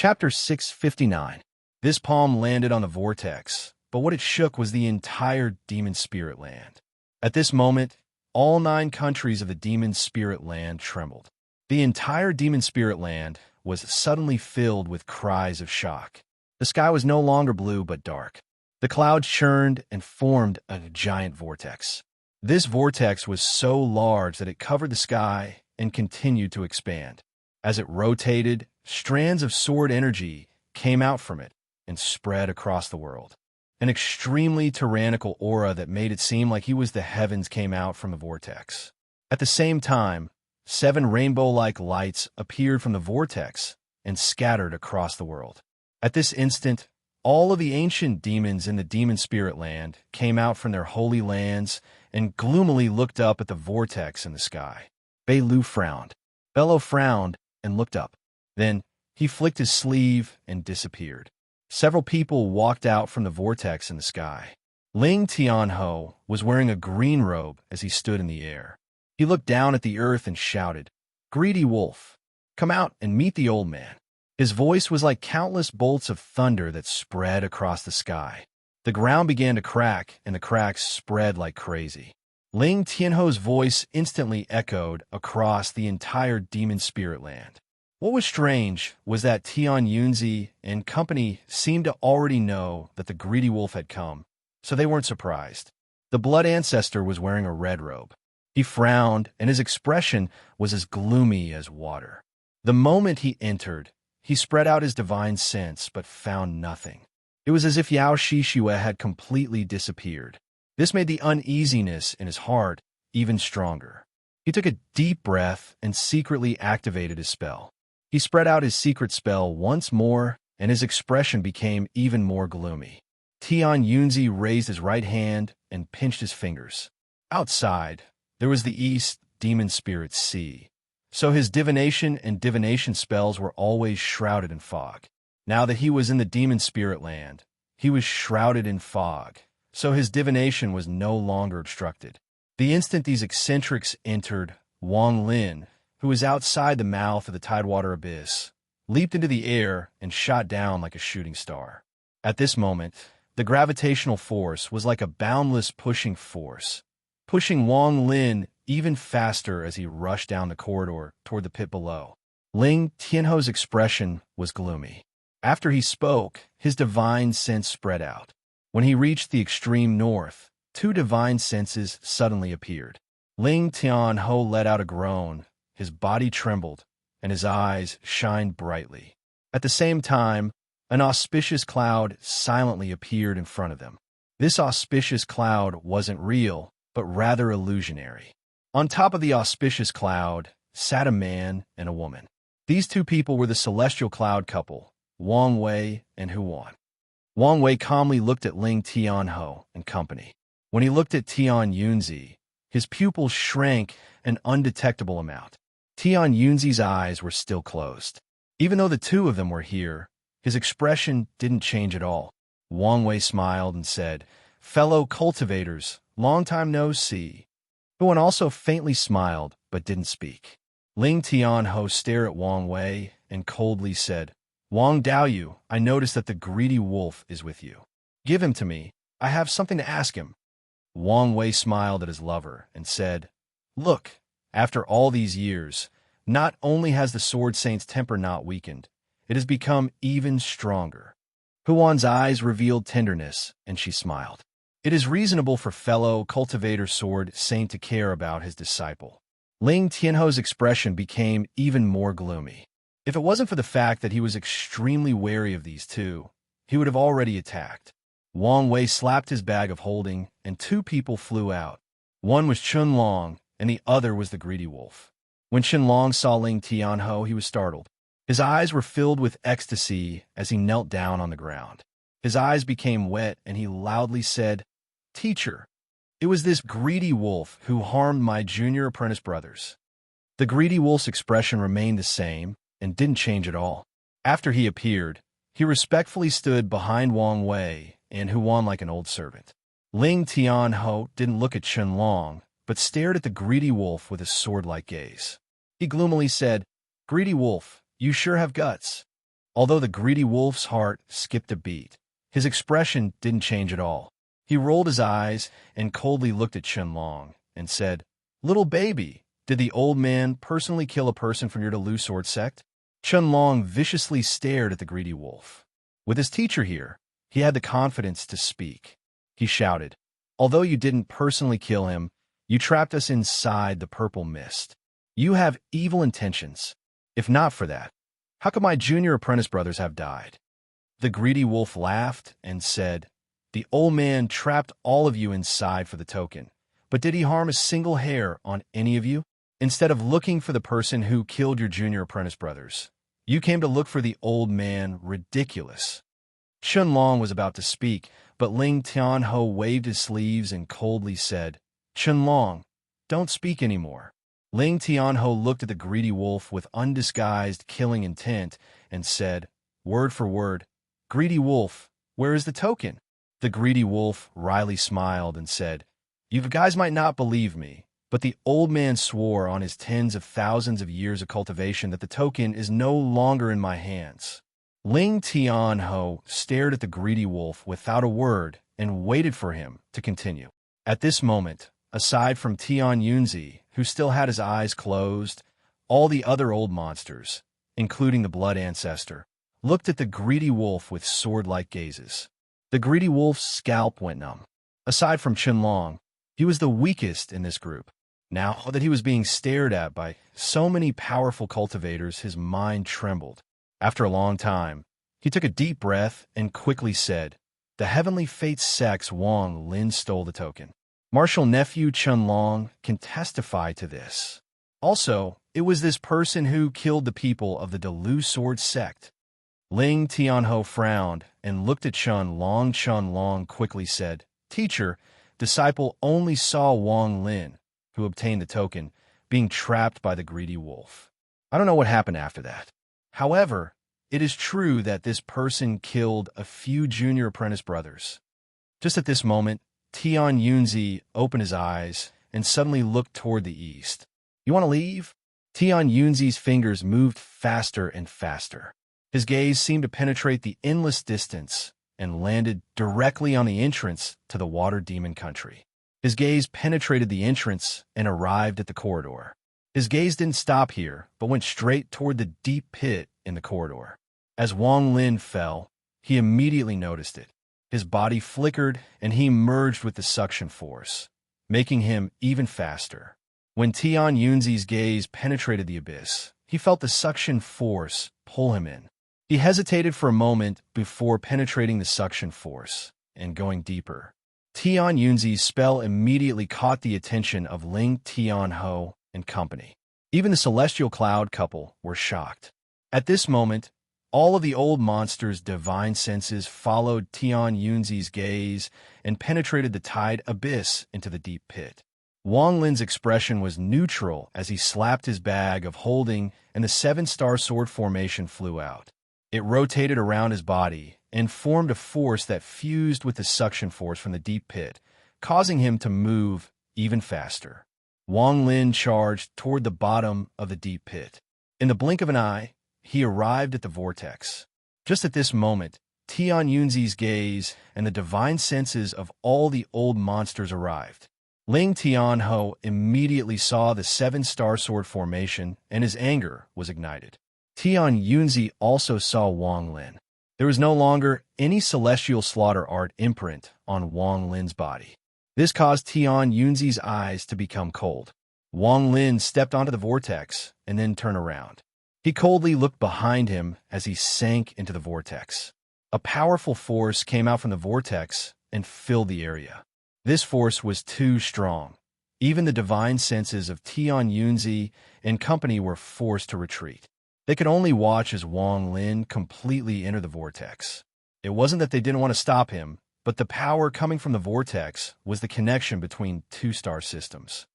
Chapter 659. This palm landed on the vortex, but what it shook was the entire demon spirit land. At this moment, all 9 countries of the demon spirit land trembled. The entire demon spirit land was suddenly filled with cries of shock. The sky was no longer blue but dark. The clouds churned and formed a giant vortex. This vortex was so large that it covered the sky and continued to expand. As it rotated, strands of sword energy came out from it and spread across the world. An extremely tyrannical aura that made it seem like he was the heavens came out from the vortex. At the same time, 7 rainbow-like lights appeared from the vortex and scattered across the world. At this instant, all of the ancient demons in the demon spirit land came out from their holy lands and gloomily looked up at the vortex in the sky. Belu frowned. Bello frowned and looked up. Then he flicked his sleeve and disappeared. Several people walked out from the vortex in the sky. Ling Tianho was wearing a green robe as he stood in the air. He looked down at the earth and shouted, "Greedy wolf, come out and meet the old man." His voice was like countless bolts of thunder that spread across the sky. The ground began to crack, and the cracks spread like crazy. Ling Tianho's voice instantly echoed across the entire demon spirit land. What was strange was that Tian Yunzi and company seemed to already know that the greedy wolf had come, so they weren't surprised. The blood ancestor was wearing a red robe. He frowned, and his expression was as gloomy as water. The moment he entered, he spread out his divine sense but found nothing. It was as if Yao Shishue had completely disappeared. This made the uneasiness in his heart even stronger. He took a deep breath and secretly activated his spell. He spread out his secret spell once more, and his expression became even more gloomy. Tian Yunzi raised his right hand and pinched his fingers. Outside, there was the East Demon Spirit Sea, so his divination and divination spells were always shrouded in fog. Now that he was in the Demon Spirit Land, he was shrouded in fog, so his divination was no longer obstructed. The instant these eccentrics entered, Wang Lin, who was outside the mouth of the Tidewater Abyss, leaped into the air and shot down like a shooting star. At this moment, the gravitational force was like a boundless pushing force, pushing Wang Lin even faster as he rushed down the corridor toward the pit below. Ling Tianho's expression was gloomy. After he spoke, his divine sense spread out. When he reached the extreme north, 2 divine senses suddenly appeared. Ling Tianho let out a groan, his body trembled, and his eyes shined brightly. At the same time, an auspicious cloud silently appeared in front of them. This auspicious cloud wasn't real, but rather illusionary. On top of the auspicious cloud sat a man and a woman. These 2 people were the celestial cloud couple, Wang Wei and Huan. Wang Wei calmly looked at Ling Tianho and company. When he looked at Tian Yunzi, his pupils shrank an undetectable amount. Tian Yunzi's eyes were still closed. Even though the 2 of them were here, his expression didn't change at all. Wang Wei smiled and said, "Fellow cultivators, long time no see." Huan also faintly smiled but didn't speak. Ling Tianho stared at Wang Wei and coldly said, "Wang Daoyu, I notice that the greedy wolf is with you. Give him to me. I have something to ask him." Wang Wei smiled at his lover and said, "Look, after all these years, not only has the Sword Saint's temper not weakened, it has become even stronger." Huan's eyes revealed tenderness, and she smiled. It is reasonable for fellow cultivator Sword Saint to care about his disciple. Ling Tianho's expression became even more gloomy. If it wasn't for the fact that he was extremely wary of these 2, he would have already attacked. Wang Wei slapped his bag of holding, and 2 people flew out. One was Chun Long, and the other was the greedy wolf. When Chun Long saw Ling Tianho, he was startled. His eyes were filled with ecstasy as he knelt down on the ground. His eyes became wet, and he loudly said, "Teacher, it was this greedy wolf who harmed my junior apprentice brothers." The greedy wolf's expression remained the same and didn't change at all. After he appeared, he respectfully stood behind Wang Wei and Huan like an old servant. Ling Tianho didn't look at Chun Long, but stared at the greedy wolf with a sword-like gaze. He gloomily said, "Greedy wolf, you sure have guts." Although the greedy wolf's heart skipped a beat, his expression didn't change at all. He rolled his eyes and coldly looked at Qianlong and said, "Little baby, did the old man personally kill a person from your Delulu sword sect?" Qianlong viciously stared at the greedy wolf. With his teacher here, he had the confidence to speak. He shouted, "Although you didn't personally kill him, you trapped us inside the purple mist. You have evil intentions. If not for that, how could my junior apprentice brothers have died?" The greedy wolf laughed and said, "The old man trapped all of you inside for the token, but did he harm a single hair on any of you? Instead of looking for the person who killed your junior apprentice brothers, you came to look for the old man. Ridiculous." Qianlong was about to speak, but Ling Tianho waved his sleeves and coldly said, "Qianlong, don't speak anymore." Ling Tianho looked at the greedy wolf with undisguised killing intent and said, word for word, "Greedy wolf, where is the token?" The greedy wolf wryly smiled and said, "You guys might not believe me, but the old man swore on his tens of thousands of years of cultivation that the token is no longer in my hands." Ling Tianho stared at the greedy wolf without a word and waited for him to continue. At this moment, aside from Tian Yunzi, who still had his eyes closed, all the other old monsters, including the blood ancestor, looked at the greedy wolf with sword-like gazes. The greedy wolf's scalp went numb. Aside from Qianlong, he was the weakest in this group. Now that he was being stared at by so many powerful cultivators, his mind trembled. After a long time, he took a deep breath and quickly said, "The heavenly fate's sex Wang Lin stole the token. Martial nephew Qianlong can testify to this. Also, it was this person who killed the people of the Delulu sword sect." Ling Tianho frowned and looked at Qianlong. Qianlong quickly said, "Teacher, disciple only saw Wang Lin, who obtained the token, being trapped by the greedy wolf. I don't know what happened after that. However, it is true that this person killed a few junior apprentice brothers." Just at this moment, Tian Yunzi opened his eyes and suddenly looked toward the east. "You want to leave?" Tian Yunzi's fingers moved faster and faster. His gaze seemed to penetrate the endless distance and landed directly on the entrance to the water demon country. His gaze penetrated the entrance and arrived at the corridor. His gaze didn't stop here, but went straight toward the deep pit in the corridor. As Wang Lin fell, he immediately noticed it. His body flickered, and he merged with the suction force, making him even faster. When Tian Yunzi's gaze penetrated the abyss, he felt the suction force pull him in. He hesitated for a moment before penetrating the suction force and going deeper. Tian Yunzi's spell immediately caught the attention of Ling Tianho and company. Even the celestial cloud couple were shocked. At this moment, all of the old monsters' divine senses followed Tian Yunzi's gaze and penetrated the tide abyss into the deep pit. Wang Lin's expression was neutral as he slapped his bag of holding and the seven-star sword formation flew out. It rotated around his body and formed a force that fused with the suction force from the deep pit, causing him to move even faster. Wang Lin charged toward the bottom of the deep pit. In the blink of an eye, he arrived at the vortex. Just at this moment, Tian Yunzi's gaze and the divine senses of all the old monsters arrived. Ling Tianho immediately saw the seven-star sword formation, and his anger was ignited. Tian Yunzi also saw Wang Lin. There was no longer any celestial slaughter art imprint on Wang Lin's body. This caused Tian Yunzi's eyes to become cold. Wang Lin stepped onto the vortex and then turned around. He coldly looked behind him as he sank into the vortex. A powerful force came out from the vortex and filled the area. This force was too strong. Even the divine senses of Tian Yunzi and company were forced to retreat. They could only watch as Wang Lin completely enter the vortex. It wasn't that they didn't want to stop him, but the power coming from the vortex was the connection between two star systems.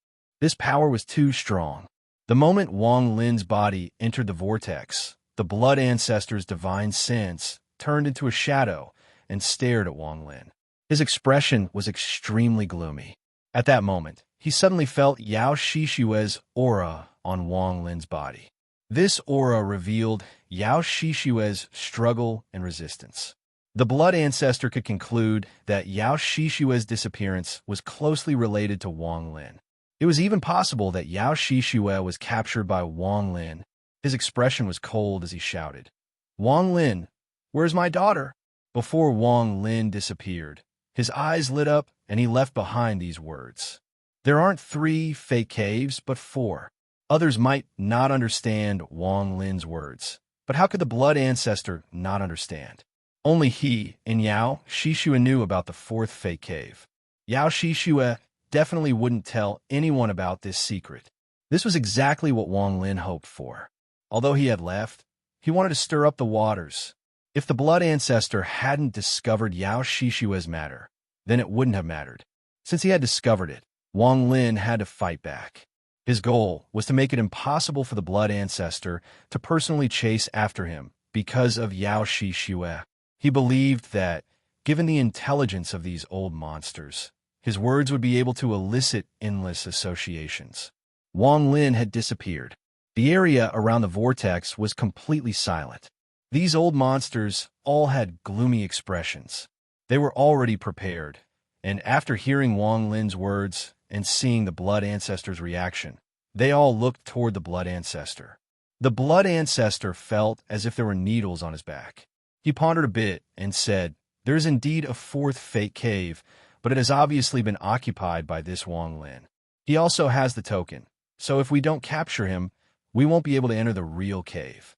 This power was too strong. The moment Wang Lin's body entered the vortex, the blood ancestor's divine sense turned into a shadow and stared at Wang Lin. His expression was extremely gloomy. At that moment, he suddenly felt Yao Shishue's aura on Wang Lin's body. This aura revealed Yao Shishue's struggle and resistance. The blood ancestor could conclude that Yao Shishue's disappearance was closely related to Wang Lin. It was even possible that Yao Shishue was captured by Wang Lin. His expression was cold as he shouted, "Wang Lin, where's my daughter?" Before Wang Lin disappeared, his eyes lit up and he left behind these words. There aren't 3 fake caves, but 4. Others might not understand Wang Lin's words, but how could the blood ancestor not understand? Only he and Yao Shishue knew about the 4th fake cave. Yao Shishue definitely wouldn't tell anyone about this secret. This was exactly what Wang Lin hoped for. Although he had left, he wanted to stir up the waters. If the blood ancestor hadn't discovered Yao Shishue's matter, then it wouldn't have mattered. Since he had discovered it, Wang Lin had to fight back. His goal was to make it impossible for the blood ancestor to personally chase after him because of Yao Shishue. He believed that, given the intelligence of these old monsters, his words would be able to elicit endless associations. Wang Lin had disappeared. The area around the vortex was completely silent. These old monsters all had gloomy expressions. They were already prepared, and after hearing Wang Lin's words and seeing the blood ancestor's reaction, they all looked toward the blood ancestor. The blood ancestor felt as if there were needles on his back. He pondered a bit and said, "There is indeed a 4th fake cave, but it has obviously been occupied by this Wang Lin. He also has the token, so if we don't capture him, we won't be able to enter the real cave."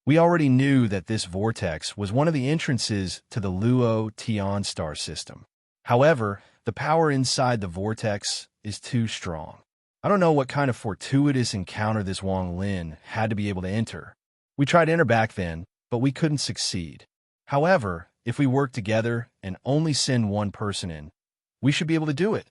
We already knew that this vortex was one of the entrances to the Luo Tian star system. However, the power inside the vortex is too strong. I don't know what kind of fortuitous encounter this Wang Lin had to be able to enter. We tried to enter back then, but we couldn't succeed. However, if we work together and only send one person in, we should be able to do it.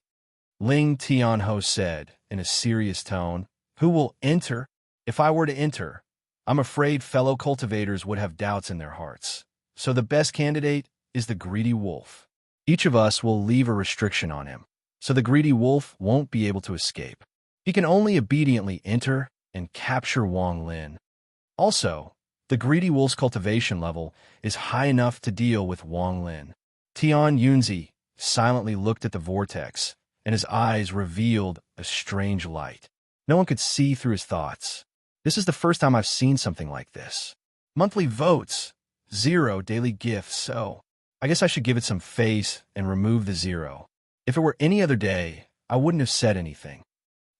Ling Tianho said in a serious tone, "Who will enter? If I were to enter, I'm afraid fellow cultivators would have doubts in their hearts. So the best candidate is the greedy wolf. Each of us will leave a restriction on him, so the greedy wolf won't be able to escape. He can only obediently enter and capture Wang Lin. Also, the greedy wolf's cultivation level is high enough to deal with Wang Lin." Tian Yunzi silently looked at the vortex, and his eyes revealed a strange light. No one could see through his thoughts. This is the first time I've seen something like this. Monthly votes, 0 daily gifts, so I guess I should give it some face and remove the 0. If it were any other day, I wouldn't have said anything.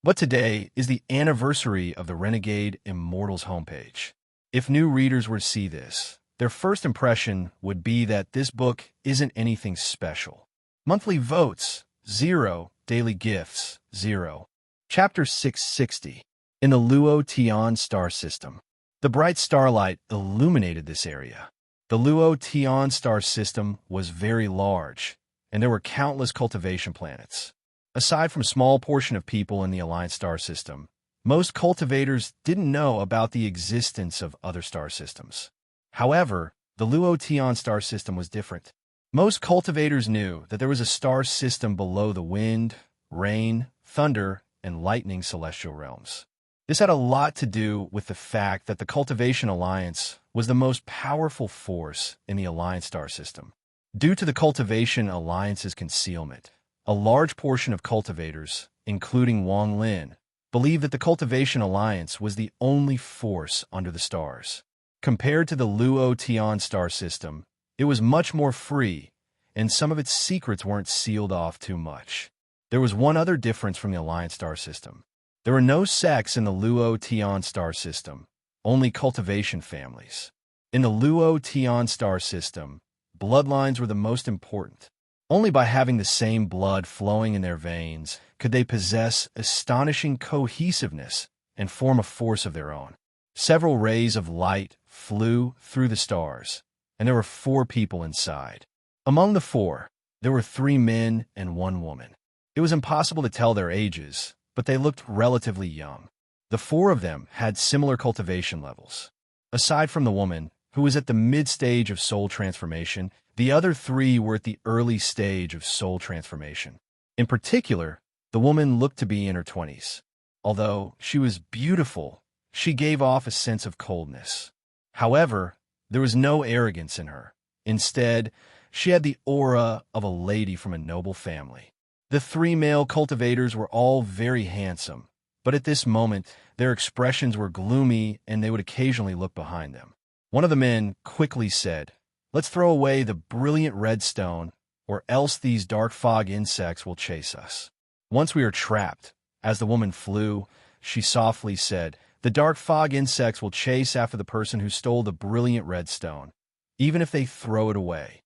But today is the anniversary of the Renegade Immortals homepage. If new readers were to see this, their first impression would be that this book isn't anything special. Monthly votes, 0 daily gifts, 0. Chapter 660. In the Luo Tian star system. The bright starlight illuminated this area. The Luo Tian star system was very large, and there were countless cultivation planets. Aside from a small portion of people in the Alliance star system, most cultivators didn't know about the existence of other star systems. However, the Luo Tian star system was different. Most cultivators knew that there was a star system below the wind, rain, thunder, and lightning celestial realms. This had a lot to do with the fact that the Cultivation Alliance was the most powerful force in the Alliance star system. Due to the Cultivation Alliance's concealment, a large portion of cultivators, including Wang Lin, believed that the Cultivation Alliance was the only force under the stars. Compared to the Luo Tian star system, it was much more free, and some of its secrets weren't sealed off too much. There was one other difference from the Alliance star system. There were no sects in the Luo Tian star system, only cultivation families. In the Luo Tian star system, bloodlines were the most important. Only by having the same blood flowing in their veins could they possess astonishing cohesiveness and form a force of their own. Several rays of light flew through the stars, and there were 4 people inside. Among the 4, there were 3 men and 1 woman. It was impossible to tell their ages, but they looked relatively young. The 4 of them had similar cultivation levels. Aside from the woman, who was at the mid-stage of soul transformation, the other 3 were at the early stage of soul transformation. In particular, the woman looked to be in her 20s. Although she was beautiful, she gave off a sense of coldness. However, there was no arrogance in her. Instead, she had the aura of a lady from a noble family. The three male cultivators were all very handsome, but at this moment, their expressions were gloomy and they would occasionally look behind them. One of the men quickly said, "Let's throw away the brilliant red stone, or else these dark fog insects will chase us. Once we are trapped." As the woman flew, she softly said, "The dark fog insects will chase after the person who stole the brilliant red stone, even if they throw it away."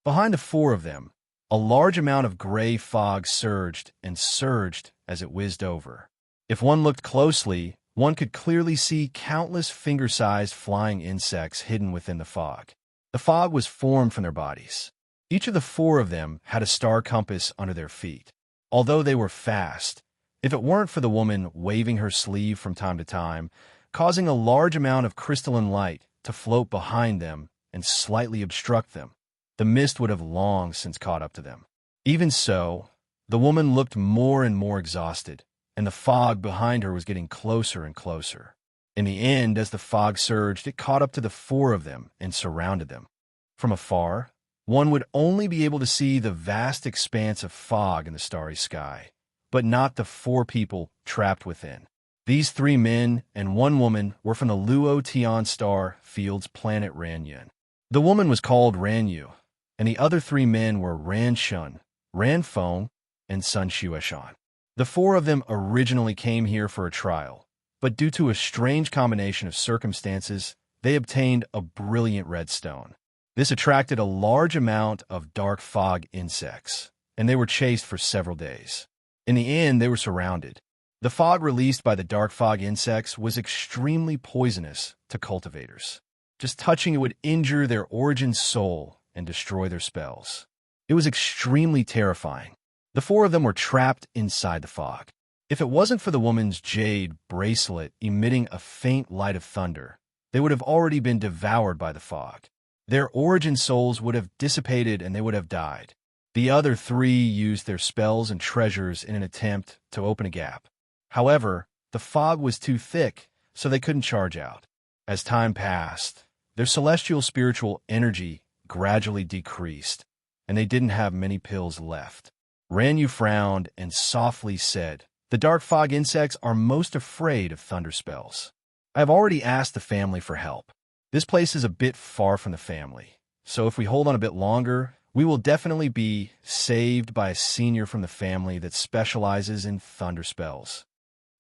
Behind the four of them, a large amount of gray fog surged and surged as it whizzed over. If one looked closely, one could clearly see countless finger-sized flying insects hidden within the fog. The fog was formed from their bodies. Each of the four of them had a star compass under their feet. Although they were fast, if it weren't for the woman waving her sleeve from time to time, causing a large amount of crystalline light to float behind them and slightly obstruct them, the mist would have long since caught up to them. Even so, the woman looked more and more exhausted, and the fog behind her was getting closer and closer. In the end, as the fog surged, it caught up to the four of them and surrounded them. From afar, one would only be able to see the vast expanse of fog in the starry sky, but not the four people trapped within. These three men and one woman were from the Luo Tian star field's planet Ranyun. The woman was called Ranyu, and the other three men were Ran Shun, Ran Feng, and Sun Shuashan. The four of them originally came here for a trial, but due to a strange combination of circumstances, they obtained a brilliant red stone. This attracted a large amount of dark fog insects, and they were chased for several days. In the end, they were surrounded. The fog released by the dark fog insects was extremely poisonous to cultivators. Just touching it would injure their origin soul and destroy their spells. It was extremely terrifying. The four of them were trapped inside the fog. If it wasn't for the woman's jade bracelet emitting a faint light of thunder, they would have already been devoured by the fog. Their origin souls would have dissipated and they would have died. The other three used their spells and treasures in an attempt to open a gap. However, the fog was too thick, so they couldn't charge out. As time passed, their celestial spiritual energy gradually decreased, and they didn't have many pills left. Ranyu frowned and softly said, "The dark fog insects are most afraid of thunder spells. I have already asked the family for help. This place is a bit far from the family, so if we hold on a bit longer, we will definitely be saved by a senior from the family that specializes in thunder spells."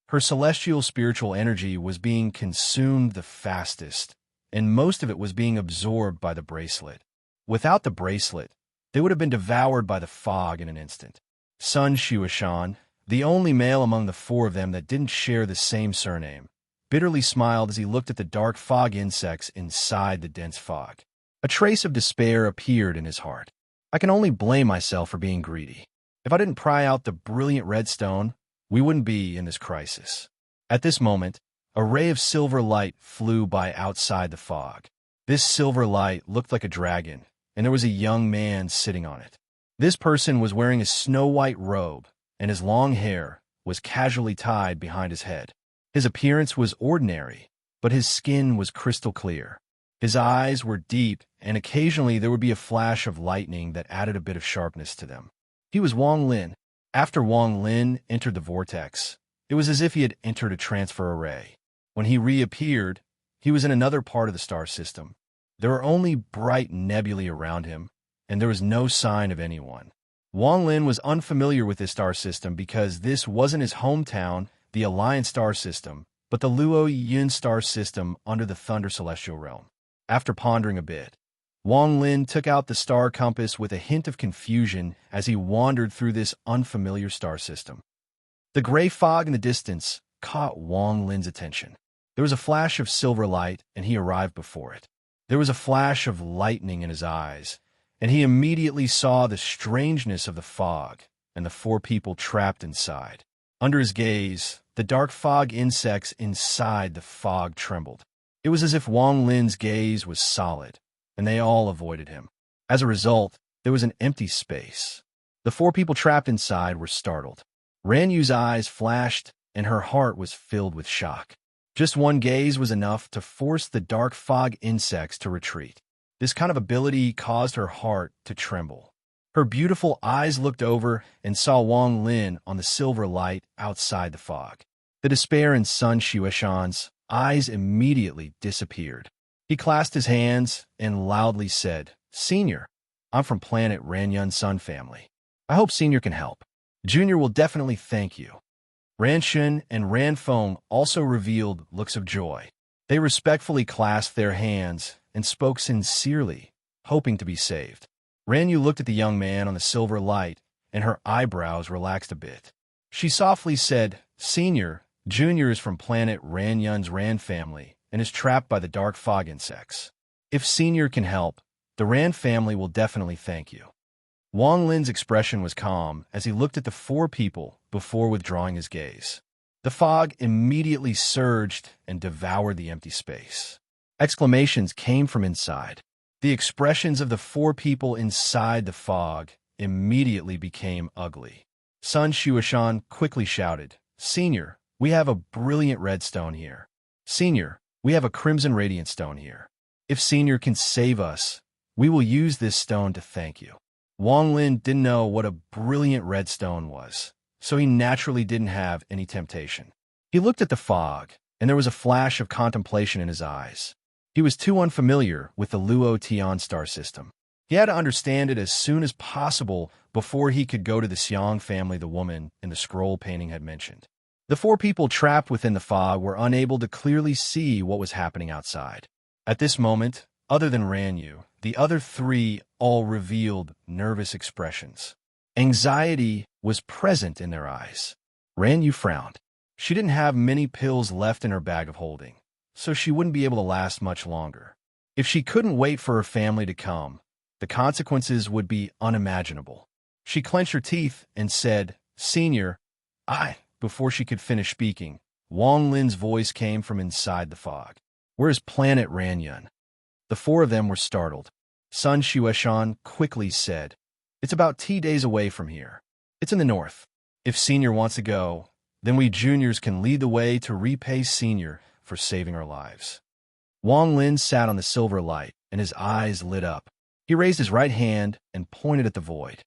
Her celestial spiritual energy was being consumed the fastest, and most of it was being absorbed by the bracelet. Without the bracelet, they would have been devoured by the fog in an instant. Sun Shuashan, the only male among the four of them that didn't share the same surname, bitterly smiled as he looked at the dark fog insects inside the dense fog. A trace of despair appeared in his heart. "I can only blame myself for being greedy. If I didn't pry out the brilliant red stone, we wouldn't be in this crisis." At this moment, a ray of silver light flew by outside the fog. This silver light looked like a dragon, and there was a young man sitting on it. This person was wearing a snow-white robe, and his long hair was casually tied behind his head. His appearance was ordinary, but his skin was crystal clear. His eyes were deep, and occasionally there would be a flash of lightning that added a bit of sharpness to them. He was Wang Lin. After Wang Lin entered the vortex, it was as if he had entered a transfer array. When he reappeared, he was in another part of the star system. There were only bright nebulae around him, and there was no sign of anyone. Wang Lin was unfamiliar with this star system because this wasn't his hometown, the Alliance star system, but the Luo Yun star system under the Thunder Celestial Realm. After pondering a bit, Wang Lin took out the star compass with a hint of confusion as he wandered through this unfamiliar star system. The gray fog in the distance caught Wang Lin's attention. There was a flash of silver light, and he arrived before it. There was a flash of lightning in his eyes, and he immediately saw the strangeness of the fog and the four people trapped inside. Under his gaze, the dark fog insects inside the fog trembled. It was as if Wang Lin's gaze was solid, and they all avoided him. As a result, there was an empty space. The four people trapped inside were startled. Ranyu's eyes flashed, and her heart was filled with shock. Just one gaze was enough to force the dark fog insects to retreat. This kind of ability caused her heart to tremble. Her beautiful eyes looked over and saw Wang Lin on the silver light outside the fog. The despair in Sun Xueshan's eyes immediately disappeared. He clasped his hands and loudly said, "Senior, I'm from planet Ranyun Sun family. I hope Senior can help. Junior will definitely thank you." Ranshun and Ranfeng also revealed looks of joy. They respectfully clasped their hands and spoke sincerely, hoping to be saved. Ranyu looked at the young man on the silver light, and her eyebrows relaxed a bit. She softly said, "Senior, Junior is from planet Ranyun's Ran family and is trapped by the dark fog insects. If Senior can help, the Ran family will definitely thank you." Wang Lin's expression was calm as he looked at the four people before withdrawing his gaze. The fog immediately surged and devoured the empty space. Exclamations came from inside. The expressions of the four people inside the fog immediately became ugly. Sun Xueshan quickly shouted, "Senior, we have a brilliant red stone here. Senior, we have a crimson radiant stone here. If Senior can save us, we will use this stone to thank you." Wang Lin didn't know what a brilliant red stone was, so he naturally didn't have any temptation. He looked at the fog, and there was a flash of contemplation in his eyes. He was too unfamiliar with the Luo Tian star system. He had to understand it as soon as possible before he could go to the Xiang family the woman in the scroll painting had mentioned. The four people trapped within the fog were unable to clearly see what was happening outside. At this moment, other than Ranyu, the other three all revealed nervous expressions. Anxiety was present in their eyes. Ranyu frowned. She didn't have many pills left in her bag of holding, so she wouldn't be able to last much longer. If she couldn't wait for her family to come, the consequences would be unimaginable. She clenched her teeth and said, "Senior, Before she could finish speaking, Wang Lin's voice came from inside the fog. "Where's planet Ranyun?" The four of them were startled. Sun Xueshan quickly said, "It's about 2 days away from here. It's in the north. If Senior wants to go, then we juniors can lead the way to repay Senior for saving our lives." Wang Lin sat on the silver light, and his eyes lit up. He raised his right hand and pointed at the void.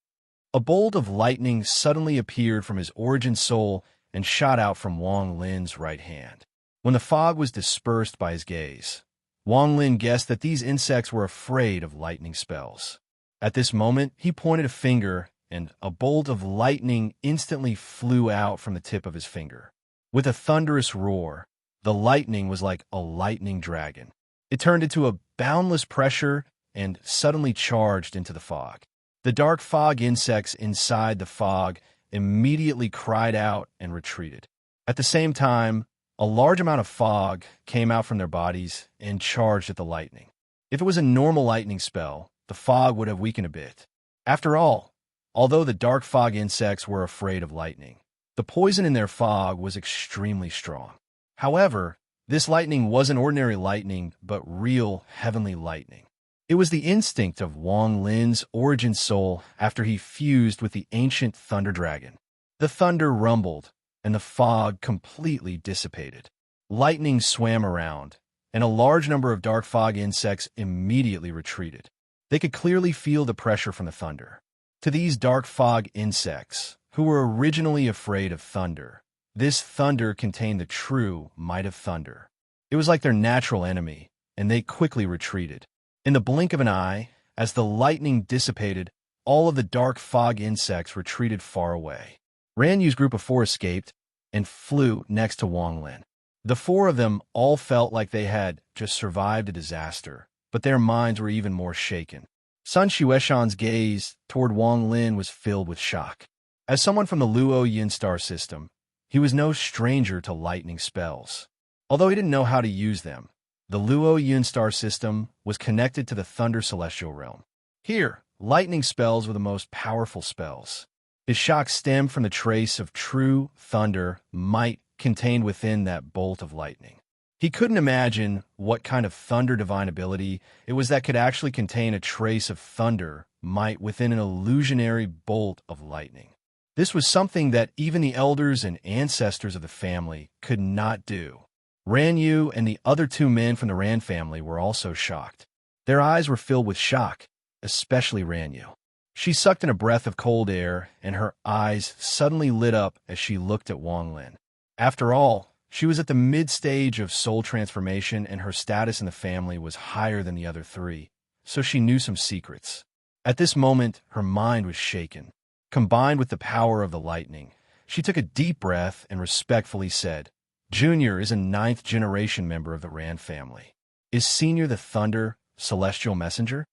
A bolt of lightning suddenly appeared from his origin soul and shot out from Wang Lin's right hand. When the fog was dispersed by his gaze, Wang Lin guessed that these insects were afraid of lightning spells. At this moment, he pointed a finger, and a bolt of lightning instantly flew out from the tip of his finger. With a thunderous roar, the lightning was like a lightning dragon. It turned into a boundless pressure and suddenly charged into the fog. The dark fog insects inside the fog immediately cried out and retreated. At the same time, a large amount of fog came out from their bodies and charged at the lightning. If it was a normal lightning spell, the fog would have weakened a bit. After all, although the dark fog insects were afraid of lightning, the poison in their fog was extremely strong. However, this lightning wasn't ordinary lightning, but real heavenly lightning. It was the instinct of Wang Lin's origin soul after he fused with the ancient thunder dragon. The thunder rumbled, and the fog completely dissipated. Lightning swam around, and a large number of dark fog insects immediately retreated. They could clearly feel the pressure from the thunder. To these dark fog insects, who were originally afraid of thunder, this thunder contained the true might of thunder. It was like their natural enemy, and they quickly retreated. In the blink of an eye, as the lightning dissipated, all of the dark fog insects retreated far away. Ranyu's group of four escaped and flew next to Wang Lin. The four of them all felt like they had just survived a disaster, but their minds were even more shaken. Sun Xueshan's gaze toward Wang Lin was filled with shock. As someone from the Luo Yin star system, he was no stranger to lightning spells. Although he didn't know how to use them, the Luo Yin star system was connected to the Thunder Celestial Realm. Here, lightning spells were the most powerful spells. His shock stemmed from the trace of true thunder might contained within that bolt of lightning. He couldn't imagine what kind of thunder divine ability it was that could actually contain a trace of thunder might within an illusionary bolt of lightning. This was something that even the elders and ancestors of the family could not do. Ran Yu and the other two men from the Ran family were also shocked. Their eyes were filled with shock, especially Ran Yu. She sucked in a breath of cold air, and her eyes suddenly lit up as she looked at Wang Lin. After all, she was at the mid-stage of soul transformation, and her status in the family was higher than the other three, so she knew some secrets. At this moment, her mind was shaken. Combined with the power of the lightning, she took a deep breath and respectfully said, Junior is a 9th-generation member of the Ran family. Is Senior the Thunder Celestial Messenger?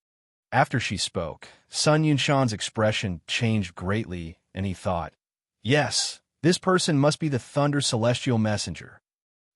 After she spoke, Sun Yunshan's expression changed greatly, and he thought, yes, this person must be the Thunder Celestial Messenger.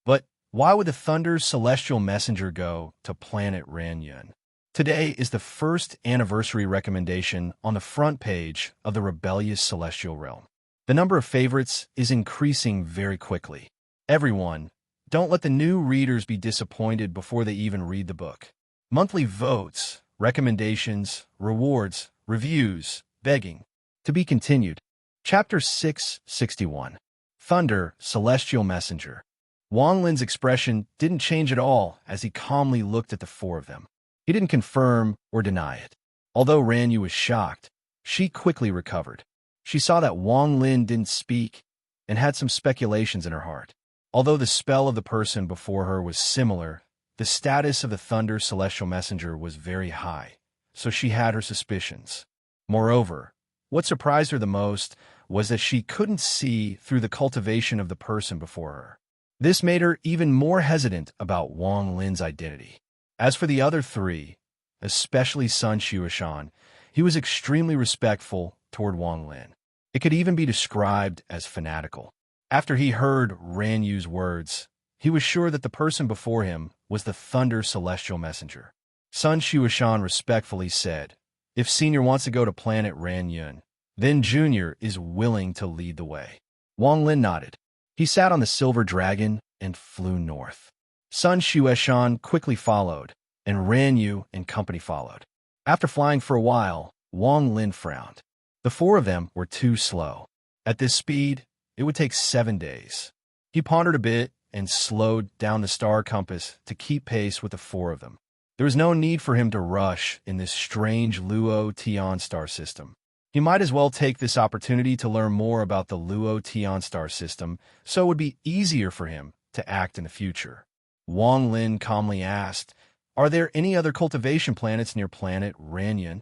But why would the Thunder Celestial Messenger go to planet Ranyun? Today is the first anniversary recommendation on the front page of the Rebellious Celestial Realm. The number of favorites is increasing very quickly. Everyone, don't let the new readers be disappointed before they even read the book. Monthly votes, recommendations, rewards, reviews, begging. To be continued. Chapter 661. Thunder, Celestial Messenger. Wang Lin's expression didn't change at all as he calmly looked at the four of them. He didn't confirm or deny it. Although Ranyu was shocked, she quickly recovered. She saw that Wang Lin didn't speak and had some speculations in her heart. Although the spell of the person before her was similar, the status of the Thunder Celestial Messenger was very high, so she had her suspicions. Moreover, what surprised her the most was that she couldn't see through the cultivation of the person before her. This made her even more hesitant about Wang Lin's identity. As for the other three, especially Sun Shuashan, he was extremely respectful toward Wang Lin. It could even be described as fanatical. After he heard Ranyu's words, he was sure that the person before him was the Thunder Celestial Messenger. Sun Shuashan respectfully said, if Senior wants to go to planet Ranyun, then Junior is willing to lead the way. Wang Lin nodded. He sat on the silver dragon and flew north. Sun Shuashan quickly followed, and Ranyu and company followed. After flying for a while, Wang Lin frowned. The four of them were too slow. At this speed, it would take 7 days. He pondered a bit and slowed down the star compass to keep pace with the four of them. There was no need for him to rush in this strange Luo Tian star system. He might as well take this opportunity to learn more about the Luo Tian star system, so it would be easier for him to act in the future. Wang Lin calmly asked, are there any other cultivation planets near planet Ranyun?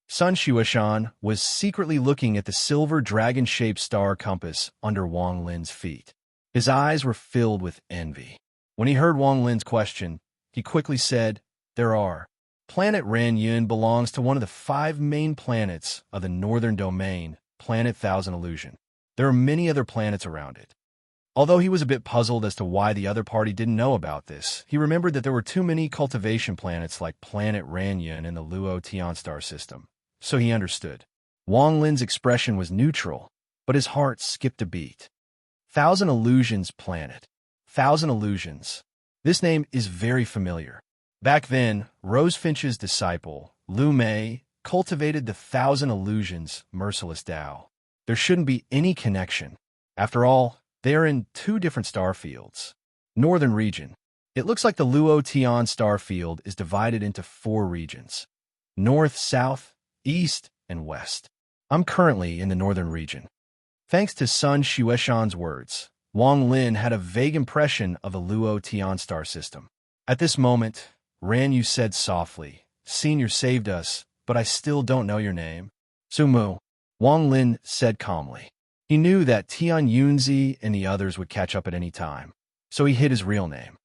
Sun Shuashan was secretly looking at the silver dragon-shaped star compass under Wang Lin's feet. His eyes were filled with envy. When he heard Wang Lin's question, he quickly said, there are. Planet Ranyun belongs to one of the 5 main planets of the northern domain, Planet Thousand Illusion. There are many other planets around it. Although he was a bit puzzled as to why the other party didn't know about this, he remembered that there were too many cultivation planets like Planet Ranyun in the Luo Tian star system. So he understood. Wang Lin's expression was neutral, but his heart skipped a beat. Thousand Illusions Planet. Thousand Illusions. This name is very familiar. Back then, Rosefinch's disciple, Lu Mei, cultivated the Thousand Illusions Merciless Tao. There shouldn't be any connection. After all, they are in 2 different star fields. Northern region. It looks like the Luo Tian star field is divided into 4 regions. North, South, East, and West. I'm currently in the northern region. Thanks to Sun Shuashan's words, Wang Lin had a vague impression of the Luo Tian star system. At this moment, Ranyu said softly, Senior saved us, but I still don't know your name. Sumu. Wang Lin said calmly. He knew that Tian Yunzi and the others would catch up at any time, so he hid his real name.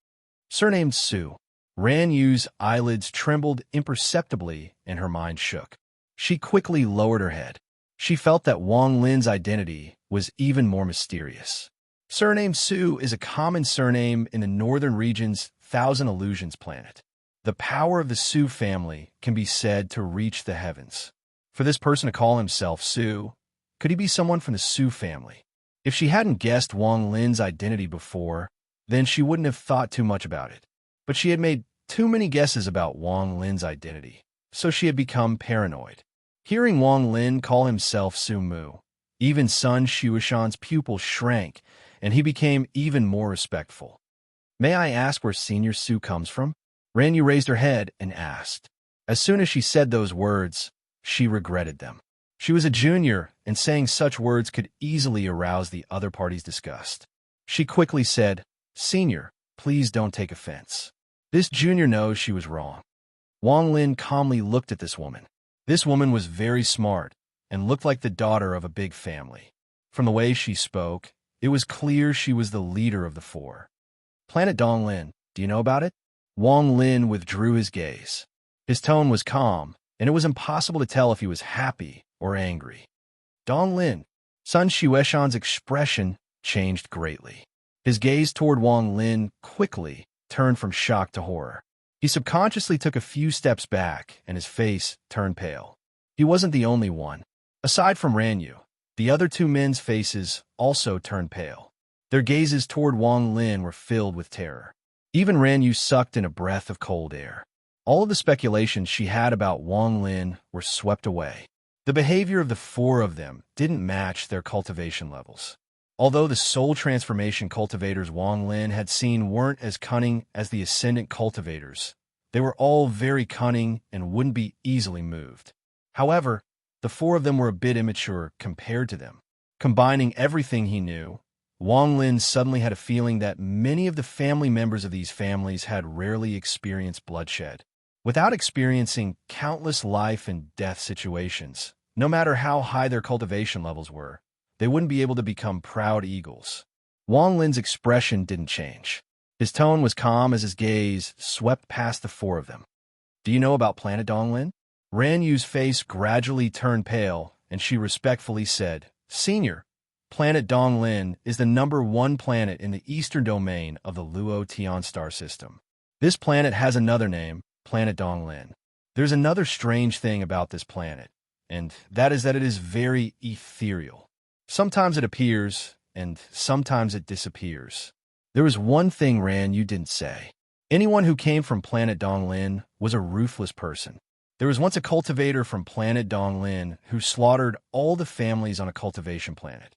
Surnamed Su. Ranyu's eyelids trembled imperceptibly and her mind shook. She quickly lowered her head. She felt that Wang Lin's identity was even more mysterious. Surname Su is a common surname in the northern region's Thousand Illusions planet. The power of the Su family can be said to reach the heavens. For this person to call himself Su, could he be someone from the Su family? If she hadn't guessed Wang Lin's identity before, then she wouldn't have thought too much about it. But she had made too many guesses about Wang Lin's identity, so she had become paranoid. Hearing Wang Lin call himself Su Mu, even Sun Shuashan's pupil shrank, and he became even more respectful. May I ask where Senior Sue comes from? Ranyu raised her head and asked. As soon as she said those words, she regretted them. She was a junior, and saying such words could easily arouse the other party's disgust. She quickly said, Senior, please don't take offense. This junior knows she was wrong. Wang Lin calmly looked at this woman. This woman was very smart and looked like the daughter of a big family. From the way she spoke, it was clear she was the leader of the four. Planet Donglin, do you know about it? Wang Lin withdrew his gaze. His tone was calm, and it was impossible to tell if he was happy or angry. Donglin, Sun Xueshan's expression changed greatly. His gaze toward Wang Lin quickly turned from shock to horror. He subconsciously took a few steps back, and his face turned pale. He wasn't the only one. Aside from Ranyu, the other two men's faces also turned pale. Their gazes toward Wang Lin were filled with terror. Even Ranyu sucked in a breath of cold air. All of the speculations she had about Wang Lin were swept away. The behavior of the four of them didn't match their cultivation levels. Although the soul transformation cultivators Wang Lin had seen weren't as cunning as the ascendant cultivators, they were all very cunning and wouldn't be easily moved. However, the four of them were a bit immature compared to them. Combining everything he knew, Wang Lin suddenly had a feeling that many of the family members of these families had rarely experienced bloodshed. Without experiencing countless life and death situations, no matter how high their cultivation levels were, they wouldn't be able to become proud eagles. Wang Lin's expression didn't change. His tone was calm as his gaze swept past the four of them. Do you know about Planet Donglin? Ranyu's face gradually turned pale, and she respectfully said, Senior, Planet Donglin is the #1 planet in the eastern domain of the Luo Tian star system. This planet has another name, Planet Donglin. There's another strange thing about this planet, and that is that it is very ethereal. Sometimes it appears, and sometimes it disappears. There was one thing Ranyu didn't say. Anyone who came from Planet Donglin was a ruthless person. There was once a cultivator from Planet Donglin who slaughtered all the families on a cultivation planet.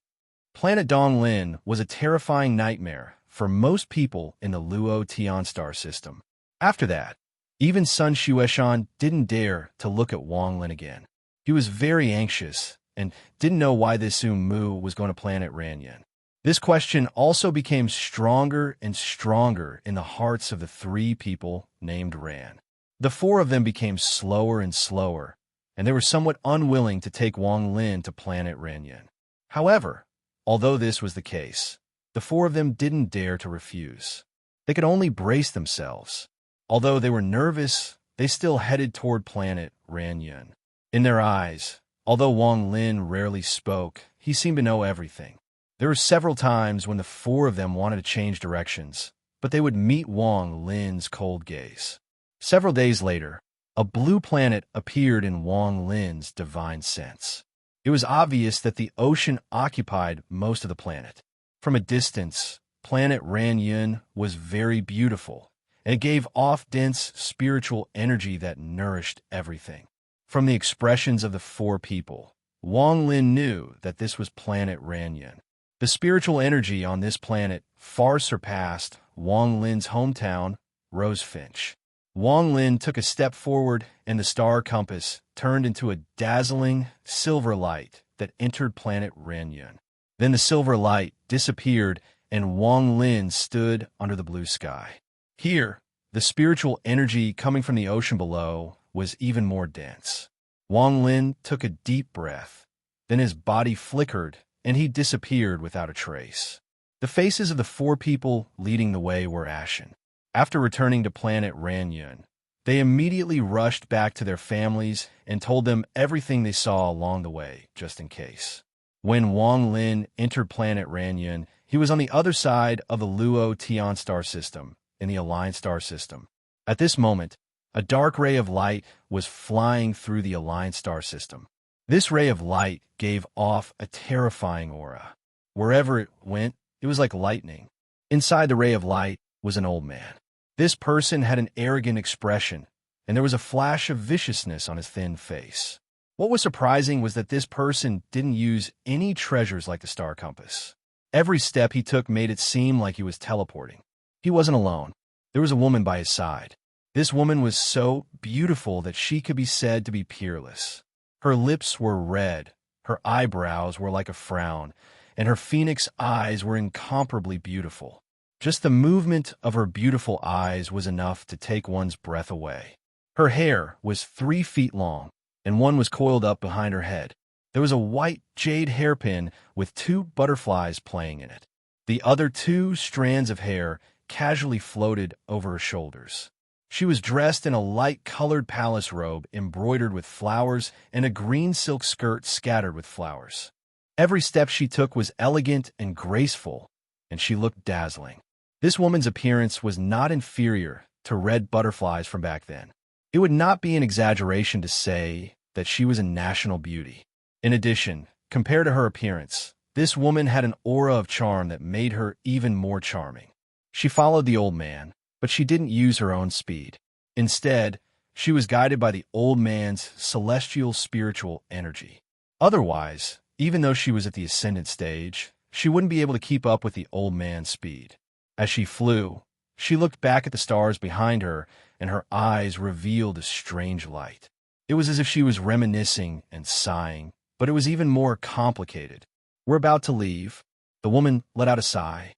Planet Donglin was a terrifying nightmare for most people in the Luo Tian star system. After that, even Sun Xueshan didn't dare to look at Wang Lin again. He was very anxious and didn't know why this Mu was going to Planet Ranyan. This question also became stronger and stronger in the hearts of the three people named Ran. The four of them became slower and slower, and they were somewhat unwilling to take Wang Lin to Planet Ranyan. However, although this was the case, the four of them didn't dare to refuse. They could only brace themselves. Although they were nervous, they still headed toward Planet Ranyan. In their eyes, although Wang Lin rarely spoke, he seemed to know everything. There were several times when the four of them wanted to change directions, but they would meet Wang Lin's cold gaze. Several days later, a blue planet appeared in Wang Lin's divine sense. It was obvious that the ocean occupied most of the planet. From a distance, Planet Ranyan was very beautiful, and it gave off dense spiritual energy that nourished everything. From the expressions of the four people, Wang Lin knew that this was Planet Ranyan. The spiritual energy on this planet far surpassed Wang Lin's hometown, Rosefinch. Wang Lin took a step forward, and the star compass turned into a dazzling silver light that entered Planet Ranyan. Then the silver light disappeared, and Wang Lin stood under the blue sky. Here, the spiritual energy coming from the ocean below was even more dense. Wang Lin took a deep breath. Then his body flickered, and he disappeared without a trace. The faces of the four people leading the way were ashen. After returning to Planet Ranyan, they immediately rushed back to their families and told them everything they saw along the way, just in case. When Wang Lin entered Planet Ranyan, he was on the other side of the Luo Tian star system, in the Alliance star system. At this moment, a dark ray of light was flying through the Alliance star system. This ray of light gave off a terrifying aura. Wherever it went, it was like lightning. Inside the ray of light was an old man. This person had an arrogant expression, and there was a flash of viciousness on his thin face. What was surprising was that this person didn't use any treasures like the star compass. Every step he took made it seem like he was teleporting. He wasn't alone. There was a woman by his side. This woman was so beautiful that she could be said to be peerless. Her lips were red, her eyebrows were like a frown, and her phoenix eyes were incomparably beautiful. Just the movement of her beautiful eyes was enough to take one's breath away. Her hair was 3 feet long, and one was coiled up behind her head. There was a white jade hairpin with 2 butterflies playing in it. The other 2 strands of hair casually floated over her shoulders. She was dressed in a light-colored palace robe embroidered with flowers and a green silk skirt scattered with flowers. Every step she took was elegant and graceful, and she looked dazzling. This woman's appearance was not inferior to red butterflies from back then. It would not be an exaggeration to say that she was a national beauty. In addition, compared to her appearance, this woman had an aura of charm that made her even more charming. She followed the old man, but she didn't use her own speed. Instead, she was guided by the old man's celestial spiritual energy. Otherwise, even though she was at the ascendant stage, she wouldn't be able to keep up with the old man's speed. As she flew, she looked back at the stars behind her, and her eyes revealed a strange light. It was as if she was reminiscing and sighing, but it was even more complicated. "We're about to leave." The woman let out a sigh.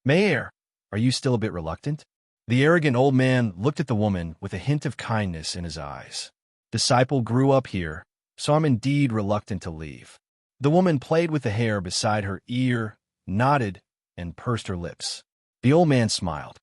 "Mayor, are you still a bit reluctant?" The arrogant old man looked at the woman with a hint of kindness in his eyes. "Disciple grew up here, so I'm indeed reluctant to leave." The woman played with the hair beside her ear, nodded, and pursed her lips. The old man smiled.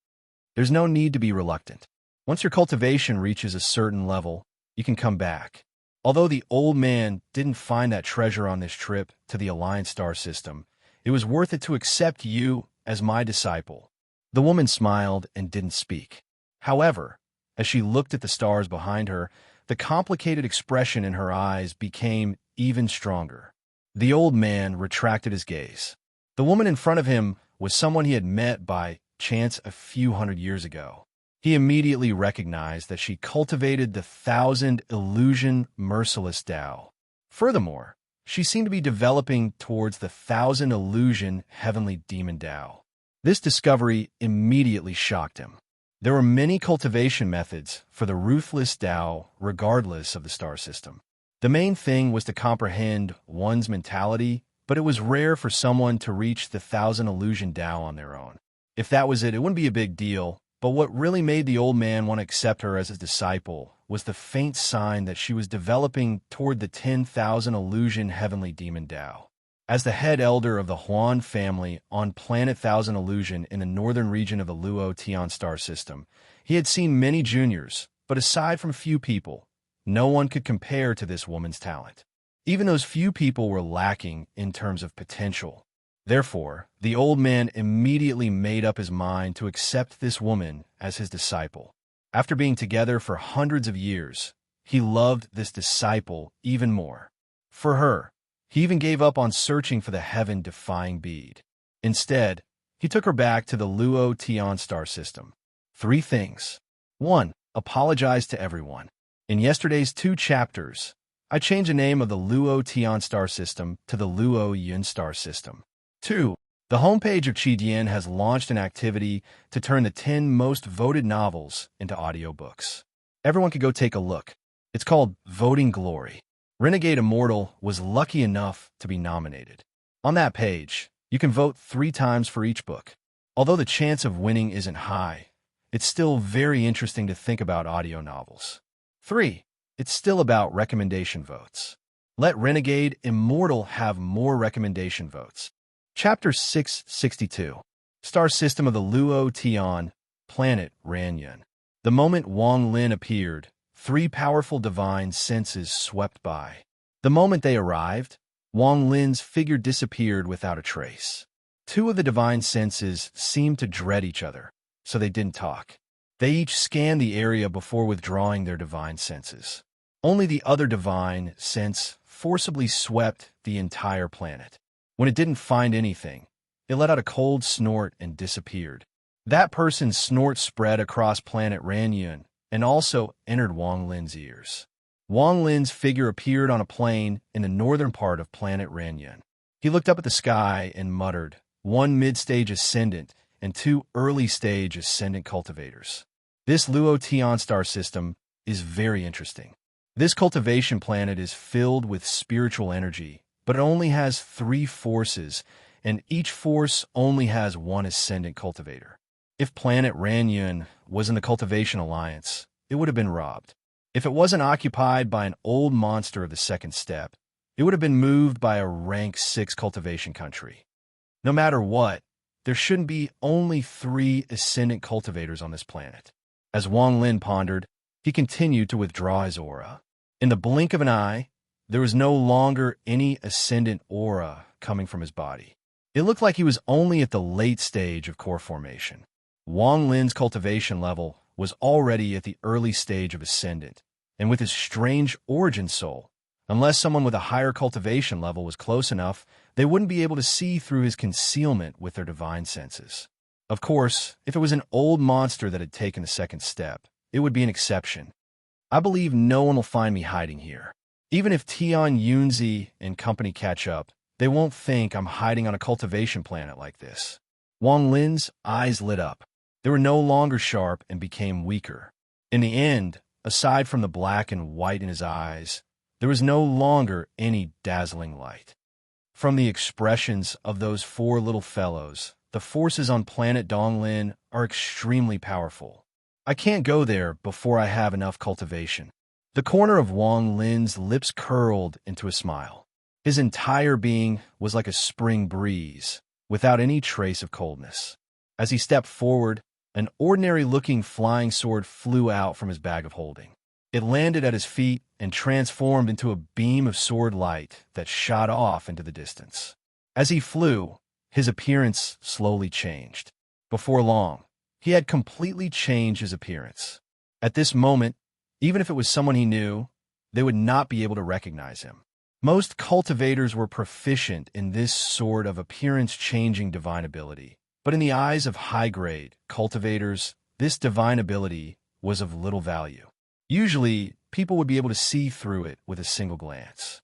"There's no need to be reluctant. Once your cultivation reaches a certain level, you can come back." Although the old man didn't find that treasure on this trip to the Alliance star system, it was worth it to accept you as my disciple. The woman smiled and didn't speak. However, as she looked at the stars behind her, the complicated expression in her eyes became even stronger. The old man retracted his gaze. The woman in front of him was someone he had met by chance a few hundred years ago. He immediately recognized that she cultivated the 1,000 illusion merciless Tao. Furthermore, she seemed to be developing towards the 1,000 illusion heavenly demon Tao. This discovery immediately shocked him. There were many cultivation methods for the ruthless Tao regardless of the star system. The main thing was to comprehend one's mentality, but it was rare for someone to reach the 1,000 illusion Tao on their own. If that was it, it wouldn't be a big deal, but what really made the old man want to accept her as his disciple was the faint sign that she was developing toward the 10,000 illusion heavenly demon Tao. As the head elder of the Huan family on planet 1,000 Illusion in the northern region of the Luo Tian star system, he had seen many juniors, but aside from a few people, no one could compare to this woman's talent. Even those few people were lacking in terms of potential. Therefore, the old man immediately made up his mind to accept this woman as his disciple. After being together for hundreds of years, he loved this disciple even more. For her, he even gave up on searching for the heaven-defying bead. Instead, he took her back to the Luo Tian star system. 3 things. 1. Apologize to everyone. In yesterday's 2 chapters, I changed the name of the Luo Tian star system to the Luo Yun star system. 2. The homepage of Qidian has launched an activity to turn the 10 most voted novels into audiobooks. Everyone could go take a look. It's called Voting Glory. Renegade Immortal was lucky enough to be nominated. On that page, you can vote 3 times for each book. Although the chance of winning isn't high, it's still very interesting to think about audio novels. 3. It's still about recommendation votes. Let Renegade Immortal have more recommendation votes. Chapter 662. Star System of the Luo Tian, Planet Ranyun. The moment Wang Lin appeared, 3 powerful divine senses swept by. The moment they arrived, Wang Lin's figure disappeared without a trace. 2 of the divine senses seemed to dread each other, so they didn't talk. They each scanned the area before withdrawing their divine senses. Only the other divine sense forcibly swept the entire planet. When it didn't find anything, it let out a cold snort and disappeared. That person's snort spread across planet Ranyun and also entered Wang Lin's ears. Wang Lin's figure appeared on a plain in the northern part of planet Ranyun. He looked up at the sky and muttered, "One mid-stage ascendant and 2 early-stage ascendant cultivators. This Luotian star system is very interesting. This cultivation planet is filled with spiritual energy, but it only has 3 forces, and each force only has 1 ascendant cultivator. If planet Ranyun was in the Cultivation Alliance, it would have been robbed. If it wasn't occupied by an old monster of the 2nd step, it would have been moved by a rank 6 cultivation country. No matter what, there shouldn't be only 3 ascendant cultivators on this planet. As Wang Lin pondered, he continued to withdraw his aura. In the blink of an eye, there was no longer any ascendant aura coming from his body. It looked like he was only at the late stage of core formation. Wang Lin's cultivation level was already at the early stage of ascendant, and with his strange origin soul, unless someone with a higher cultivation level was close enough, they wouldn't be able to see through his concealment with their divine senses. Of course, if it was an old monster that had taken the 2nd step, it would be an exception. I believe no one will find me hiding here. Even if Tian Yunzi and company catch up, they won't think I'm hiding on a cultivation planet like this. Wang Lin's eyes lit up. They were no longer sharp and became weaker. In the end, aside from the black and white in his eyes, there was no longer any dazzling light. From the expressions of those 4 little fellows, the forces on planet Donglin are extremely powerful. I can't go there before I have enough cultivation. The corner of Wang Lin's lips curled into a smile. His entire being was like a spring breeze, without any trace of coldness. As he stepped forward, an ordinary-looking flying sword flew out from his bag of holding. It landed at his feet and transformed into a beam of sword light that shot off into the distance. As he flew, his appearance slowly changed. Before long, he had completely changed his appearance. At this moment, even if it was someone he knew, they would not be able to recognize him. Most cultivators were proficient in this sort of appearance-changing divine ability, but in the eyes of high-grade cultivators, this divine ability was of little value. Usually, people would be able to see through it with a single glance.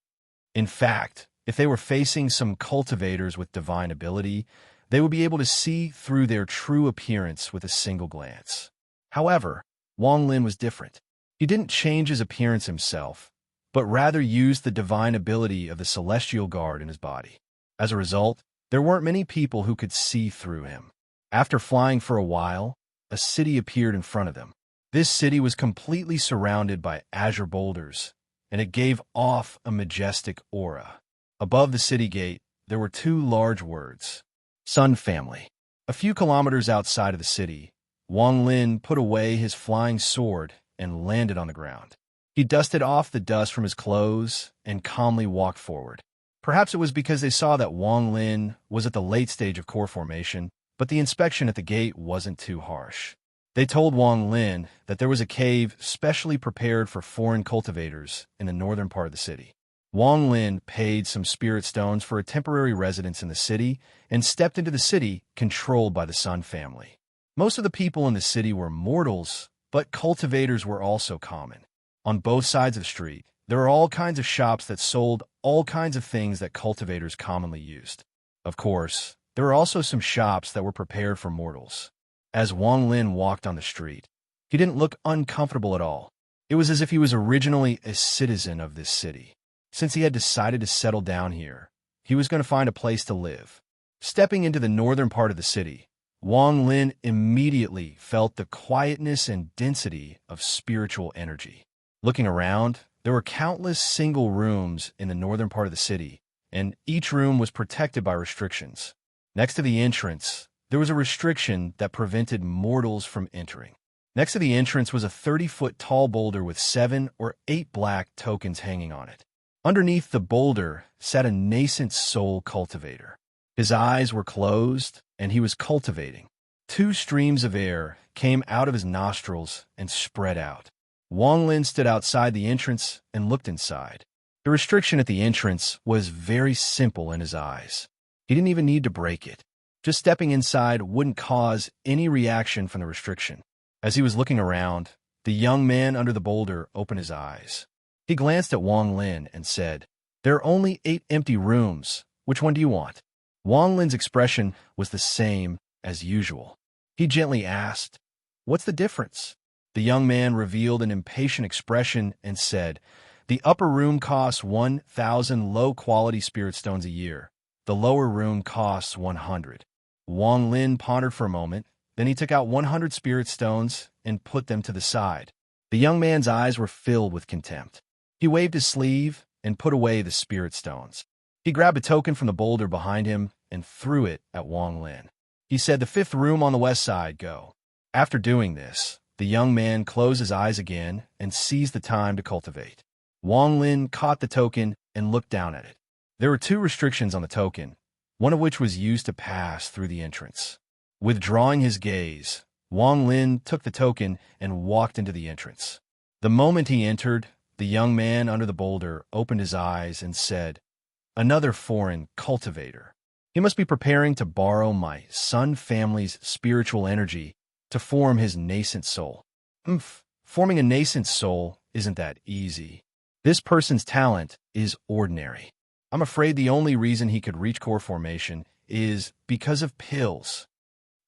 In fact, if they were facing some cultivators with divine ability, they would be able to see through their true appearance with a single glance. However, Wang Lin was different. He didn't change his appearance himself, but rather used the divine ability of the Celestial Guard in his body. As a result, there weren't many people who could see through him. After flying for a while, a city appeared in front of them. This city was completely surrounded by azure boulders, and it gave off a majestic aura. Above the city gate, there were 2 large words, Sun Family. A few kilometers outside of the city, Wang Lin put away his flying sword and landed on the ground. He dusted off the dust from his clothes and calmly walked forward. Perhaps it was because they saw that Wang Lin was at the late stage of core formation, but the inspection at the gate wasn't too harsh. They told Wang Lin that there was a cave specially prepared for foreign cultivators in the northern part of the city. Wang Lin paid some spirit stones for a temporary residence in the city and stepped into the city controlled by the Sun family. Most of the people in the city were mortals, but cultivators were also common. On both sides of the street, there were all kinds of shops that sold all kinds of things that cultivators commonly used. Of course, there were also some shops that were prepared for mortals. As Wang Lin walked on the street, he didn't look uncomfortable at all. It was as if he was originally a citizen of this city. Since he had decided to settle down here, he was going to find a place to live. Stepping into the northern part of the city, Wang Lin immediately felt the quietness and density of spiritual energy. Looking around, there were countless single rooms in the northern part of the city, and each room was protected by restrictions. Next to the entrance, there was a restriction that prevented mortals from entering. Next to the entrance was a 30-foot tall boulder with 7 or 8 black tokens hanging on it. Underneath the boulder sat a nascent soul cultivator. His eyes were closed, and he was cultivating. 2 streams of air came out of his nostrils and spread out. Wang Lin stood outside the entrance and looked inside. The restriction at the entrance was very simple in his eyes. He didn't even need to break it. Just stepping inside wouldn't cause any reaction from the restriction. As he was looking around, the young man under the boulder opened his eyes. He glanced at Wang Lin and said, "There are only 8 empty rooms. Which one do you want?" Wang Lin's expression was the same as usual. He gently asked, "What's the difference?" The young man revealed an impatient expression and said, "The upper room costs 1,000 low-quality spirit stones a year. The lower room costs 100. Wang Lin pondered for a moment. Then he took out 100 spirit stones and put them to the side. The young man's eyes were filled with contempt. He waved his sleeve and put away the spirit stones. He grabbed a token from the boulder behind him and threw it at Wang Lin. He said, "The fifth room on the west side, go." After doing this, the young man closed his eyes again and seized the time to cultivate. Wang Lin caught the token and looked down at it. There were 2 restrictions on the token, one of which was used to pass through the entrance. Withdrawing his gaze, Wang Lin took the token and walked into the entrance. The moment he entered, the young man under the boulder opened his eyes and said, "Another foreign cultivator. He must be preparing to borrow my son family's spiritual energy to form his nascent soul. Forming a nascent soul isn't that easy. This person's talent is ordinary. I'm afraid the only reason he could reach core formation is because of pills."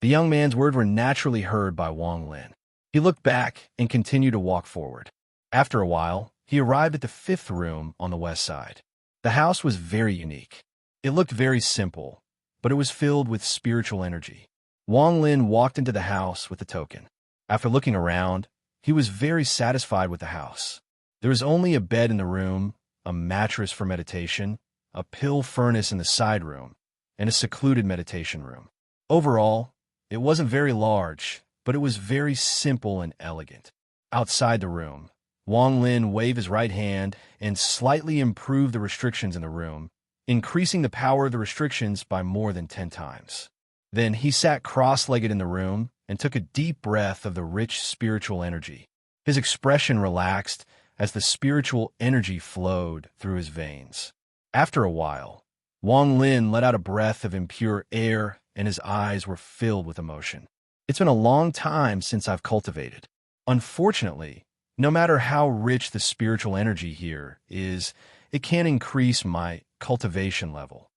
The young man's words were naturally heard by Wang Lin. He looked back and continued to walk forward. After a while, he arrived at the 5th room on the west side. The house was very unique. It looked very simple, but it was filled with spiritual energy. Wang Lin walked into the house with the token. After looking around, he was very satisfied with the house. There was only a bed in the room, a mattress for meditation, a pill furnace in the side room, and a secluded meditation room. Overall, it wasn't very large, but it was very simple and elegant. Outside the room, Wang Lin waved his right hand and slightly improved the restrictions in the room, increasing the power of the restrictions by more than 10 times. Then he sat cross-legged in the room and took a deep breath of the rich spiritual energy. His expression relaxed as the spiritual energy flowed through his veins. After a while, Wang Lin let out a breath of impure air and his eyes were filled with emotion. "It's been a long time since I've cultivated. Unfortunately, no matter how rich the spiritual energy here is, it can't increase my cultivation level."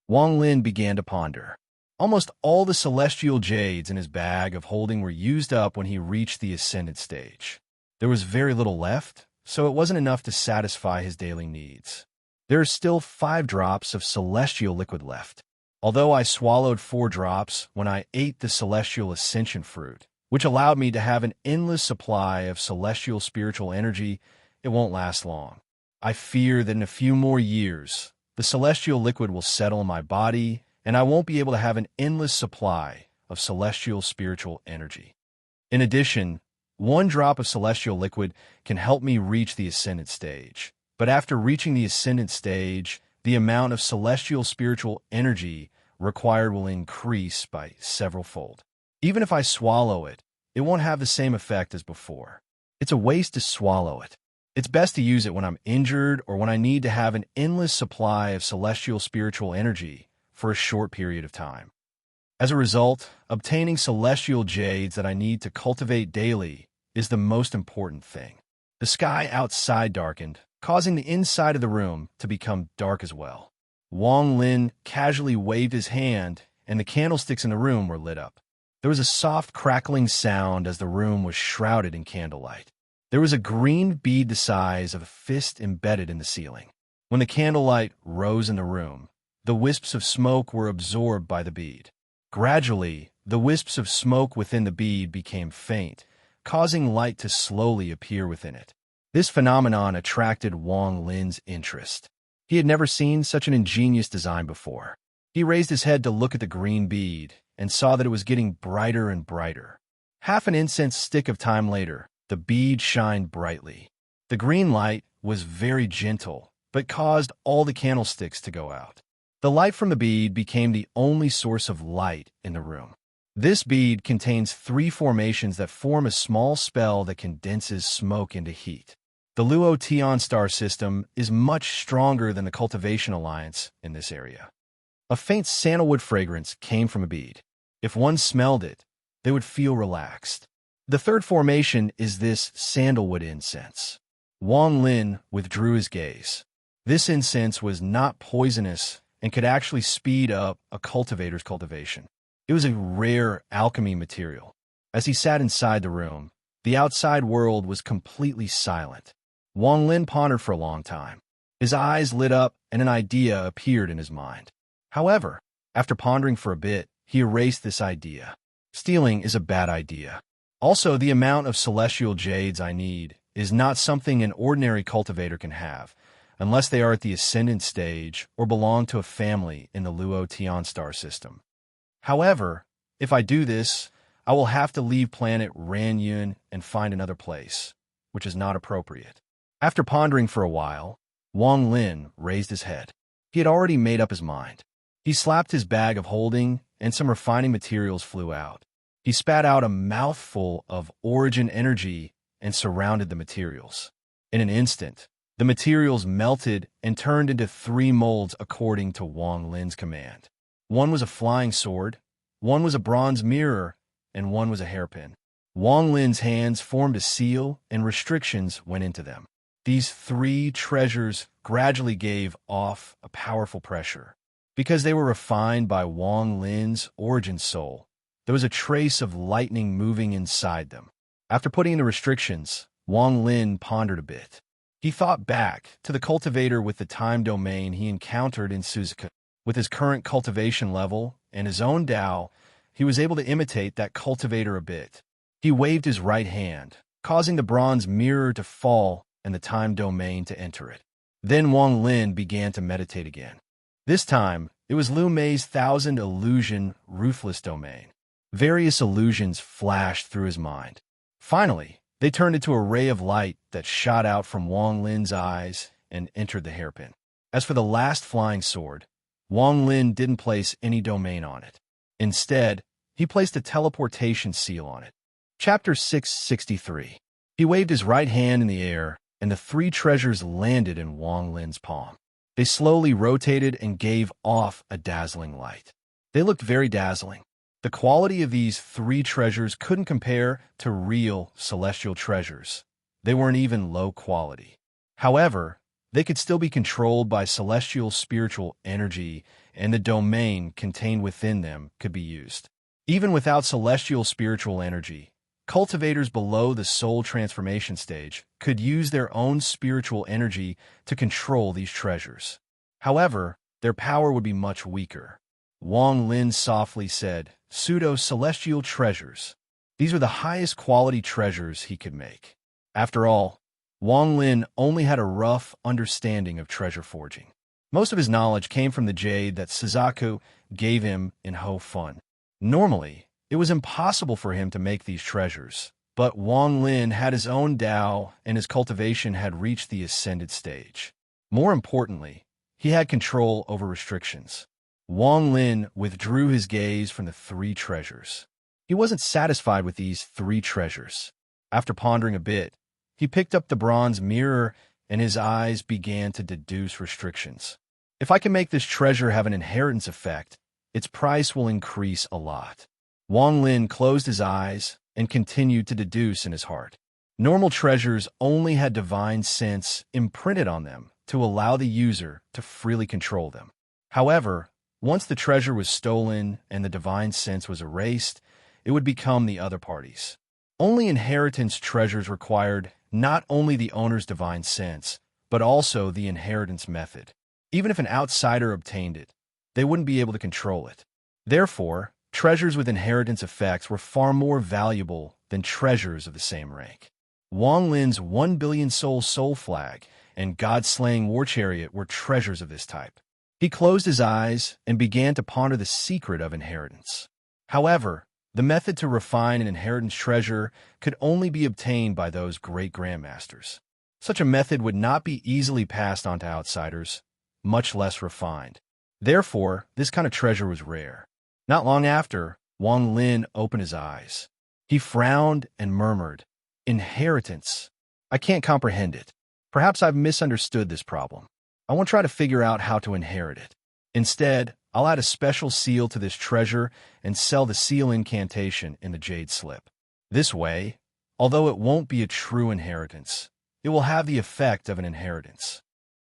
Wang Lin began to ponder. Almost all the celestial jades in his bag of holding were used up when he reached the ascendant stage. There was very little left, so it wasn't enough to satisfy his daily needs. There are still 5 drops of celestial liquid left. Although I swallowed 4 drops when I ate the celestial ascension fruit, which allowed me to have an endless supply of celestial spiritual energy, it won't last long. I fear that in a few more years, the celestial liquid will settle in my body, and I won't be able to have an endless supply of celestial spiritual energy. In addition, 1 drop of celestial liquid can help me reach the ascendant stage. But after reaching the ascendant stage, the amount of celestial spiritual energy required will increase by several-fold. Even if I swallow it, it won't have the same effect as before. It's a waste to swallow it. It's best to use it when I'm injured or when I need to have an endless supply of celestial spiritual energy for a short period of time. As a result, obtaining celestial jades that I need to cultivate daily is the most important thing. The sky outside darkened, causing the inside of the room to become dark as well. Wang Lin casually waved his hand, and the candlesticks in the room were lit up. There was a soft crackling sound as the room was shrouded in candlelight. There was a green bead the size of a fist embedded in the ceiling. When the candlelight rose in the room, the wisps of smoke were absorbed by the bead. Gradually, the wisps of smoke within the bead became faint, causing light to slowly appear within it. This phenomenon attracted Wang Lin's interest. He had never seen such an ingenious design before. He raised his head to look at the green bead and saw that it was getting brighter and brighter. Half an incense stick of time later, the bead shined brightly. The green light was very gentle, but caused all the candlesticks to go out. The light from the bead became the only source of light in the room. This bead contains 3 formations that form a small spell that condenses smoke into heat. The Luo Tian star system is much stronger than the Cultivation Alliance in this area. A faint sandalwood fragrance came from a bead. If one smelled it, they would feel relaxed. The 3rd formation is this sandalwood incense. Wang Lin withdrew his gaze. This incense was not poisonous and could actually speed up a cultivator's cultivation. It was a rare alchemy material. As he sat inside the room, the outside world was completely silent. Wang Lin pondered for a long time. His eyes lit up and an idea appeared in his mind. However, after pondering for a bit, he erased this idea. Stealing is a bad idea. Also, the amount of celestial jades I need is not something an ordinary cultivator can have, unless they are at the ascendant stage or belong to a family in the Luo Tian star system. However, if I do this, I will have to leave planet Ranyun and find another place, which is not appropriate. After pondering for a while, Wang Lin raised his head. He had already made up his mind. He slapped his bag of holding, and some refining materials flew out. He spat out a mouthful of origin energy and surrounded the materials. In an instant, the materials melted and turned into 3 molds according to Wang Lin's command. One was a flying sword, one was a bronze mirror, and one was a hairpin. Wang Lin's hands formed a seal, and restrictions went into them. These 3 treasures gradually gave off a powerful pressure. Because they were refined by Wang Lin's origin soul, there was a trace of lightning moving inside them. After putting in the restrictions, Wang Lin pondered a bit. He thought back to the cultivator with the time domain he encountered in Suzuka. With his current cultivation level and his own Tao, he was able to imitate that cultivator a bit. He waved his right hand, causing the bronze mirror to fall and the time domain to enter it. Then Wang Lin began to meditate again. This time, it was Liu Mei's 1000 illusion ruthless domain. Various illusions flashed through his mind. Finally, they turned into a ray of light that shot out from Wang Lin's eyes and entered the hairpin. As for the last flying sword, Wang Lin didn't place any domain on it. Instead, he placed a teleportation seal on it. Chapter 663. He waved his right hand in the air, and the 3 treasures landed in Wang Lin's palm. They slowly rotated and gave off a dazzling light. They looked very dazzling. The quality of these 3 treasures couldn't compare to real celestial treasures. They weren't even low quality. However, they could still be controlled by celestial spiritual energy, and the domain contained within them could be used. Even without celestial spiritual energy, cultivators below the soul transformation stage could use their own spiritual energy to control these treasures. However, their power would be much weaker. Wang Lin softly said, "Pseudo-celestial treasures." These were the highest quality treasures he could make. After all, Wang Lin only had a rough understanding of treasure forging. Most of his knowledge came from the jade that Suzaku gave him in Ho Fun. Normally, it was impossible for him to make these treasures, but Wang Lin had his own Tao and his cultivation had reached the ascended stage. More importantly, he had control over restrictions. Wang Lin withdrew his gaze from the 3 treasures. He wasn't satisfied with these 3 treasures. After pondering a bit, he picked up the bronze mirror and his eyes began to deduce restrictions. If I can make this treasure have an inheritance effect, its price will increase a lot. Wang Lin closed his eyes and continued to deduce in his heart. Normal treasures only had divine sense imprinted on them to allow the user to freely control them. However, once the treasure was stolen and the divine sense was erased, it would become the other party's. Only inheritance treasures required not only the owner's divine sense, but also the inheritance method. Even if an outsider obtained it, they wouldn't be able to control it. Therefore, treasures with inheritance effects were far more valuable than treasures of the same rank. Wang Lin's 1 billion soul flag and God-slaying war chariot were treasures of this type. He closed his eyes and began to ponder the secret of inheritance. However, the method to refine an inheritance treasure could only be obtained by those great grandmasters. Such a method would not be easily passed on to outsiders, much less refined. Therefore, this kind of treasure was rare. Not long after, Wang Lin opened his eyes. He frowned and murmured, "Inheritance. I can't comprehend it. Perhaps I've misunderstood this problem. I won't try to figure out how to inherit it. Instead, I'll add a special seal to this treasure and sell the seal incantation in the jade slip. This way, although it won't be a true inheritance, it will have the effect of an inheritance."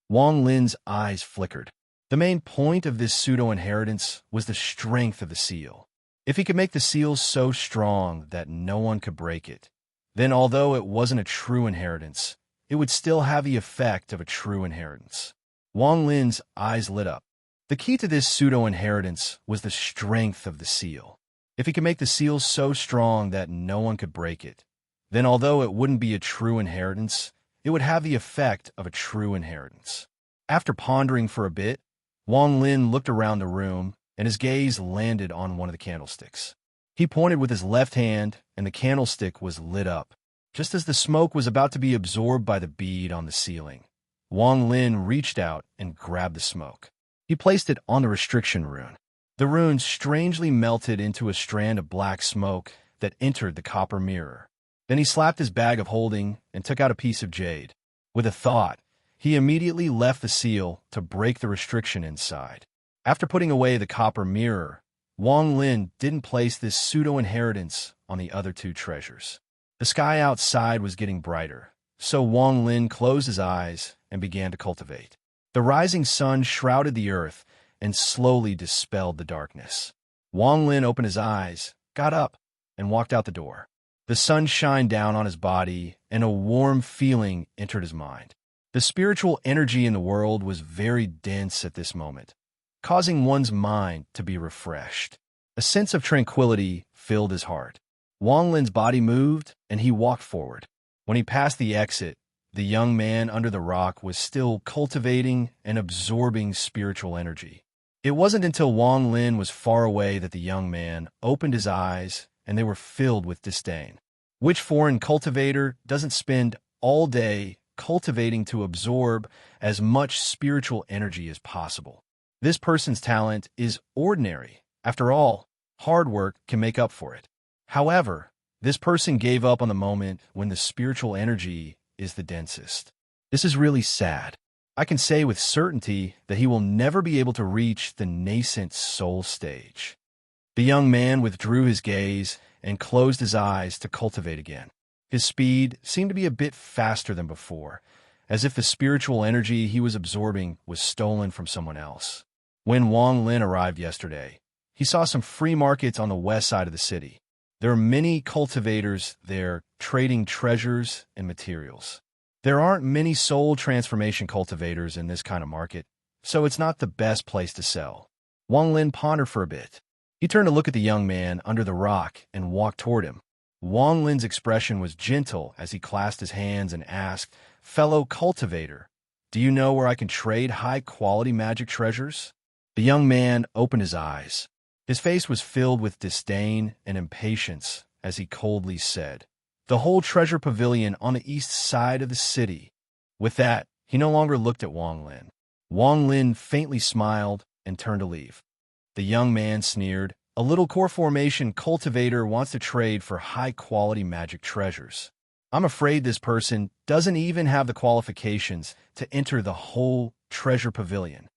Wang Lin's eyes flickered. The main point of this pseudo-inheritance was the strength of the seal. If he could make the seal so strong that no one could break it, then although it wasn't a true inheritance, it would still have the effect of a true inheritance. Wang Lin's eyes lit up. The key to this pseudo-inheritance was the strength of the seal. If he could make the seal so strong that no one could break it, then although it wouldn't be a true inheritance, it would have the effect of a true inheritance. After pondering for a bit, Wang Lin looked around the room, and his gaze landed on one of the candlesticks. He pointed with his left hand, and the candlestick was lit up. Just as the smoke was about to be absorbed by the bead on the ceiling, Wang Lin reached out and grabbed the smoke. He placed it on the restriction rune. The rune strangely melted into a strand of black smoke that entered the copper mirror. Then he slapped his bag of holding and took out a piece of jade. With a thought, he immediately left the seal to break the restriction inside. After putting away the copper mirror, Wang Lin didn't place this pseudo-inheritance on the other two treasures. The sky outside was getting brighter, so Wang Lin closed his eyes and began to cultivate. The rising sun shrouded the earth and slowly dispelled the darkness. Wang Lin opened his eyes, got up, and walked out the door. The sun shined down on his body, and a warm feeling entered his mind. The spiritual energy in the world was very dense at this moment, causing one's mind to be refreshed. A sense of tranquility filled his heart. Wang Lin's body moved, and he walked forward. When he passed the exit, the young man under the rock was still cultivating and absorbing spiritual energy. It wasn't until Wang Lin was far away that the young man opened his eyes, and they were filled with disdain. Which foreign cultivator doesn't spend all day cultivating to absorb as much spiritual energy as possible? This person's talent is ordinary. After all, hard work can make up for it. However, this person gave up on the moment when the spiritual energy is the densest. This is really sad. I can say with certainty that he will never be able to reach the nascent soul stage. The young man withdrew his gaze and closed his eyes to cultivate again. His speed seemed to be a bit faster than before, as if the spiritual energy he was absorbing was stolen from someone else. When Wang Lin arrived yesterday, he saw some free markets on the west side of the city. There are many cultivators there trading treasures and materials. There aren't many soul transformation cultivators in this kind of market, so it's not the best place to sell. Wang Lin pondered for a bit. He turned to look at the young man under the rock and walked toward him. Wang Lin's expression was gentle as he clasped his hands and asked, "Fellow cultivator, do you know where I can trade high-quality magic treasures?" The young man opened his eyes. His face was filled with disdain and impatience as he coldly said, "The whole treasure pavilion on the east side of the city." With that, he no longer looked at Wang Lin. Wang Lin faintly smiled and turned to leave. The young man sneered, "A little core formation cultivator wants to trade for high-quality magic treasures. I'm afraid this person doesn't even have the qualifications to enter the whole treasure pavilion."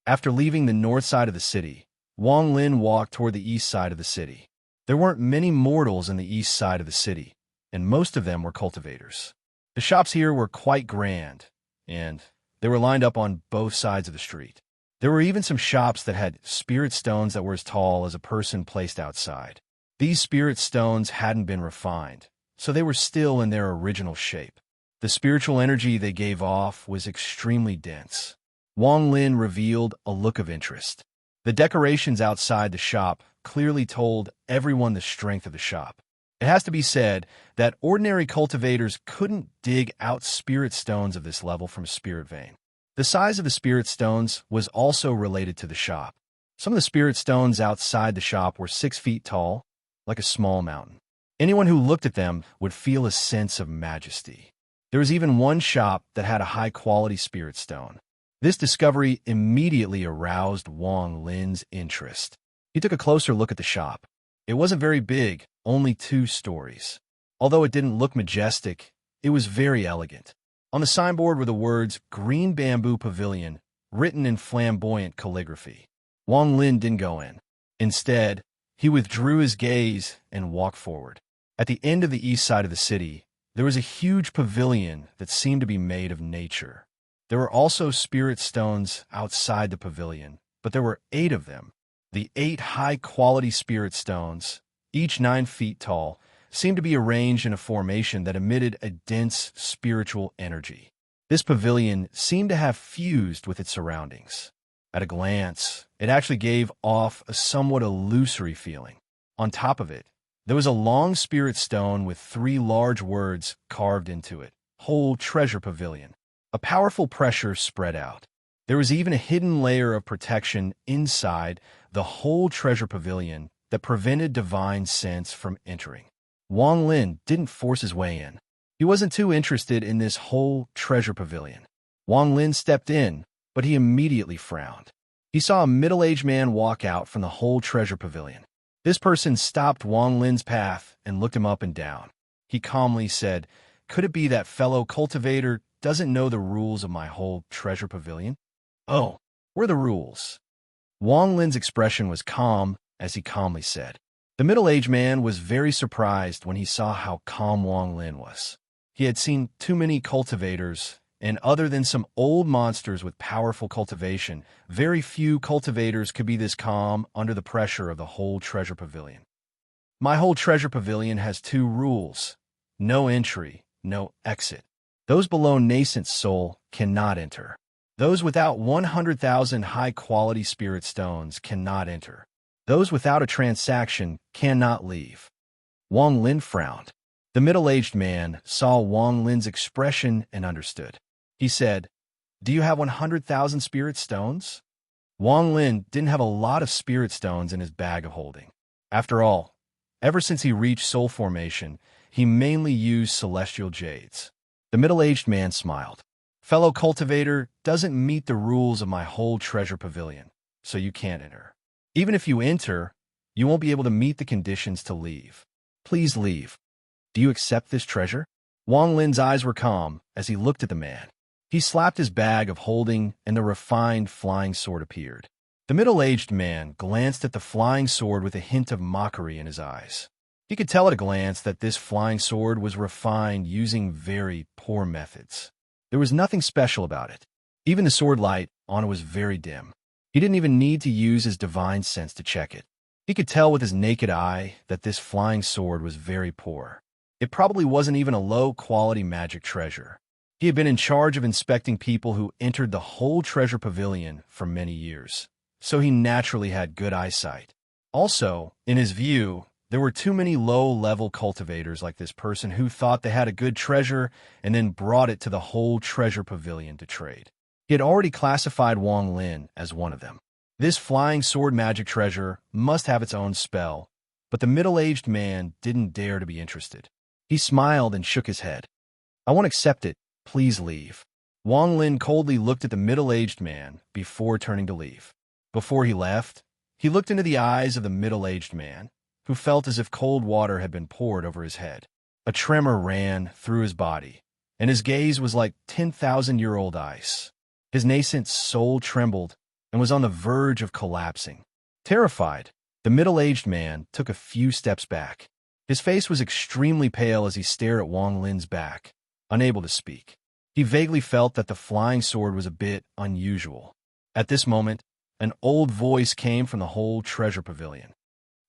After leaving the north side of the city, Wang Lin walked toward the east side of the city. There weren't many mortals in the east side of the city, and most of them were cultivators. The shops here were quite grand, and they were lined up on both sides of the street. There were even some shops that had spirit stones that were as tall as a person placed outside. These spirit stones hadn't been refined, so they were still in their original shape. The spiritual energy they gave off was extremely dense. Wang Lin revealed a look of interest. The decorations outside the shop clearly told everyone the strength of the shop. It has to be said that ordinary cultivators couldn't dig out spirit stones of this level from a spirit vein. The size of the spirit stones was also related to the shop. Some of the spirit stones outside the shop were 6 feet tall, like a small mountain. Anyone who looked at them would feel a sense of majesty. There was even one shop that had a high-quality spirit stone. This discovery immediately aroused Wang Lin's interest. He took a closer look at the shop. It wasn't very big, only 2 stories. Although it didn't look majestic, it was very elegant. On the signboard were the words "Green Bamboo Pavilion," written in flamboyant calligraphy. Wang Lin didn't go in. Instead, he withdrew his gaze and walked forward. At the end of the east side of the city, there was a huge pavilion that seemed to be made of nature. There were also spirit stones outside the pavilion, but there were 8 of them. The 8 high-quality spirit stones, each 9 feet tall, seemed to be arranged in a formation that emitted a dense spiritual energy. This pavilion seemed to have fused with its surroundings. At a glance, it actually gave off a somewhat illusory feeling. On top of it, there was a long spirit stone with 3 large words carved into it: Whole Treasure Pavilion. A powerful pressure spread out. There was even a hidden layer of protection inside the Whole Treasure Pavilion that prevented divine sense from entering. Wang Lin didn't force his way in. He wasn't too interested in this Whole Treasure Pavilion. Wang Lin stepped in, but he immediately frowned. He saw a middle-aged man walk out from the Whole Treasure Pavilion. This person stopped Wang Lin's path and looked him up and down. He calmly said, "Could it be that fellow cultivator doesn't know the rules of my Whole Treasure Pavilion?" "Oh, what are the rules?" Wang Lin's expression was calm as he calmly said. The middle-aged man was very surprised when he saw how calm Wang Lin was. He had seen too many cultivators, and other than some old monsters with powerful cultivation, very few cultivators could be this calm under the pressure of the Whole Treasure Pavilion. "My Whole Treasure Pavilion has 2 rules. No entry, no exit. Those below nascent soul cannot enter. Those without 100,000 high-quality spirit stones cannot enter. Those without a transaction cannot leave." Wang Lin frowned. The middle-aged man saw Wang Lin's expression and understood. He said, "Do you have 100,000 spirit stones?" Wang Lin didn't have a lot of spirit stones in his bag of holding. After all, ever since he reached soul formation, he mainly used celestial jades. The middle-aged man smiled. "Fellow cultivator doesn't meet the rules of my Whole Treasure Pavilion, so you can't enter. Even if you enter, you won't be able to meet the conditions to leave. Please leave. Do you accept this treasure?" Wang Lin's eyes were calm as he looked at the man. He slapped his bag of holding, and the refined flying sword appeared. The middle-aged man glanced at the flying sword with a hint of mockery in his eyes. He could tell at a glance that this flying sword was refined using very poor methods. There was nothing special about it. Even the sword light on it was very dim. He didn't even need to use his divine sense to check it. He could tell with his naked eye that this flying sword was very poor. It probably wasn't even a low-quality magic treasure. He had been in charge of inspecting people who entered the Whole Treasure Pavilion for many years, so he naturally had good eyesight. Also, in his view, there were too many low-level cultivators like this person who thought they had a good treasure and then brought it to the Whole Treasure Pavilion to trade. He had already classified Wang Lin as one of them. This flying sword magic treasure must have its own spell, but the middle-aged man didn't dare to be interested. He smiled and shook his head. "I won't accept it. Please leave." Wang Lin coldly looked at the middle-aged man before turning to leave. Before he left, he looked into the eyes of the middle-aged man, who felt as if cold water had been poured over his head. A tremor ran through his body, and his gaze was like 10,000-year-old ice. His nascent soul trembled and was on the verge of collapsing. Terrified, the middle-aged man took a few steps back. His face was extremely pale as he stared at Wang Lin's back, unable to speak. He vaguely felt that the flying sword was a bit unusual. At this moment, an old voice came from the Whole Treasure Pavilion.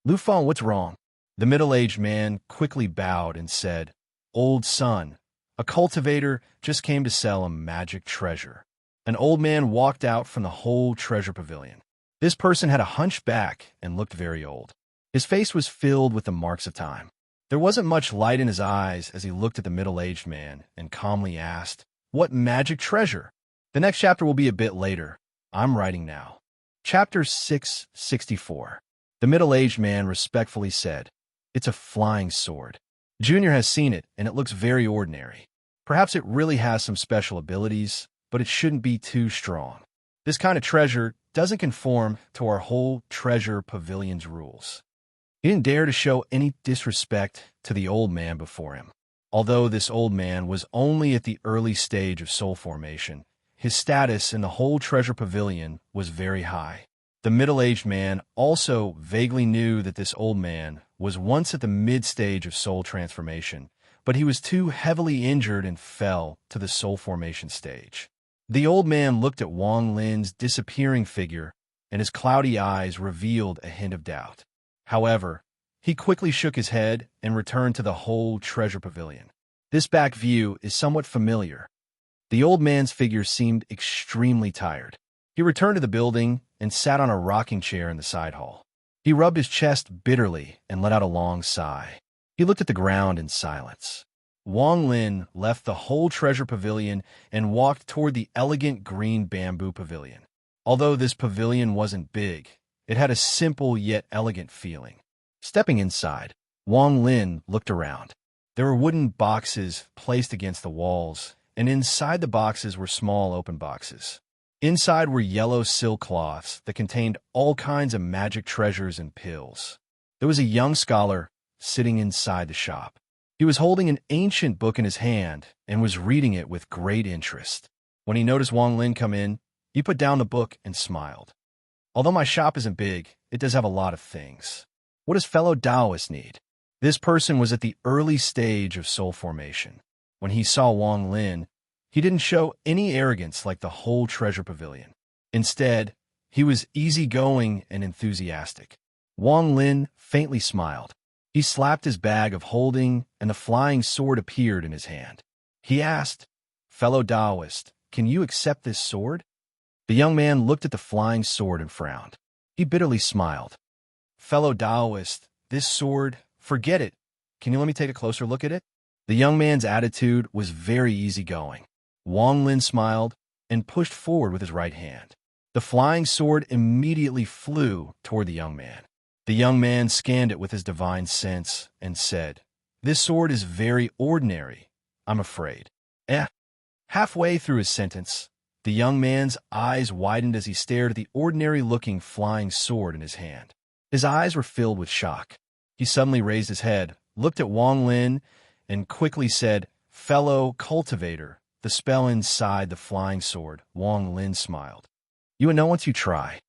"Lu Feng, what's wrong?" The middle-aged man quickly bowed and said, "Old son, a cultivator just came to sell a magic treasure." An old man walked out from the Whole Treasure Pavilion. This person had a hunched back and looked very old. His face was filled with the marks of time. There wasn't much light in his eyes as he looked at the middle-aged man and calmly asked, "What magic treasure?" The next chapter will be a bit later. I'm writing now. Chapter 664. The middle-aged man respectfully said, "It's a flying sword. Junior has seen it, and it looks very ordinary. Perhaps it really has some special abilities, but it shouldn't be too strong. This kind of treasure doesn't conform to our Whole Treasure Pavilion's rules." He didn't dare to show any disrespect to the old man before him. Although this old man was only at the early stage of soul formation, his status in the Whole Treasure Pavilion was very high. The middle-aged man also vaguely knew that this old man was once at the mid-stage of soul transformation, but he was too heavily injured and fell to the soul formation stage. The old man looked at Wang Lin's disappearing figure and his cloudy eyes revealed a hint of doubt. However, he quickly shook his head and returned to the whole treasure pavilion. This back view is somewhat familiar. The old man's figure seemed extremely tired. He returned to the building and sat on a rocking chair in the side hall. He rubbed his chest bitterly and let out a long sigh. He looked at the ground in silence. Wang Lin left the whole treasure pavilion and walked toward the elegant green bamboo pavilion. Although this pavilion wasn't big, it had a simple yet elegant feeling. Stepping inside, Wang Lin looked around. There were wooden boxes placed against the walls, and inside the boxes were small open boxes. Inside were yellow silk cloths that contained all kinds of magic treasures and pills. There was a young scholar sitting inside the shop. He was holding an ancient book in his hand and was reading it with great interest. When he noticed Wang Lin come in, he put down the book and smiled. Although my shop isn't big, it does have a lot of things. What does fellow Taoist need? This person was at the early stage of soul formation. When he saw Wang Lin, he didn't show any arrogance like the whole treasure pavilion. Instead, he was easygoing and enthusiastic. Wang Lin faintly smiled. He slapped his bag of holding, and the flying sword appeared in his hand. He asked, "Fellow Taoist, can you accept this sword?" The young man looked at the flying sword and frowned. He bitterly smiled. "Fellow Taoist, this sword, forget it. Can you let me take a closer look at it?" The young man's attitude was very easygoing. Wang Lin smiled and pushed forward with his right hand. The flying sword immediately flew toward the young man. The young man scanned it with his divine sense and said, "This sword is very ordinary, I'm afraid." Halfway through his sentence, the young man's eyes widened as he stared at the ordinary-looking flying sword in his hand. His eyes were filled with shock. He suddenly raised his head, looked at Wang Lin, and quickly said, "Fellow cultivator, the spell inside the flying sword." Wang Lin smiled. "You will know once you try."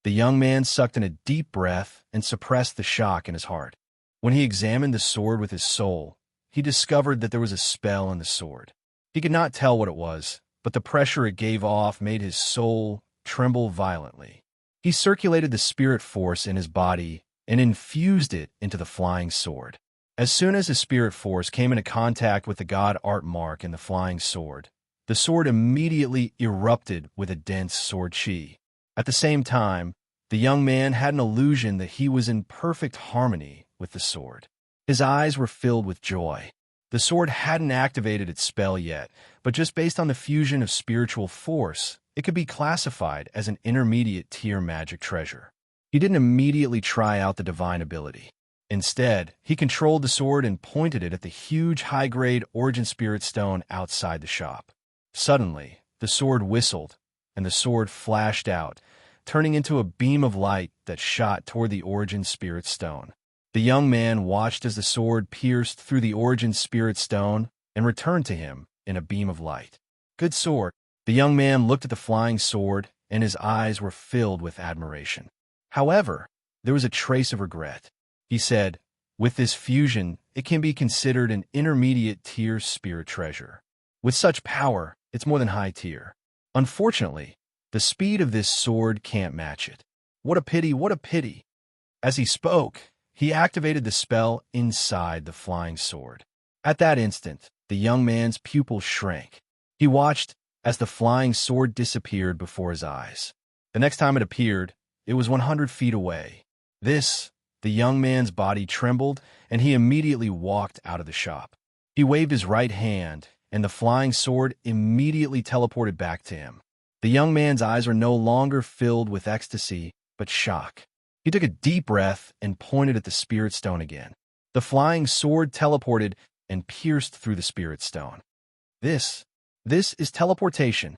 The young man sucked in a deep breath and suppressed the shock in his heart. When he examined the sword with his soul, he discovered that there was a spell in the sword. He could not tell what it was, but the pressure it gave off made his soul tremble violently. He circulated the spirit force in his body and infused it into the flying sword. As soon as the spirit force came into contact with the god art mark in the flying sword, the sword immediately erupted with a dense sword chi. At the same time, the young man had an illusion that he was in perfect harmony with the sword. His eyes were filled with joy. The sword hadn't activated its spell yet, but just based on the fusion of spiritual force, it could be classified as an intermediate tier magic treasure. He didn't immediately try out the divine ability. Instead, he controlled the sword and pointed it at the huge high-grade origin spirit stone outside the shop. Suddenly, the sword whistled, and the sword flashed out, turning into a beam of light that shot toward the origin spirit stone. The young man watched as the sword pierced through the origin spirit stone and returned to him in a beam of light. "Good sword." The young man looked at the flying sword, and his eyes were filled with admiration. However, there was a trace of regret. He said, "With this fusion, it can be considered an intermediate tier spirit treasure. With such power, it's more than high tier. Unfortunately, the speed of this sword can't match it. What a pity, what a pity." As he spoke, he activated the spell inside the flying sword. At that instant, the young man's pupils shrank. He watched as the flying sword disappeared before his eyes. The next time it appeared, it was 100 feet away. The young man's body trembled, and he immediately walked out of the shop. He waved his right hand, and the flying sword immediately teleported back to him. The young man's eyes were no longer filled with ecstasy, but shock. He took a deep breath and pointed at the spirit stone again. The flying sword teleported and pierced through the spirit stone. This is teleportation."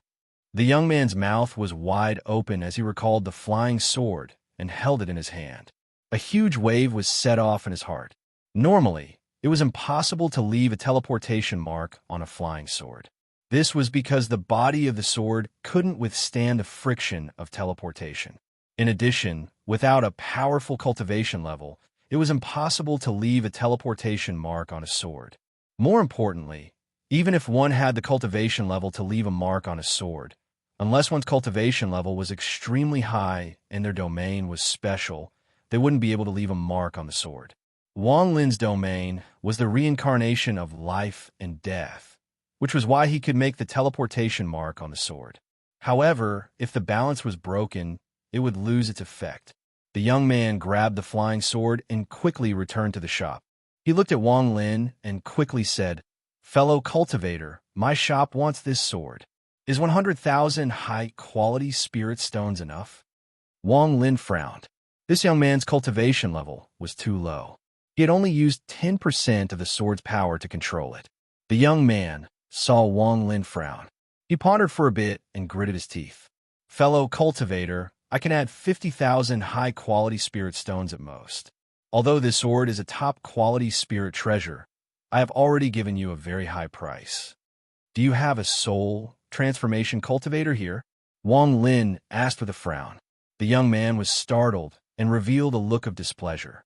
The young man's mouth was wide open as he recalled the flying sword and held it in his hand. A huge wave was set off in his heart. Normally, it was impossible to leave a teleportation mark on a flying sword. This was because the body of the sword couldn't withstand the friction of teleportation. In addition, without a powerful cultivation level, it was impossible to leave a teleportation mark on a sword. More importantly, even if one had the cultivation level to leave a mark on a sword, Unless one's cultivation level was extremely high and their domain was special, they wouldn't be able to leave a mark on the sword. Wang Lin's domain was the reincarnation of life and death, which was why he could make the teleportation mark on the sword. However, if the balance was broken, it would lose its effect. The young man grabbed the flying sword and quickly returned to the shop. He looked at Wang Lin and quickly said, "Fellow cultivator, my shop wants this sword. Is 100,000 high-quality spirit stones enough?" Wang Lin frowned. This young man's cultivation level was too low. He had only used 10% of the sword's power to control it. The young man saw Wang Lin frown. He pondered for a bit and gritted his teeth. "Fellow cultivator, I can add 50,000 high-quality spirit stones at most. Although this sword is a top-quality spirit treasure, I have already given you a very high price. Do you have a soul transformation cultivator here?" Wang Lin asked with a frown. The young man was startled and revealed a look of displeasure.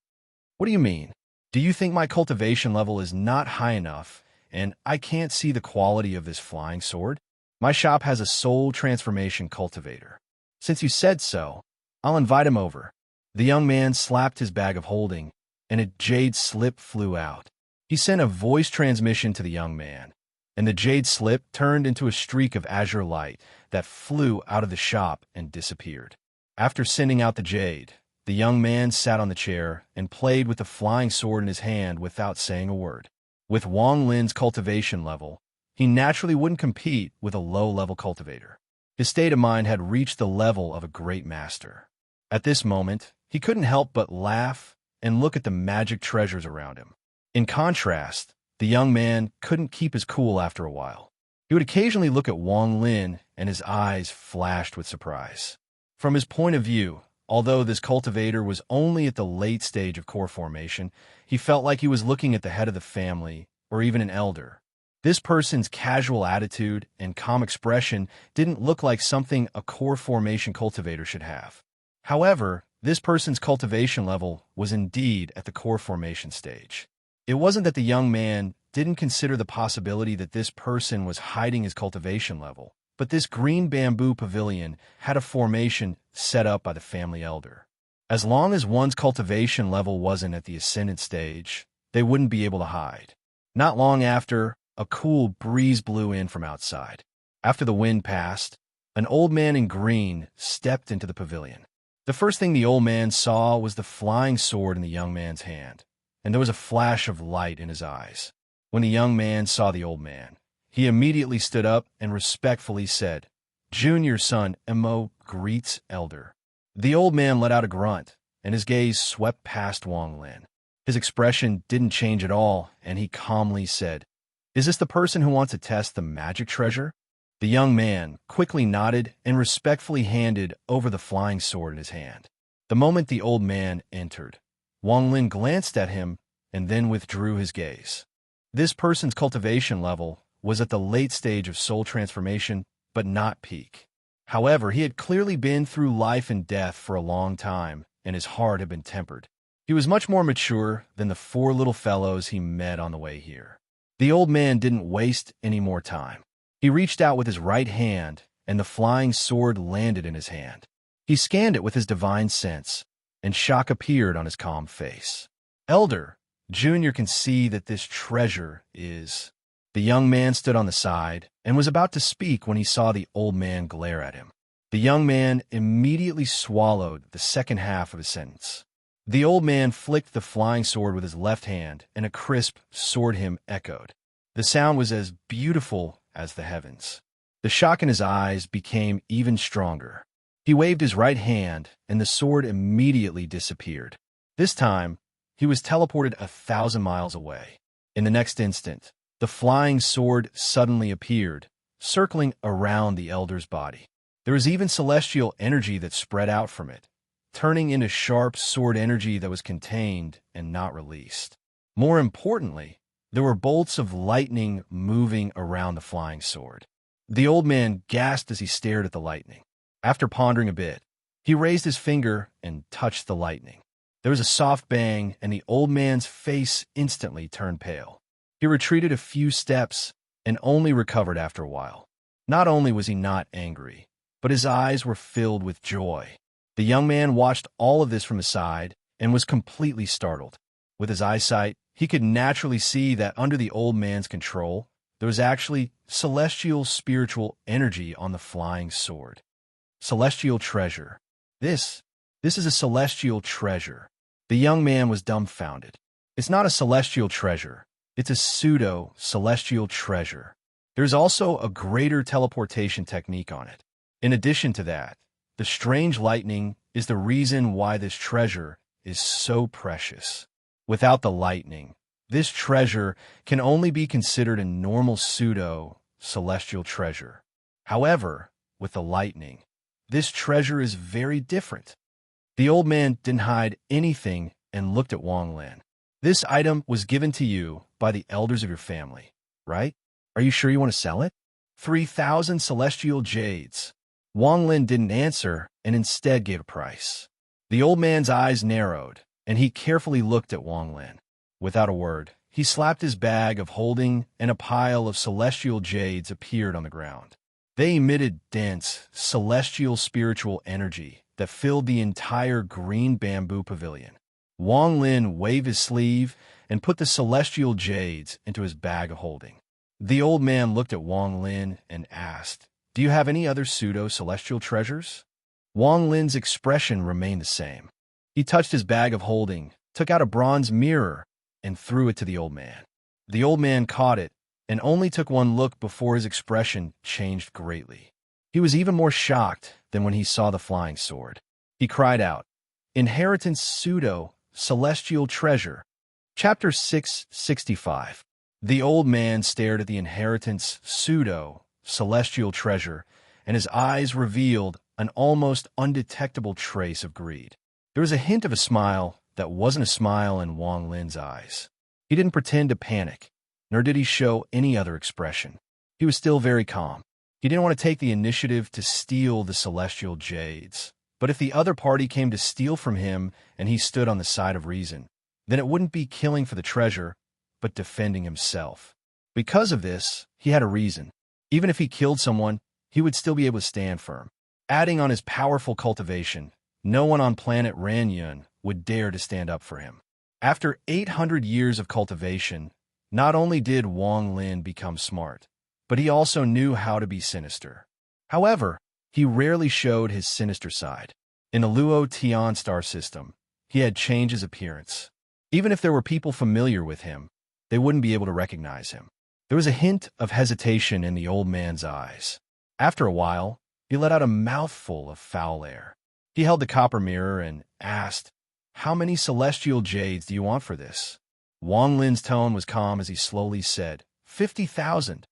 "What do you mean? Do you think my cultivation level is not high enough and I can't see the quality of this flying sword? My shop has a soul transformation cultivator. Since you said so, I'll invite him over." The young man slapped his bag of holding, and a jade slip flew out. He sent a voice transmission to the young man, and the jade slip turned into a streak of azure light that flew out of the shop and disappeared. After sending out the jade, the young man sat on the chair and played with the flying sword in his hand without saying a word. With Wang Lin's cultivation level, he naturally wouldn't compete with a low-level cultivator. His state of mind had reached the level of a great master. At this moment, he couldn't help but laugh and look at the magic treasures around him. In contrast, the young man couldn't keep his cool after a while. He would occasionally look at Wang Lin, and his eyes flashed with surprise. From his point of view, although this cultivator was only at the late stage of core formation, he felt like he was looking at the head of the family, or even an elder. This person's casual attitude and calm expression didn't look like something a core formation cultivator should have. However, this person's cultivation level was indeed at the core formation stage. It wasn't that the young man didn't consider the possibility that this person was hiding his cultivation level, but this green bamboo pavilion had a formation set up by the family elder. As long as one's cultivation level wasn't at the ascendant stage, they wouldn't be able to hide. Not long after, a cool breeze blew in from outside. After the wind passed, an old man in green stepped into the pavilion. The first thing the old man saw was the flying sword in the young man's hand, and there was a flash of light in his eyes. When the young man saw the old man, he immediately stood up and respectfully said, "Junior son, Mo greets elder." The old man let out a grunt, and his gaze swept past Wang Lin. His expression didn't change at all, and he calmly said, "Is this the person who wants to test the magic treasure?" The young man quickly nodded and respectfully handed over the flying sword in his hand. The moment the old man entered, Wang Lin glanced at him and then withdrew his gaze. This person's cultivation level was at the late stage of soul transformation, but not peak. However, he had clearly been through life and death for a long time, and his heart had been tempered. He was much more mature than the four little fellows he met on the way here. The old man didn't waste any more time. He reached out with his right hand, and the flying sword landed in his hand. He scanned it with his divine sense, and shock appeared on his calm face. "Elder, Junior can see that this treasure is—" The young man stood on the side and was about to speak when he saw the old man glare at him. The young man immediately swallowed the second half of his sentence. The old man flicked the flying sword with his left hand, and a crisp sword hymn echoed. The sound was as beautiful as the heavens. The shock in his eyes became even stronger. He waved his right hand, and the sword immediately disappeared. This time, he was teleported 1,000 miles away. In the next instant, the flying sword suddenly appeared, circling around the elder's body. There was even celestial energy that spread out from it, turning into sharp sword energy that was contained and not released. More importantly, there were bolts of lightning moving around the flying sword. The old man gasped as he stared at the lightning. After pondering a bit, he raised his finger and touched the lightning. There was a soft bang, and the old man's face instantly turned pale. He retreated a few steps and only recovered after a while. Not only was he not angry, but his eyes were filled with joy. The young man watched all of this from his side and was completely startled. With his eyesight, he could naturally see that under the old man's control, there was actually celestial spiritual energy on the flying sword. Celestial treasure. This is a celestial treasure. The young man was dumbfounded. It's not a celestial treasure. It's a pseudo-celestial treasure. There's also a greater teleportation technique on it. In addition to that, the strange lightning is the reason why this treasure is so precious. Without the lightning, this treasure can only be considered a normal pseudo-celestial treasure. However, with the lightning, this treasure is very different. The old man didn't hide anything and looked at Wang Lin. This item was given to you by the elders of your family, right? Are you sure you want to sell it? 3,000 celestial jades. Wang Lin didn't answer and instead gave a price. The old man's eyes narrowed, and he carefully looked at Wang Lin. Without a word, he slapped his bag of holding, and a pile of celestial jades appeared on the ground. They emitted dense, celestial spiritual energy that filled the entire green bamboo pavilion. Wang Lin waved his sleeve and put the celestial jades into his bag of holding. The old man looked at Wang Lin and asked, "Do you have any other pseudo-celestial treasures?" Wang Lin's expression remained the same. He touched his bag of holding, took out a bronze mirror, and threw it to the old man. The old man caught it and only took one look before his expression changed greatly. He was even more shocked than when he saw the flying sword. He cried out, "Inheritance pseudo-celestial treasure." Chapter 665. The old man stared at the inheritance pseudo-celestial treasure, and his eyes revealed an almost undetectable trace of greed. There was a hint of a smile that wasn't a smile in Wang Lin's eyes. He didn't pretend to panic, nor did he show any other expression. He was still very calm. He didn't want to take the initiative to steal the celestial jades. But if the other party came to steal from him and he stood on the side of reason, then it wouldn't be killing for the treasure, but defending himself. Because of this, he had a reason. Even if he killed someone, he would still be able to stand firm. Adding on his powerful cultivation, no one on planet Ranyun would dare to stand up for him. After 800 years of cultivation, not only did Wang Lin become smart, but he also knew how to be sinister. However, he rarely showed his sinister side. In the Luo Tian star system, he had changed his appearance. Even if there were people familiar with him, they wouldn't be able to recognize him. There was a hint of hesitation in the old man's eyes. After a while, he let out a mouthful of foul air. He held the copper mirror and asked, "How many celestial jades do you want for this?" Wang Lin's tone was calm as he slowly said, 50,000.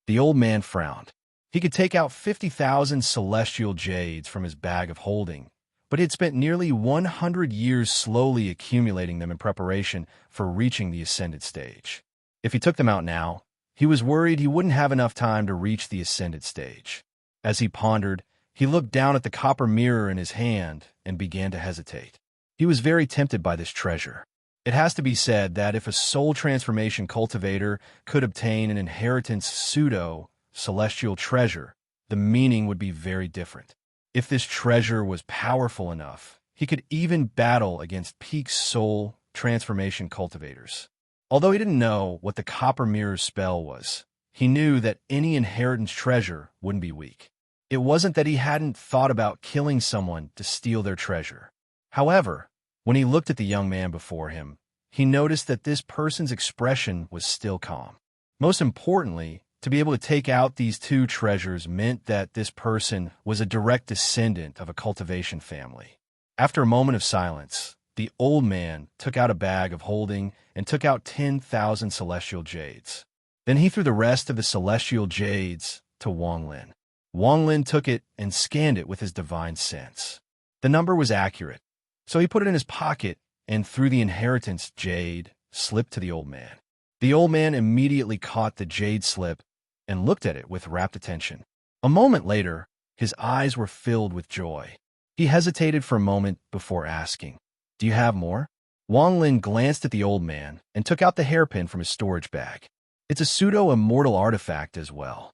The old man frowned. He could take out 50,000 celestial jades from his bag of holding, but he had spent nearly 100 years slowly accumulating them in preparation for reaching the ascended stage. If he took them out now, he was worried he wouldn't have enough time to reach the ascended stage. As he pondered, he looked down at the copper mirror in his hand and began to hesitate. He was very tempted by this treasure. It has to be said that if a soul transformation cultivator could obtain an inheritance pseudo-celestial treasure, the meaning would be very different. If this treasure was powerful enough, he could even battle against peak soul transformation cultivators. Although he didn't know what the copper mirror's spell was, he knew that any inheritance treasure wouldn't be weak. It wasn't that he hadn't thought about killing someone to steal their treasure. However, when he looked at the young man before him, he noticed that this person's expression was still calm. Most importantly, to be able to take out these two treasures meant that this person was a direct descendant of a cultivation family. After a moment of silence, the old man took out a bag of holding and took out 10,000 celestial jades. Then he threw the rest of the celestial jades to Wang Lin. Wang Lin took it and scanned it with his divine sense. The number was accurate, so he put it in his pocket and threw the inheritance jade slip to the old man. The old man immediately caught the jade slip and looked at it with rapt attention. A moment later, his eyes were filled with joy. He hesitated for a moment before asking, "Do you have more?" Wang Lin glanced at the old man and took out the hairpin from his storage bag. It's a pseudo-immortal artifact as well.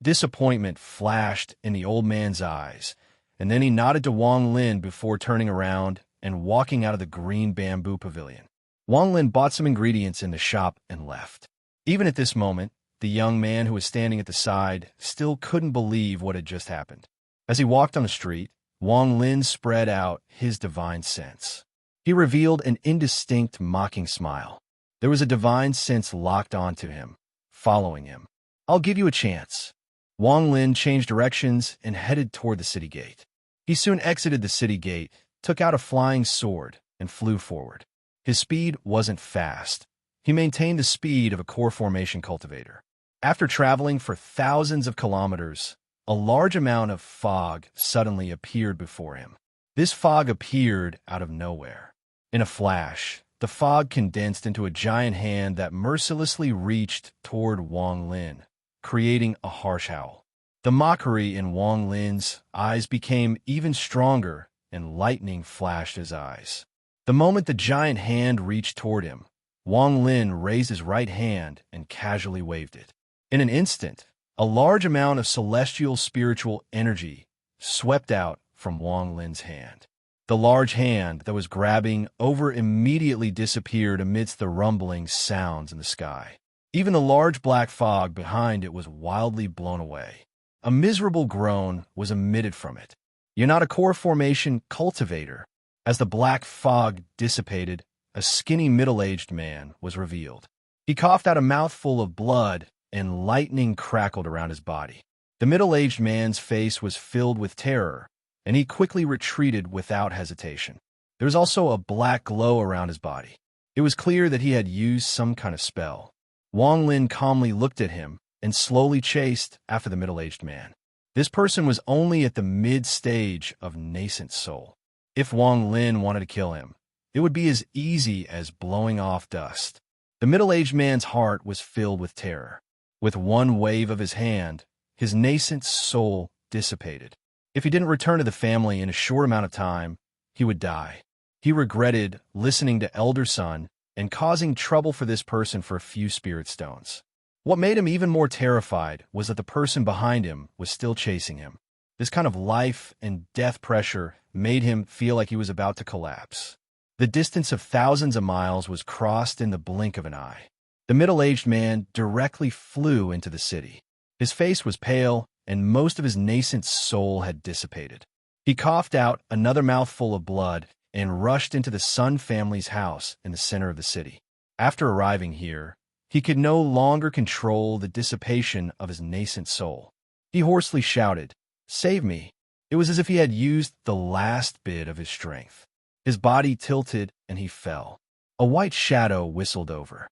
Disappointment flashed in the old man's eyes, and then he nodded to Wang Lin before turning around and walking out of the green bamboo pavilion. Wang Lin bought some ingredients in the shop and left. Even at this moment, the young man who was standing at the side still couldn't believe what had just happened. As he walked on the street, Wang Lin spread out his divine sense. He revealed an indistinct, mocking smile. There was a divine sense locked onto him, following him. "I'll give you a chance." Wang Lin changed directions and headed toward the city gate. He soon exited the city gate, took out a flying sword, and flew forward. His speed wasn't fast. He maintained the speed of a core formation cultivator. After traveling for thousands of kilometers, a large amount of fog suddenly appeared before him. This fog appeared out of nowhere. In a flash, the fog condensed into a giant hand that mercilessly reached toward Wang Lin, creating a harsh howl. The mockery in Wang Lin's eyes became even stronger, and lightning flashed his eyes. The moment the giant hand reached toward him, Wang Lin raised his right hand and casually waved it. In an instant, a large amount of celestial spiritual energy swept out from Wang Lin's hand. The large hand that was grabbing over immediately disappeared amidst the rumbling sounds in the sky. Even the large black fog behind it was wildly blown away. A miserable groan was emitted from it. "You're not a core formation cultivator." As the black fog dissipated, a skinny middle-aged man was revealed. He coughed out a mouthful of blood, and lightning crackled around his body. The middle-aged man's face was filled with terror, and he quickly retreated without hesitation. There was also a black glow around his body. It was clear that he had used some kind of spell. Wang Lin calmly looked at him and slowly chased after the middle-aged man. This person was only at the mid-stage of nascent soul. If Wang Lin wanted to kill him, it would be as easy as blowing off dust. The middle-aged man's heart was filled with terror. With one wave of his hand, his nascent soul dissipated. If he didn't return to the family in a short amount of time, he would die. He regretted listening to Elder Sun and causing trouble for this person for a few spirit stones. What made him even more terrified was that the person behind him was still chasing him. This kind of life and death pressure made him feel like he was about to collapse. The distance of thousands of miles was crossed in the blink of an eye. The middle-aged man directly flew into the city. His face was pale, and most of his nascent soul had dissipated. He coughed out another mouthful of blood and rushed into the Sun family's house in the center of the city. After arriving here, he could no longer control the dissipation of his nascent soul. He hoarsely shouted, "Save me!" It was as if he had used the last bit of his strength. His body tilted and he fell. A white shadow whistled over.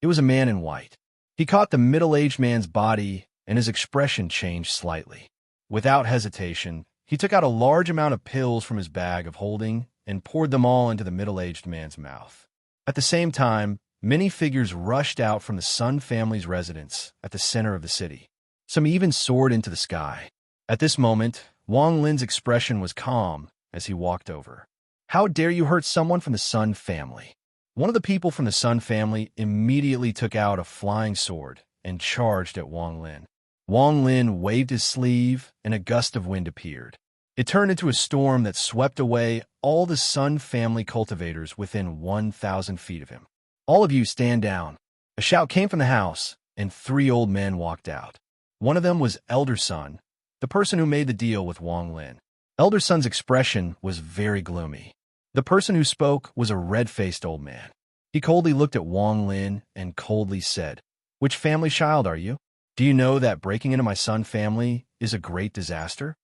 It was a man in white. He caught the middle-aged man's body, and his expression changed slightly. Without hesitation, he took out a large amount of pills from his bag of holding and poured them all into the middle-aged man's mouth. At the same time, many figures rushed out from the Sun family's residence at the center of the city. Some even soared into the sky. At this moment, Wang Lin's expression was calm as he walked over. "How dare you hurt someone from the Sun family?" One of the people from the Sun family immediately took out a flying sword and charged at Wang Lin. Wang Lin waved his sleeve, and a gust of wind appeared. It turned into a storm that swept away all the Sun family cultivators within 1,000 feet of him. "All of you stand down." A shout came from the house, and 3 old men walked out. One of them was Elder Sun, the person who made the deal with Wang Lin. Elder Sun's expression was very gloomy. The person who spoke was a red-faced old man. He coldly looked at Wang Lin and coldly said, "Which family child are you? Do you know that breaking into my Sun family is a great disaster?"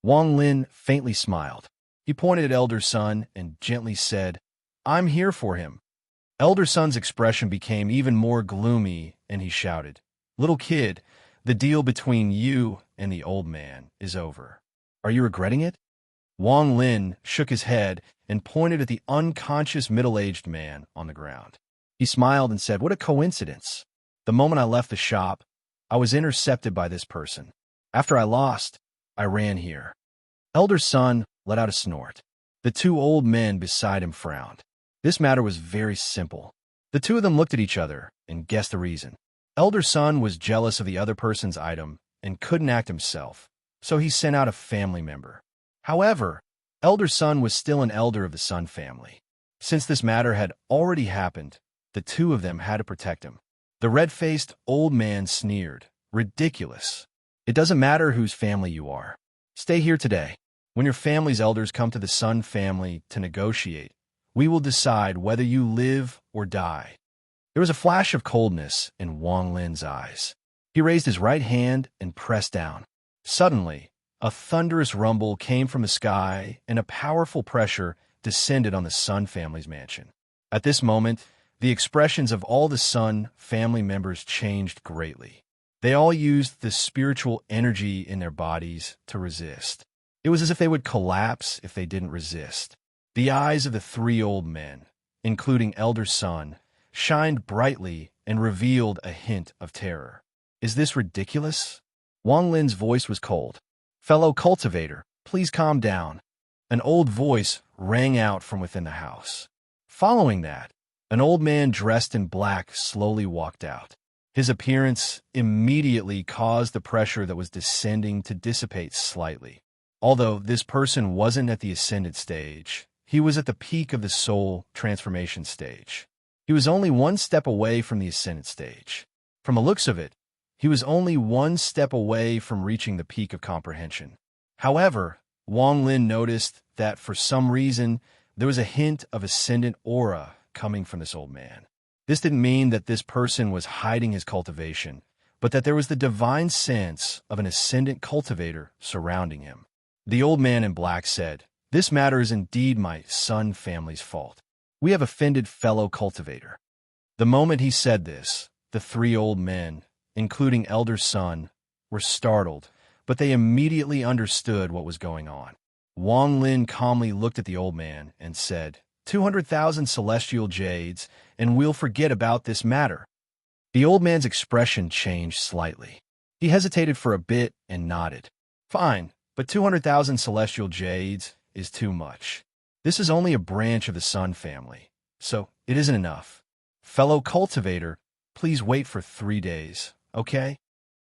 Wang Lin faintly smiled. He pointed at Elder Sun and gently said, "I'm here for him." Elder Sun's expression became even more gloomy, and he shouted, "Little kid, the deal between you and the old man is over. Are you regretting it?" Wang Lin shook his head and pointed at the unconscious middle-aged man on the ground. He smiled and said, "What a coincidence. The moment I left the shop, I was intercepted by this person. After I lost, I ran here." Elder Sun let out a snort. The 2 old men beside him frowned. This matter was very simple. The 2 of them looked at each other and guessed the reason. Elder Sun was jealous of the other person's item and couldn't act himself, so he sent out a family member. However, elder son was still an elder of the Sun family. Since this matter had already happened, the two of them had to protect him. The red-faced old man sneered. Ridiculous. It doesn't matter whose family you are. Stay here today. When your family's elders come to the Sun family to negotiate, we will decide whether you live or die. There was a flash of coldness in Wang Lin's eyes. He raised his right hand and pressed down. Suddenly, a thunderous rumble came from the sky, and a powerful pressure descended on the Sun family's mansion. At this moment, the expressions of all the Sun family members changed greatly. They all used the spiritual energy in their bodies to resist. It was as if they would collapse if they didn't resist. The eyes of the three old men, including elder son, shined brightly and revealed a hint of terror. Is this ridiculous? Wang Lin's voice was cold. Fellow cultivator, please calm down. An old voice rang out from within the house. Following that, an old man dressed in black slowly walked out. His appearance immediately caused the pressure that was descending to dissipate slightly. Although this person wasn't at the ascended stage, he was at the peak of the soul transformation stage. He was only one step away from the ascended stage. From the looks of it, he was only one step away from reaching the peak of comprehension. However, Wang Lin noticed that for some reason, there was a hint of ascendant aura coming from this old man. This didn't mean that this person was hiding his cultivation, but that there was the divine sense of an ascendant cultivator surrounding him. The old man in black said, "This matter is indeed my Sun family's fault. We have offended fellow cultivator." The moment he said this, the three old men, including elder son, were startled, but they immediately understood what was going on. Wang Lin calmly looked at the old man and said, 200,000 celestial jades, and we'll forget about this matter. The old man's expression changed slightly. He hesitated for a bit and nodded. Fine, but 200,000 celestial jades is too much. This is only a branch of the Sun family, so it isn't enough. Fellow cultivator, please wait for 3 days, okay?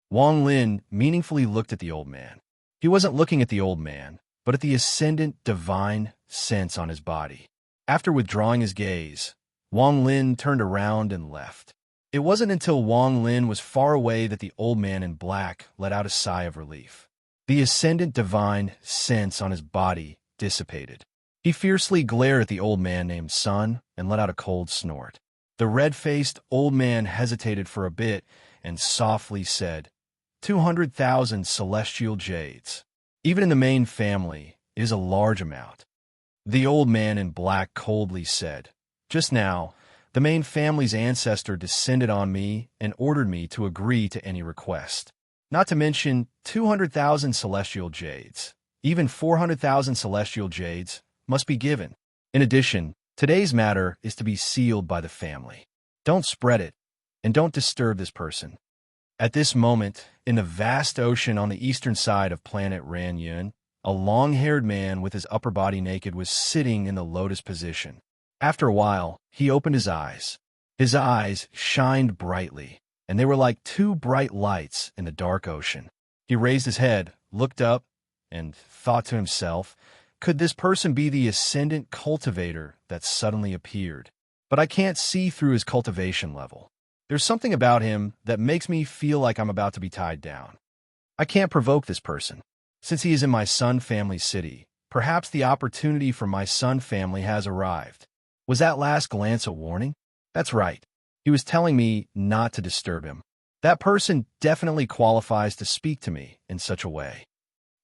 Wang Lin meaningfully looked at the old man. He wasn't looking at the old man, but at the ascendant divine sense on his body. After withdrawing his gaze, Wang Lin turned around and left. It wasn't until Wang Lin was far away that the old man in black let out a sigh of relief. The ascendant divine sense on his body dissipated. He fiercely glared at the old man named Sun and let out a cold snort. The red-faced old man hesitated for a bit and softly said, 200,000 celestial jades. Even in the main family, it is a large amount. The old man in black coldly said, just now, the main family's ancestor descended on me and ordered me to agree to any request. Not to mention 200,000 celestial jades. Even 400,000 celestial jades must be given. In addition, today's matter is to be sealed by the family. Don't spread it, and don't disturb this person. At this moment, in the vast ocean on the eastern side of planet Ranyun, a long-haired man with his upper body naked was sitting in the lotus position. After a while, he opened his eyes. His eyes shined brightly, and they were like two bright lights in the dark ocean. He raised his head, looked up, and thought to himself, could this person be the ascendant cultivator that suddenly appeared? But I can't see through his cultivation level. There's something about him that makes me feel like I'm about to be tied down. I can't provoke this person. Since he is in my Sun family city, perhaps the opportunity for my Sun family has arrived. Was that last glance a warning? That's right. He was telling me not to disturb him. That person definitely qualifies to speak to me in such a way.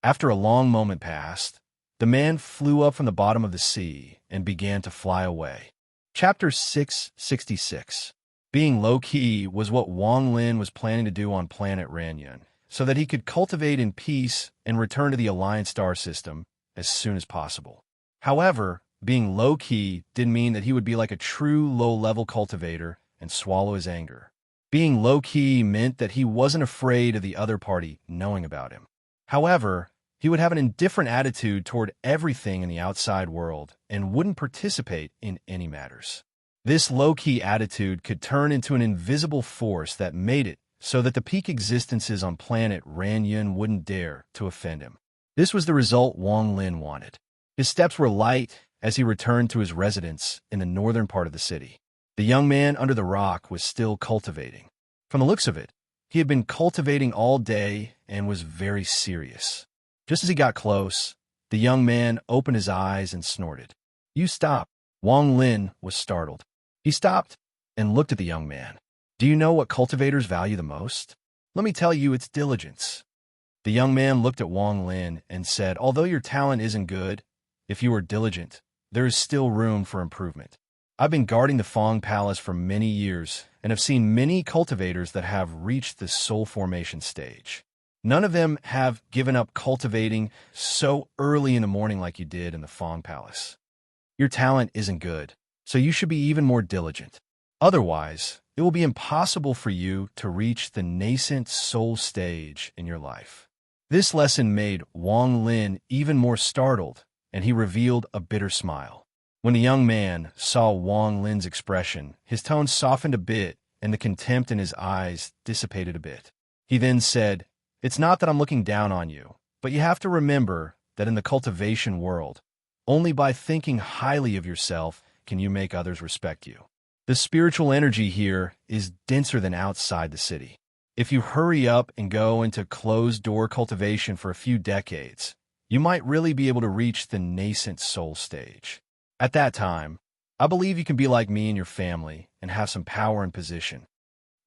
After a long moment passed, the man flew up from the bottom of the sea and began to fly away. Chapter 666. Being low-key was what Wang Lin was planning to do on planet Ranyun, so that he could cultivate in peace and return to the Alliance star system as soon as possible. However, being low-key didn't mean that he would be like a true low-level cultivator and swallow his anger. Being low-key meant that he wasn't afraid of the other party knowing about him. However, he would have an indifferent attitude toward everything in the outside world and wouldn't participate in any matters. This low-key attitude could turn into an invisible force that made it so that the peak existences on planet Ranyun wouldn't dare to offend him. This was the result Wang Lin wanted. His steps were light as he returned to his residence in the northern part of the city. The young man under the rock was still cultivating. From the looks of it, he had been cultivating all day and was very serious. Just as he got close, the young man opened his eyes and snorted. "You stop." Wang Lin was startled. He stopped and looked at the young man. "Do you know what cultivators value the most? Let me tell you, it's diligence." The young man looked at Wang Lin and said, "Although your talent isn't good, if you are diligent, there is still room for improvement. I've been guarding the Fong Palace for many years and have seen many cultivators that have reached the soul formation stage. None of them have given up cultivating so early in the morning like you did in the Fong Palace. Your talent isn't good, so you should be even more diligent. Otherwise, it will be impossible for you to reach the nascent soul stage in your life." This lesson made Wang Lin even more startled, and he revealed a bitter smile. When the young man saw Wang Lin's expression, his tone softened a bit and the contempt in his eyes dissipated a bit. He then said, "It's not that I'm looking down on you, but you have to remember that in the cultivation world, only by thinking highly of yourself can you make others respect you. The spiritual energy here is denser than outside the city. If you hurry up and go into closed-door cultivation for a few decades, you might really be able to reach the nascent soul stage. At that time, I believe you can be like me and your family and have some power and position."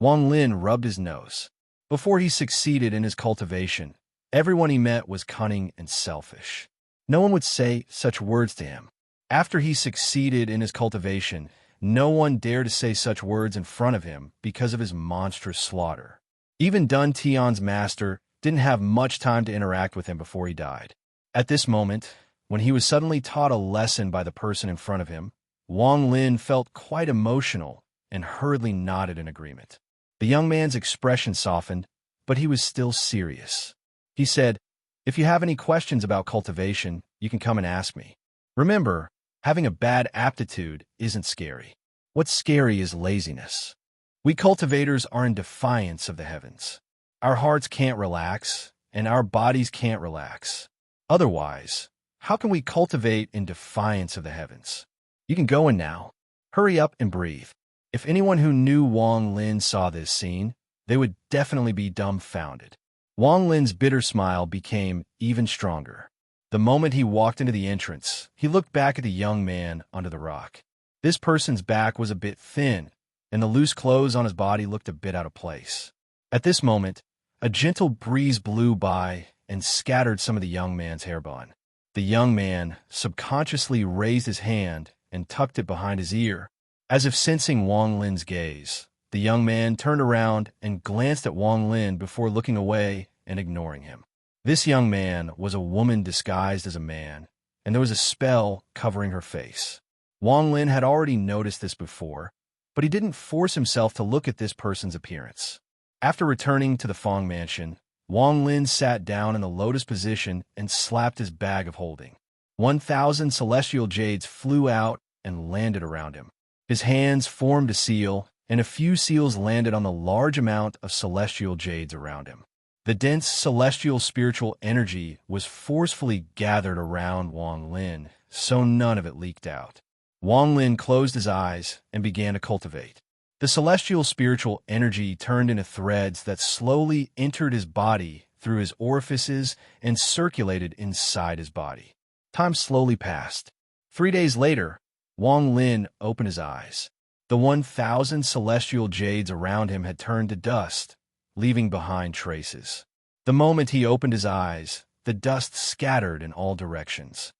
Wang Lin rubbed his nose. Before he succeeded in his cultivation, everyone he met was cunning and selfish. No one would say such words to him. After he succeeded in his cultivation, no one dared to say such words in front of him because of his monstrous slaughter. Even Dun Tian's master didn't have much time to interact with him before he died. At this moment, when he was suddenly taught a lesson by the person in front of him, Wang Lin felt quite emotional and hurriedly nodded in agreement. The young man's expression softened, but he was still serious. He said, "If you have any questions about cultivation, you can come and ask me. Remember, having a bad aptitude isn't scary. What's scary is laziness. We cultivators are in defiance of the heavens. Our hearts can't relax, and our bodies can't relax. Otherwise, how can we cultivate in defiance of the heavens? You can go in now. Hurry up and breathe." If anyone who knew Wang Lin saw this scene, they would definitely be dumbfounded. Wang Lin's bitter smile became even stronger. The moment he walked into the entrance, he looked back at the young man under the rock. This person's back was a bit thin, and the loose clothes on his body looked a bit out of place. At this moment, a gentle breeze blew by and scattered some of the young man's hair bun. The young man subconsciously raised his hand and tucked it behind his ear. As if sensing Wang Lin's gaze, the young man turned around and glanced at Wang Lin before looking away and ignoring him. This young man was a woman disguised as a man, and there was a spell covering her face. Wang Lin had already noticed this before, but he didn't force himself to look at this person's appearance. After returning to the Fong mansion, Wang Lin sat down in the lotus position and slapped his bag of holding. 1,000 celestial jades flew out and landed around him. His hands formed a seal, and a few seals landed on the large amount of celestial jades around him. The dense celestial spiritual energy was forcefully gathered around Wang Lin, so none of it leaked out. Wang Lin closed his eyes and began to cultivate. The celestial spiritual energy turned into threads that slowly entered his body through his orifices and circulated inside his body. Time slowly passed. 3 days later, Wang Lin opened his eyes. The 1,000 celestial jades around him had turned to dust, leaving behind traces. The moment he opened his eyes, the dust scattered in all directions.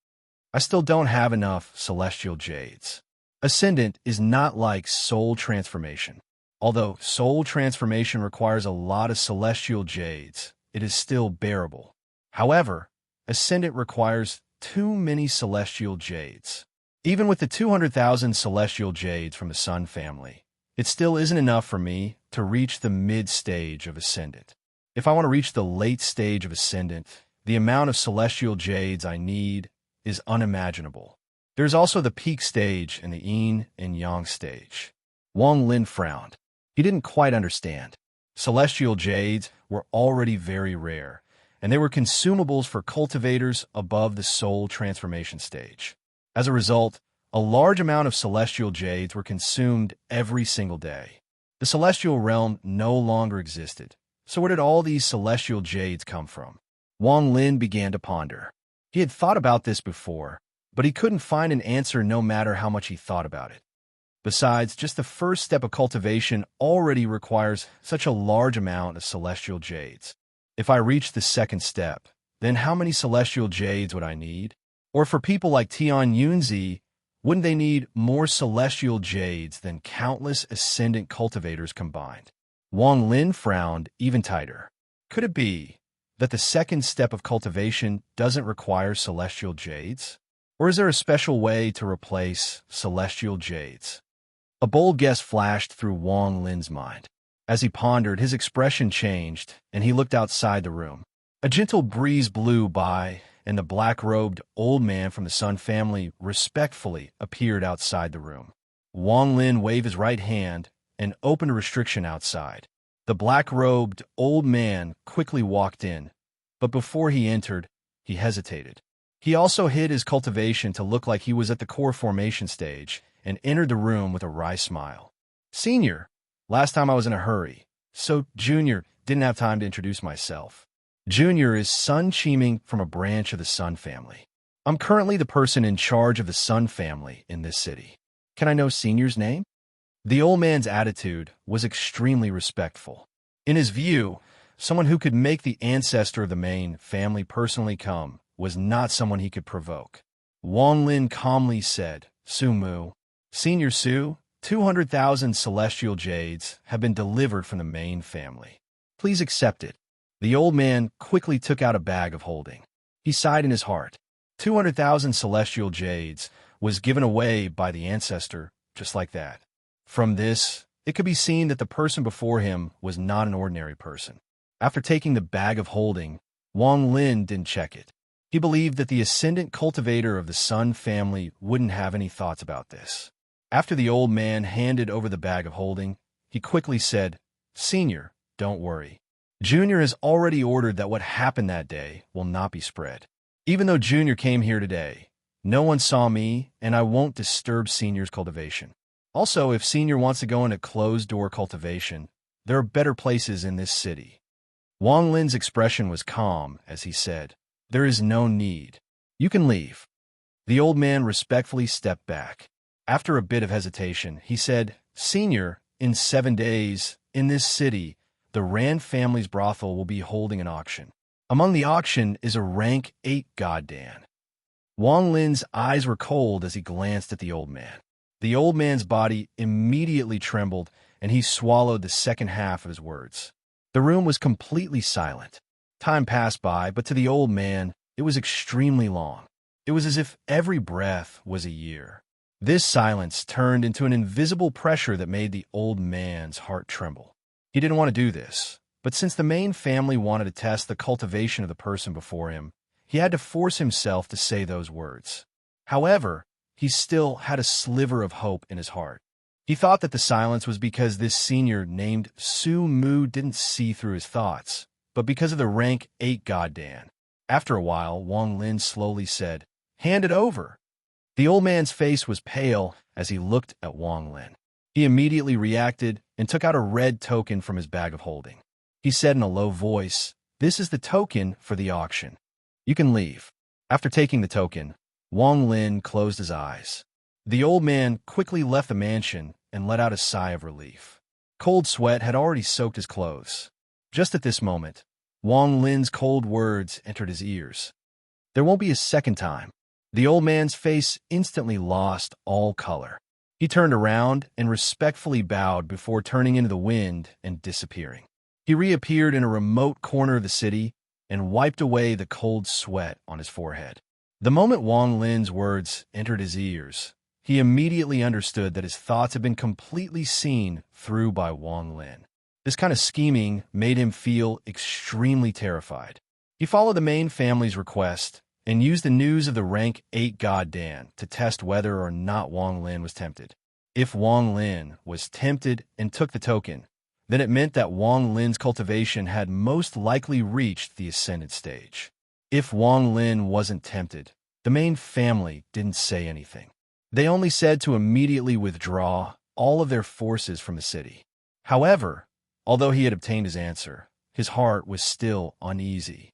I still don't have enough celestial jades. Ascendant is not like soul transformation. Although soul transformation requires a lot of celestial jades, it is still bearable. However, Ascendant requires too many celestial jades. Even with the 200,000 celestial jades from the Sun family, it still isn't enough for me to reach the mid-stage of Ascendant. If I want to reach the late stage of Ascendant, the amount of celestial jades I need is unimaginable. There's also the peak stage and the yin and yang stage. Wang Lin frowned. He didn't quite understand. Celestial jades were already very rare, and they were consumables for cultivators above the soul transformation stage. As a result, a large amount of celestial jades were consumed every single day. The celestial realm no longer existed, so where did all these celestial jades come from? Wang Lin began to ponder. He had thought about this before, but he couldn't find an answer no matter how much he thought about it. Besides, just the first step of cultivation already requires such a large amount of celestial jades. If I reach the second step, then how many celestial jades would I need? Or for people like Tian Yunzi, wouldn't they need more celestial jades than countless ascendant cultivators combined? Wang Lin frowned even tighter. Could it be that the second step of cultivation doesn't require celestial jades? Or is there a special way to replace celestial jades? A bold guess flashed through Wang Lin's mind. As he pondered, his expression changed, and he looked outside the room. A gentle breeze blew by, and the black-robed old man from the Sun family respectfully appeared outside the room. Wang Lin waved his right hand and opened a restriction outside. The black-robed old man quickly walked in, but before he entered, he hesitated. He also hid his cultivation to look like he was at the core formation stage and entered the room with a wry smile. "Senior, last time I was in a hurry, so Junior didn't have time to introduce myself. Junior is Sun Qiming from a branch of the Sun family. I'm currently the person in charge of the Sun family in this city. Can I know Senior's name?" The old man's attitude was extremely respectful. In his view, someone who could make the ancestor of the main family personally come was not someone he could provoke. Wang Lin calmly said, "Su Mu, Senior Su, 200,000 celestial jades have been delivered from the main family. Please accept it." The old man quickly took out a bag of holding. He sighed in his heart. 200,000 celestial jades was given away by the ancestor just like that. From this, it could be seen that the person before him was not an ordinary person. After taking the bag of holding, Wang Lin didn't check it. He believed that the ascendant cultivator of the Sun family wouldn't have any thoughts about this. After the old man handed over the bag of holding, he quickly said, "Senior, don't worry. Junior has already ordered that what happened that day will not be spread. Even though Junior came here today, no one saw me, and I won't disturb Senior's cultivation. Also, if Senior wants to go into closed-door cultivation, there are better places in this city." Wang Lin's expression was calm as he said, "There is no need. You can leave." The old man respectfully stepped back. After a bit of hesitation, he said, "Senior, in 7 days, in this city, the Rand family's brothel will be holding an auction. Among the auction is a rank 8 god Dan." Wang Lin's eyes were cold as he glanced at the old man. The old man's body immediately trembled, and he swallowed the second half of his words. The room was completely silent. Time passed by, but to the old man, it was extremely long. It was as if every breath was a year. This silence turned into an invisible pressure that made the old man's heart tremble. He didn't want to do this, but since the main family wanted to test the cultivation of the person before him, he had to force himself to say those words. However, he still had a sliver of hope in his heart. He thought that the silence was because this senior named Su Mu didn't see through his thoughts, but because of the rank 8 god Dan. After a while, Wang Lin slowly said, "Hand it over." The old man's face was pale as he looked at Wang Lin. He immediately reacted and took out a red token from his bag of holding. He said in a low voice, "This is the token for the auction. You can leave." After taking the token, Wang Lin closed his eyes. The old man quickly left the mansion and let out a sigh of relief. Cold sweat had already soaked his clothes. Just at this moment, Wang Lin's cold words entered his ears. "There won't be a second time." The old man's face instantly lost all color. He turned around and respectfully bowed before turning into the wind and disappearing. He reappeared in a remote corner of the city and wiped away the cold sweat on his forehead. The moment Wang Lin's words entered his ears, he immediately understood that his thoughts had been completely seen through by Wang Lin. This kind of scheming made him feel extremely terrified. He followed the main family's request and used the news of the rank 8 god Dan to test whether or not Wang Lin was tempted. If Wang Lin was tempted and took the token, then it meant that Wang Lin's cultivation had most likely reached the ascendant stage. If Wang Lin wasn't tempted, the main family didn't say anything. They only said to immediately withdraw all of their forces from the city. However, although he had obtained his answer, his heart was still uneasy.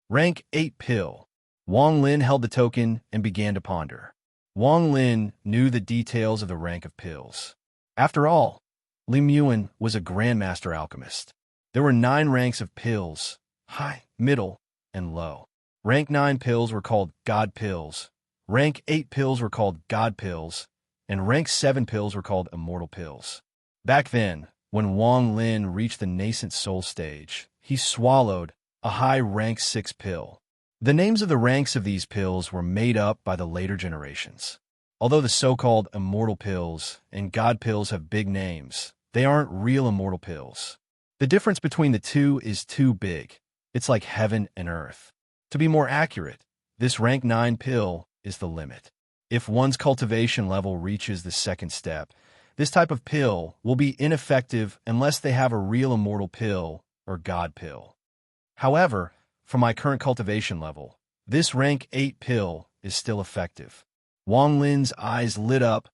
Rank 8 pill. Wang Lin held the token and began to ponder. Wang Lin knew the details of the rank of pills. After all, Li Muan was a grandmaster alchemist. There were 9 ranks of pills, high, middle, and low. Rank 9 pills were called God pills, rank 8 pills were called God pills, and rank 7 pills were called immortal pills. Back then, when Wang Lin reached the nascent soul stage, he swallowed a high rank 6 pill. The names of the ranks of these pills were made up by the later generations. Although the so-called immortal pills and God pills have big names, they aren't real immortal pills. The difference between the two is too big. It's like heaven and earth. To be more accurate, this rank 9 pill is the limit. If one's cultivation level reaches the second step, this type of pill will be ineffective unless they have a real immortal pill or God pill. However, for my current cultivation level, this rank 8 pill is still effective. Wang Lin's eyes lit up,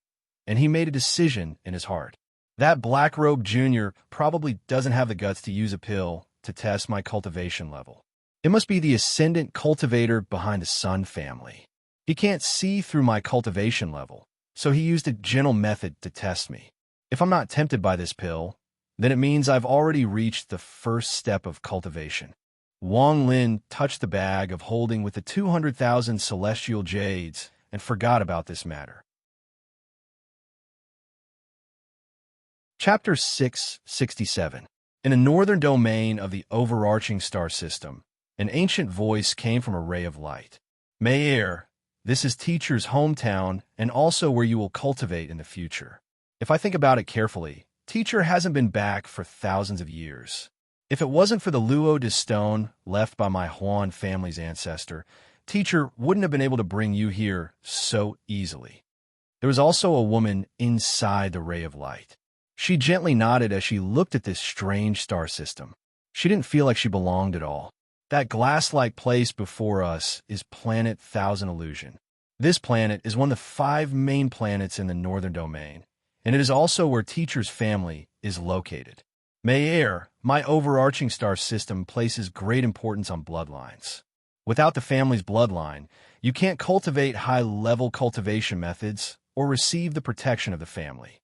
and he made a decision in his heart. That Black Robe Jr. probably doesn't have the guts to use a pill to test my cultivation level. It must be the ascendant cultivator behind the Sun family. He can't see through my cultivation level, so he used a gentle method to test me. If I'm not tempted by this pill, then it means I've already reached the first step of cultivation. Wang Lin touched the bag of holding with the 200,000 celestial jades and forgot about this matter. Chapter 667. In a northern domain of the overarching star system, an ancient voice came from a ray of light. Mayer, this is Teacher's hometown and also where you will cultivate in the future. If I think about it carefully, Teacher hasn't been back for thousands of years. If it wasn't for the Luo de stone left by my Huan family's ancestor, Teacher wouldn't have been able to bring you here so easily. There was also a woman inside the ray of light. She gently nodded as she looked at this strange star system. She didn't feel like she belonged at all. That glass-like place before us is Planet Thousand Illusion. This planet is one of the 5 main planets in the northern domain, and it is also where Teacher's family is located. Mayer, my overarching star system places great importance on bloodlines. Without the family's bloodline, you can't cultivate high-level cultivation methods or receive the protection of the family.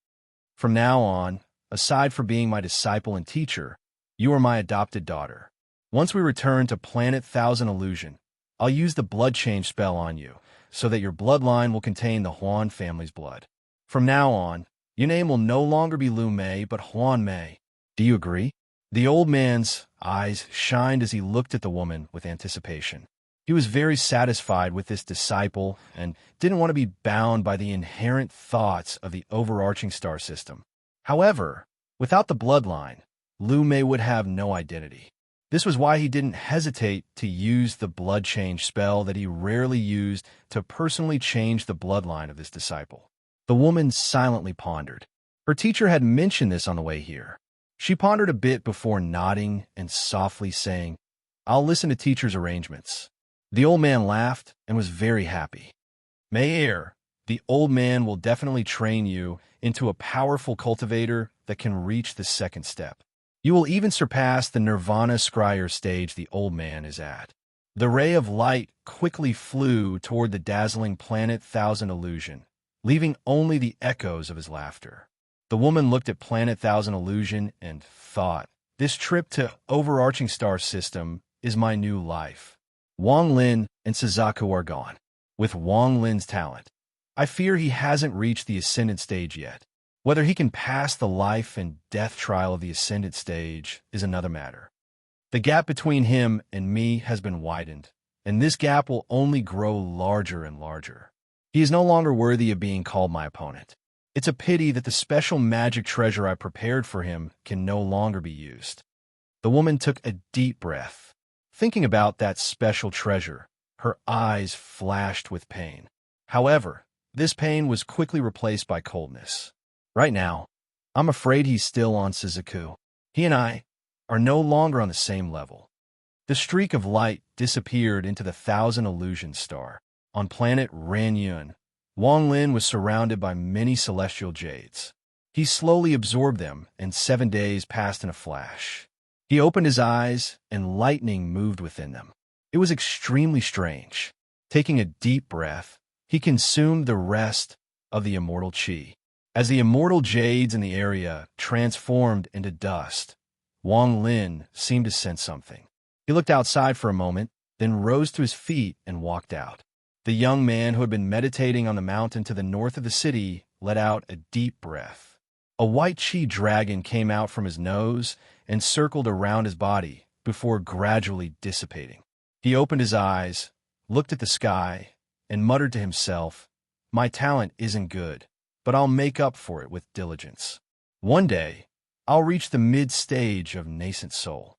From now on, aside from being my disciple and teacher, you are my adopted daughter. Once we return to Planet Thousand Illusion, I'll use the blood change spell on you, so that your bloodline will contain the Huan family's blood. From now on, your name will no longer be Lu Mei, but Huan Mei. Do you agree? The old man's eyes shined as he looked at the woman with anticipation. He was very satisfied with this disciple and didn't want to be bound by the inherent thoughts of the overarching star system. However, without the bloodline, Lu Mei would have no identity. This was why he didn't hesitate to use the blood change spell that he rarely used to personally change the bloodline of this disciple. The woman silently pondered. Her teacher had mentioned this on the way here. She pondered a bit before nodding and softly saying, "I'll listen to Teacher's arrangements." The old man laughed and was very happy. Mayer, the old man will definitely train you into a powerful cultivator that can reach the second step. You will even surpass the Nirvana Scryer stage the old man is at. The ray of light quickly flew toward the dazzling Planet Thousand Illusion, leaving only the echoes of his laughter. The woman looked at Planet Thousand Illusion and thought, this trip to overarching star system is my new life. Wang Lin and Suzaku are gone. With Wang Lin's talent, I fear he hasn't reached the Ascendant stage yet. Whether he can pass the life and death trial of the Ascendant stage is another matter. The gap between him and me has been widened, and this gap will only grow larger and larger. He is no longer worthy of being called my opponent. It's a pity that the special magic treasure I prepared for him can no longer be used. The woman took a deep breath. Thinking about that special treasure, her eyes flashed with pain. However, this pain was quickly replaced by coldness. Right now, I'm afraid he's still on Suzaku. He and I are no longer on the same level. The streak of light disappeared into the Thousand Illusion star. On planet Ranyun, Wang Lin was surrounded by many celestial jades. He slowly absorbed them, and 7 days passed in a flash. He opened his eyes, and lightning moved within them. It was extremely strange. Taking a deep breath, he consumed the rest of the immortal qi. As the immortal jades in the area transformed into dust, Wang Lin seemed to sense something. He looked outside for a moment, then rose to his feet and walked out. The young man who had been meditating on the mountain to the north of the city let out a deep breath. A white qi dragon came out from his nose and circled around his body before gradually dissipating. He opened his eyes, looked at the sky, and muttered to himself, "My talent isn't good, but I'll make up for it with diligence. One day, I'll reach the mid-stage of nascent soul."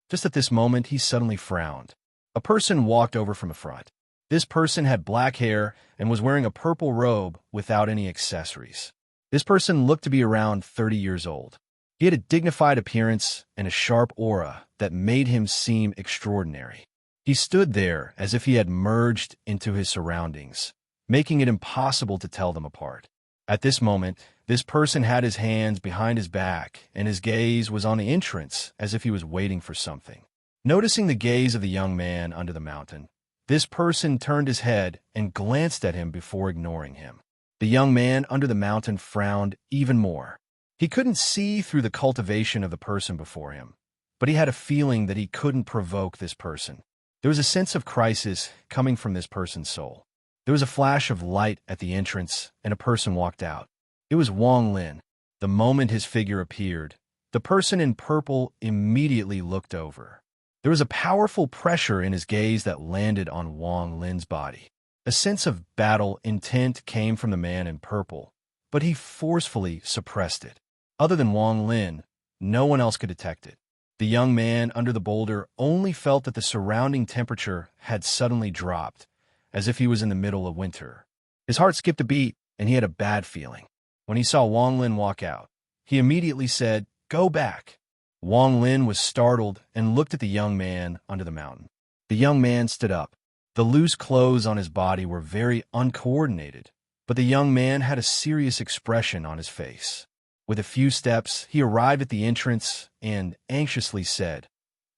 Just at this moment, he suddenly frowned. A person walked over from the front. This person had black hair and was wearing a purple robe without any accessories. This person looked to be around 30 years old. He had a dignified appearance and a sharp aura that made him seem extraordinary. He stood there as if he had merged into his surroundings, making it impossible to tell them apart. At this moment, this person had his hands behind his back, and his gaze was on the entrance as if he was waiting for something. Noticing the gaze of the young man under the mountain, this person turned his head and glanced at him before ignoring him. The young man under the mountain frowned even more. He couldn't see through the cultivation of the person before him, but he had a feeling that he couldn't provoke this person. There was a sense of crisis coming from this person's soul. There was a flash of light at the entrance, and a person walked out. It was Wang Lin. The moment his figure appeared, the person in purple immediately looked over. There was a powerful pressure in his gaze that landed on Wang Lin's body. A sense of battle intent came from the man in purple, but he forcefully suppressed it. Other than Wang Lin, no one else could detect it. The young man under the boulder only felt that the surrounding temperature had suddenly dropped, as if he was in the middle of winter. His heart skipped a beat, and he had a bad feeling. When he saw Wang Lin walk out, he immediately said, "Go back." Wang Lin was startled and looked at the young man under the mountain. The young man stood up. The loose clothes on his body were very uncoordinated, but the young man had a serious expression on his face. With a few steps, he arrived at the entrance and anxiously said,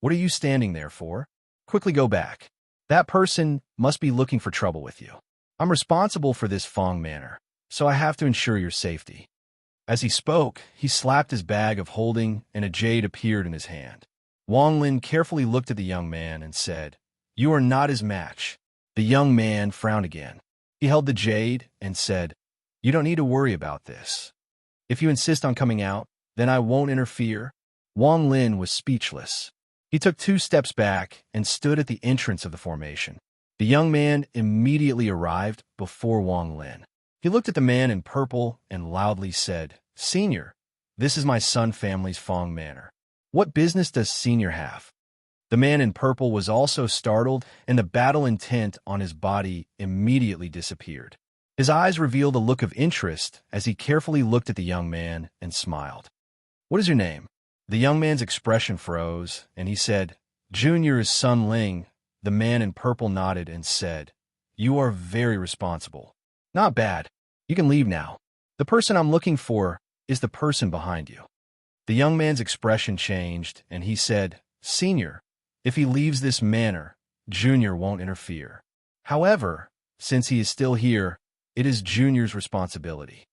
"What are you standing there for? Quickly go back. That person must be looking for trouble with you. I'm responsible for this Fong manor, so I have to ensure your safety." As he spoke, he slapped his bag of holding, and a jade appeared in his hand. Wang Lin carefully looked at the young man and said, "You are not his match." The young man frowned again. He held the jade and said, "You don't need to worry about this. If you insist on coming out, then I won't interfere." Wang Lin was speechless. He took 2 steps back and stood at the entrance of the formation. The young man immediately arrived before Wang Lin. He looked at the man in purple and loudly said, "Senior, this is my Sun family's Fong manor. What business does Senior have?" The man in purple was also startled, and the battle intent on his body immediately disappeared. His eyes revealed a look of interest as he carefully looked at the young man and smiled. "What is your name?" The young man's expression froze, and he said, "Junior is Sun Ling." The man in purple nodded and said, "You are very responsible. Not bad. You can leave now. The person I'm looking for is the person behind you." The young man's expression changed, and he said, "Senior, if he leaves this manor, Junior won't interfere. However, since he is still here, it is Junior's responsibility."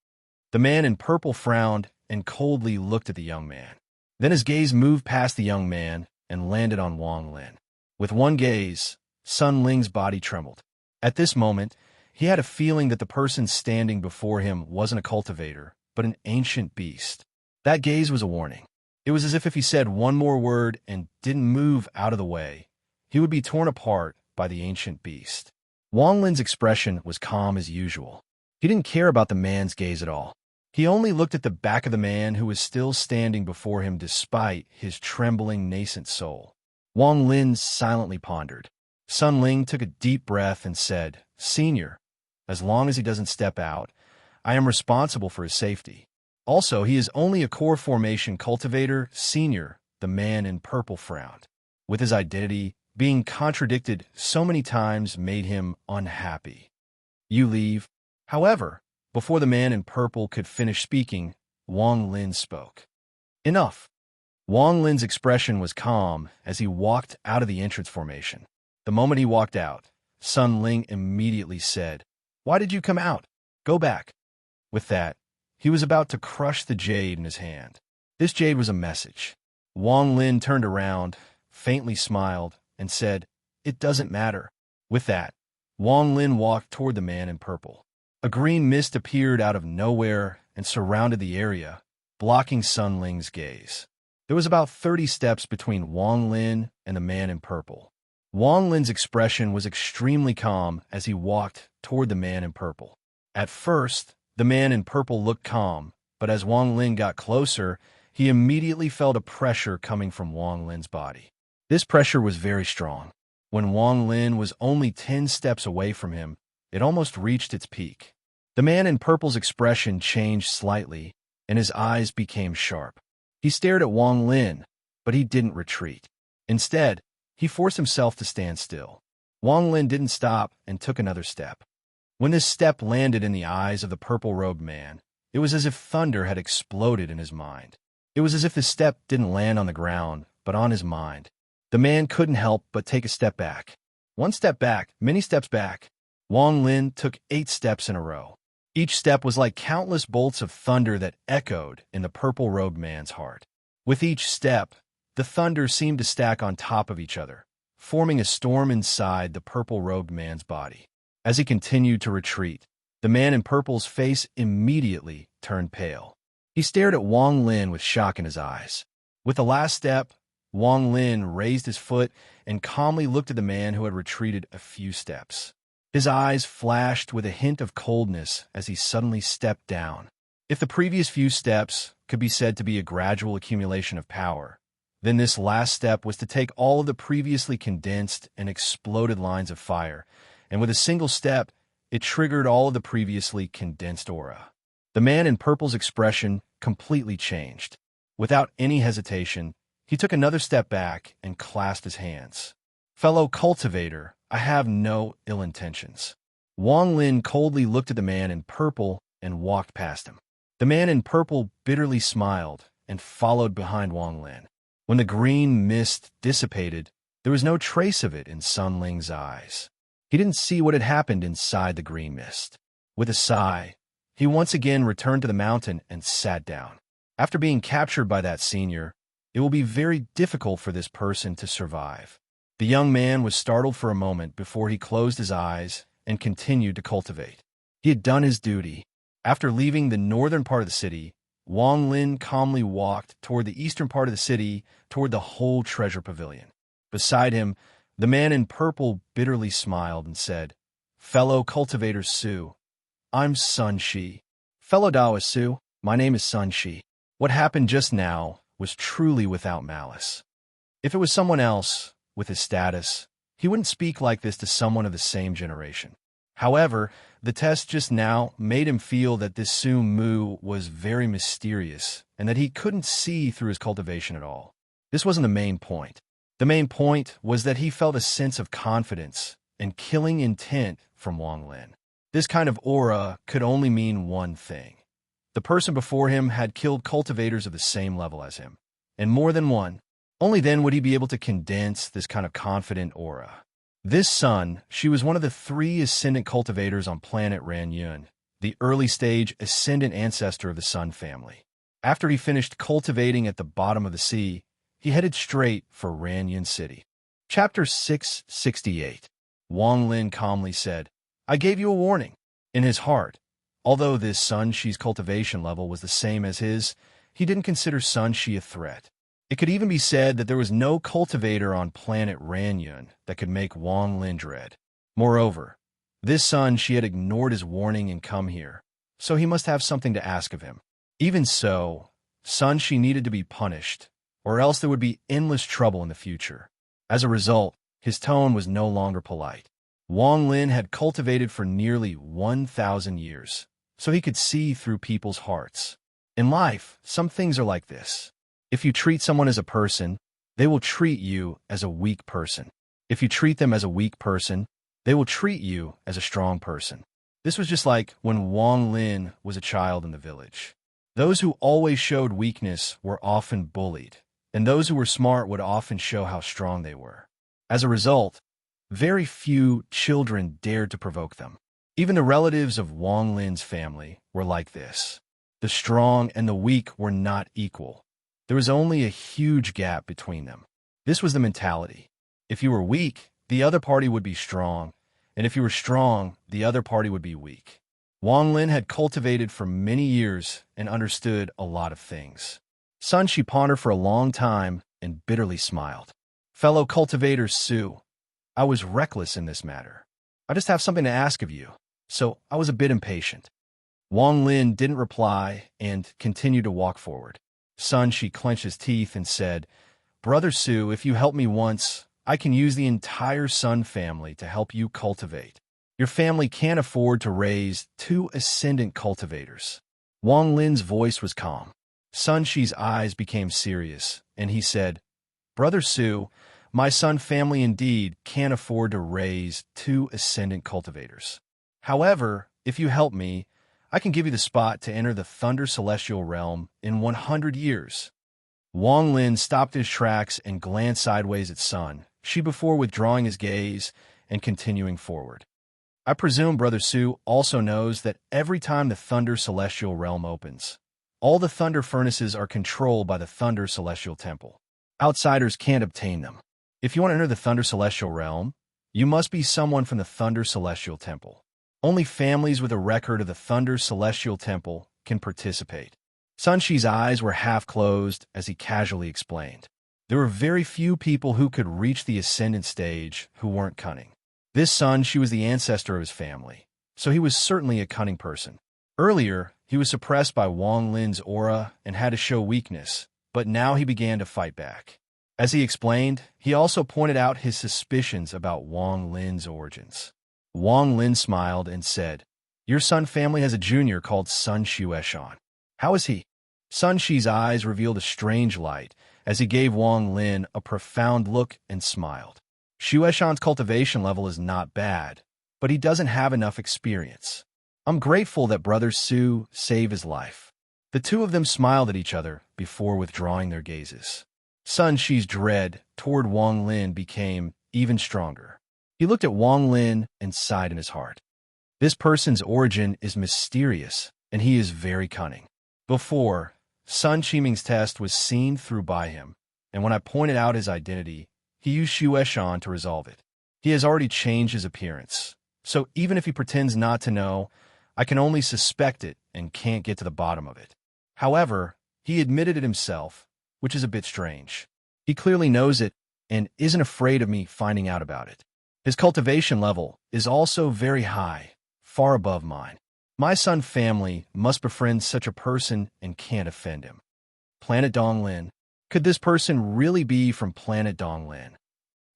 The man in purple frowned and coldly looked at the young man. Then his gaze moved past the young man and landed on Wang Lin. With one gaze, Sun Ling's body trembled. At this moment, he had a feeling that the person standing before him wasn't a cultivator, but an ancient beast. That gaze was a warning. It was as if he said one more word and didn't move out of the way, he would be torn apart by the ancient beast. Wang Lin's expression was calm as usual. He didn't care about the man's gaze at all. He only looked at the back of the man who was still standing before him despite his trembling nascent soul. Wang Lin silently pondered. Sun Ling took a deep breath and said, "Senior, as long as he doesn't step out, I am responsible for his safety. Also, he is only a core formation cultivator, senior, the man in purple frowned. With his identity being contradicted so many times made him unhappy. You leave. However, before the man in purple could finish speaking, Wang Lin spoke. Enough. Wang Lin's expression was calm as he walked out of the entrance formation. The moment he walked out, Sun Ling immediately said, "Why did you come out? Go back." With that, he was about to crush the jade in his hand. This jade was a message. Wang Lin turned around, faintly smiled, and said, "It doesn't matter." With that, Wang Lin walked toward the man in purple. A green mist appeared out of nowhere and surrounded the area, blocking Sun Ling's gaze. There was about 30 steps between Wang Lin and the man in purple. Wang Lin's expression was extremely calm as he walked toward the man in purple. At first, the man in purple looked calm, but as Wang Lin got closer, he immediately felt a pressure coming from Wang Lin's body. This pressure was very strong. When Wang Lin was only 10 steps away from him, it almost reached its peak. The man in purple's expression changed slightly, and his eyes became sharp. He stared at Wang Lin, but he didn't retreat. Instead, he forced himself to stand still. Wang Lin didn't stop and took another step. When this step landed in the eyes of the purple-robed man, it was as if thunder had exploded in his mind. It was as if the step didn't land on the ground, but on his mind. The man couldn't help but take a step back. One step back, many steps back. Wang Lin took 8 steps in a row. Each step was like countless bolts of thunder that echoed in the purple-robed man's heart. With each step, the thunder seemed to stack on top of each other, forming a storm inside the purple-robed man's body. As he continued to retreat, the man in purple's face immediately turned pale. He stared at Wang Lin with shock in his eyes. With the last step, Wang Lin raised his foot and calmly looked at the man who had retreated a few steps. His eyes flashed with a hint of coldness as he suddenly stepped down. If the previous few steps could be said to be a gradual accumulation of power, then this last step was to take all of the previously condensed and exploded lines of fire, and with a single step, it triggered all of the previously condensed aura. The man in purple's expression completely changed. Without any hesitation, he took another step back and clasped his hands. "Fellow cultivator, I have no ill intentions." Wang Lin coldly looked at the man in purple and walked past him. The man in purple bitterly smiled and followed behind Wang Lin. When the green mist dissipated, there was no trace of it in Sun Ling's eyes. He didn't see what had happened inside the green mist. With a sigh, he once again returned to the mountain and sat down. After being captured by that senior, it will be very difficult for this person to survive. The young man was startled for a moment before he closed his eyes and continued to cultivate. He had done his duty. After leaving the northern part of the city, Wang Lin calmly walked toward the eastern part of the city, toward the whole treasure pavilion. Beside him, the man in purple bitterly smiled and said, "Fellow cultivator Su, I'm Sun Shi." "Fellow Taoist Su, my name is Sun Shi." What happened just now was truly without malice. If it was someone else, with his status, he wouldn't speak like this to someone of the same generation. However, the test just now made him feel that this Su Mu was very mysterious and that he couldn't see through his cultivation at all. This wasn't the main point. The main point was that he felt a sense of confidence and killing intent from Wang Lin. This kind of aura could only mean one thing. The person before him had killed cultivators of the same level as him, and more than one. Only then would he be able to condense this kind of confident aura. This Sun, she was one of the 3 ascendant cultivators on planet Ranyun, the early-stage ascendant ancestor of the Sun family. After he finished cultivating at the bottom of the sea, he headed straight for Ranyun City. Chapter 668. Wang Lin calmly said, "I gave you a warning." In his heart, although this Sun Shi's cultivation level was the same as his, he didn't consider Sun Shi a threat. It could even be said that there was no cultivator on planet Ranyun that could make Wang Lin dread. Moreover, this Sun Shi had ignored his warning and come here, so he must have something to ask of him. Even so, Sun Shi needed to be punished, or else there would be endless trouble in the future. As a result, his tone was no longer polite. Wang Lin had cultivated for nearly 1,000 years, so he could see through people's hearts. In life, some things are like this. If you treat someone as a person, they will treat you as a weak person. If you treat them as a weak person, they will treat you as a strong person. This was just like when Wang Lin was a child in the village. Those who always showed weakness were often bullied, and those who were smart would often show how strong they were. As a result, very few children dared to provoke them. Even the relatives of Wang Lin's family were like this. The strong and the weak were not equal. There was only a huge gap between them. This was the mentality. If you were weak, the other party would be strong, and if you were strong, the other party would be weak. Wang Lin had cultivated for many years and understood a lot of things. Sun Shi pondered for a long time and bitterly smiled. Fellow cultivator Su, I was reckless in this matter. I just have something to ask of you, so I was a bit impatient. Wang Lin didn't reply and continued to walk forward. Sun Shi clenched his teeth and said, Brother Su, if you help me once, I can use the entire Sun family to help you cultivate. Your family can't afford to raise 2 ascendant cultivators. Wang Lin's voice was calm. Sun Shi's eyes became serious, and he said, Brother Su, my Sun family indeed can't afford to raise 2 ascendant cultivators. However, if you help me, I can give you the spot to enter the Thunder Celestial Realm in 100 years. Wang Lin stopped his tracks and glanced sideways at Sun Shi before withdrawing his gaze and continuing forward. I presume Brother Su also knows that every time the Thunder Celestial Realm opens, all the Thunder Furnaces are controlled by the Thunder Celestial Temple. Outsiders can't obtain them. If you want to enter the Thunder Celestial Realm, you must be someone from the Thunder Celestial Temple. Only families with a record of the Thunder Celestial Temple can participate. Sun Shi's eyes were half closed as he casually explained. There were very few people who could reach the ascendant stage who weren't cunning. This Sun Shi was the ancestor of his family, so he was certainly a cunning person. Earlier, he was suppressed by Wang Lin's aura and had to show weakness, but now he began to fight back. As he explained, he also pointed out his suspicions about Wang Lin's origins. Wang Lin smiled and said, Your Sun family has a junior called Sun Xueshan. How is he? Sun Shi's eyes revealed a strange light as he gave Wang Lin a profound look and smiled. Xueshan's cultivation level is not bad, but he doesn't have enough experience. I'm grateful that Brother Su saved his life. The two of them smiled at each other before withdrawing their gazes. Sun Shi's dread toward Wang Lin became even stronger. He looked at Wang Lin and sighed in his heart. This person's origin is mysterious, and he is very cunning. Before, Sun Qiming's test was seen through by him, and when I pointed out his identity, he used Xueshan to resolve it. He has already changed his appearance, so even if he pretends not to know, I can only suspect it and can't get to the bottom of it. However, he admitted it himself, which is a bit strange. He clearly knows it and isn't afraid of me finding out about it. His cultivation level is also very high, far above mine. My Sun family must befriend such a person and can't offend him. Planet Donglin. Could this person really be from Planet Donglin?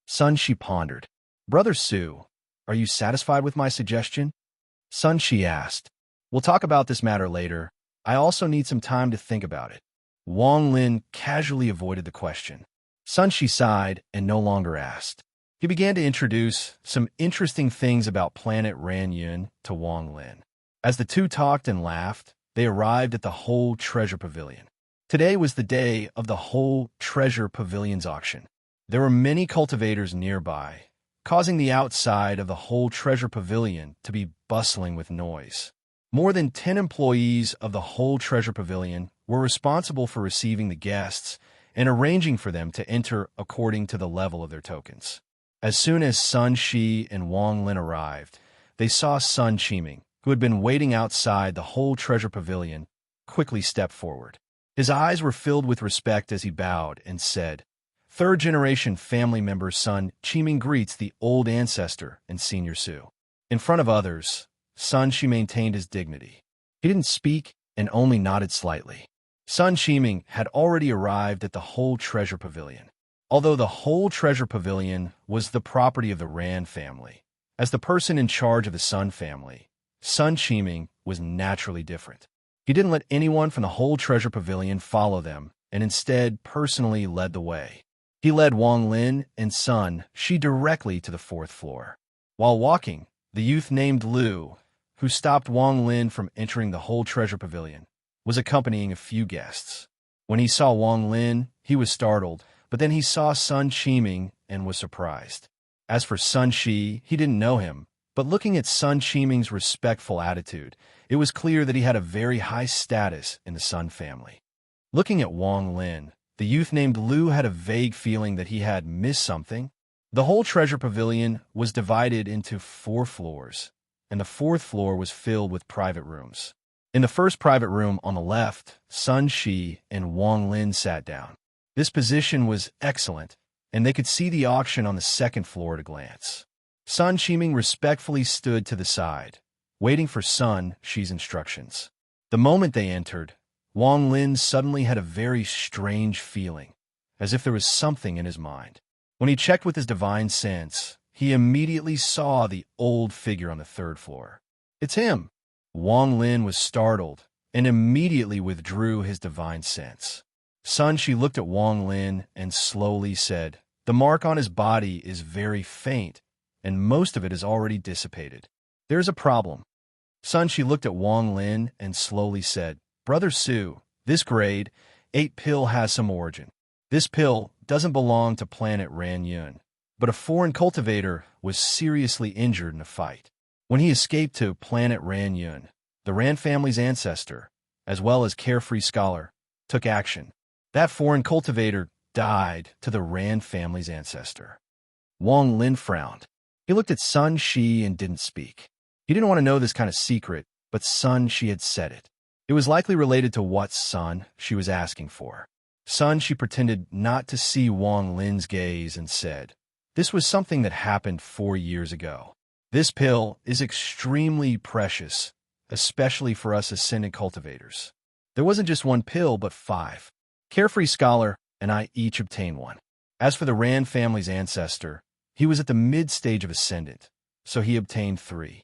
Sun Shi pondered. Brother Su, are you satisfied with my suggestion? Sun Shi asked. We'll talk about this matter later. I also need some time to think about it. Wang Lin casually avoided the question. Sun Shi sighed and no longer asked. He began to introduce some interesting things about Planet Ranyun to Wang Lin. As the two talked and laughed, they arrived at the Whole Treasure Pavilion. Today was the day of the Whole Treasure Pavilion's auction. There were many cultivators nearby, causing the outside of the Whole Treasure Pavilion to be bustling with noise. More than 10 employees of the Whole Treasure Pavilion were responsible for receiving the guests and arranging for them to enter according to the level of their tokens. As soon as Sun Shi and Wang Lin arrived, they saw Sun Qiming, who had been waiting outside the Whole Treasure Pavilion, quickly step forward. His eyes were filled with respect as he bowed and said, Third-generation family member Sun Qiming greets the old ancestor and senior Su. In front of others, Sun Shi maintained his dignity. He didn't speak and only nodded slightly. Sun Qiming had already arrived at the Whole Treasure Pavilion. Although the Whole Treasure Pavilion was the property of the Ran family, as the person in charge of the Sun family, Sun Qiming was naturally different. He didn't let anyone from the whole treasure pavilion follow them, and instead personally led the way. He led Wang Lin and Sun Shi directly to the fourth floor. While walking, the youth named Lu, who stopped Wang Lin from entering the whole treasure pavilion, was accompanying a few guests. When he saw Wang Lin, he was startled, but then he saw Sun Qiming and was surprised. As for Sun Shi, he didn't know him, but looking at Sun Qiming's respectful attitude, it was clear that he had a very high status in the Sun family. Looking at Wang Lin, the youth named Lu had a vague feeling that he had missed something. The whole treasure pavilion was divided into 4 floors, and the 4th floor was filled with private rooms. In the first private room on the left, Sun Shi and Wang Lin sat down. This position was excellent, and they could see the auction on the 2nd floor at a glance. Sun Qiming respectfully stood to the side, waiting for Sun Shi's instructions. The moment they entered, Wang Lin suddenly had a very strange feeling, as if there was something in his mind. When he checked with his divine sense, he immediately saw the old figure on the 3rd floor. "It's him!" Wang Lin was startled and immediately withdrew his divine sense. Sun Shi looked at Wang Lin and slowly said, "The mark on his body is very faint, and most of it is already dissipated. There's a problem." Sun Shi looked at Wang Lin and slowly said, "Brother Su, this grade 8 pill has some origin. This pill doesn't belong to planet Ranyun, but a foreign cultivator was seriously injured in a fight. When he escaped to planet Ranyun, the Ran family's ancestor, as well as carefree scholar, took action. That foreign cultivator died to the Ran family's ancestor." Wang Lin frowned. He looked at Sun Shi and didn't speak. He didn't want to know this kind of secret, but Sun Shi had said it. It was likely related to what Sun Shi was asking for. Sun Shi pretended not to see Wang Lin's gaze and said, "This was something that happened 4 years ago. This pill is extremely precious, especially for us ascendant cultivators. There wasn't just 1 pill, but 5. Carefree Scholar and I each obtained 1. As for the Ran family's ancestor, he was at the mid-stage of ascendant, so he obtained 3.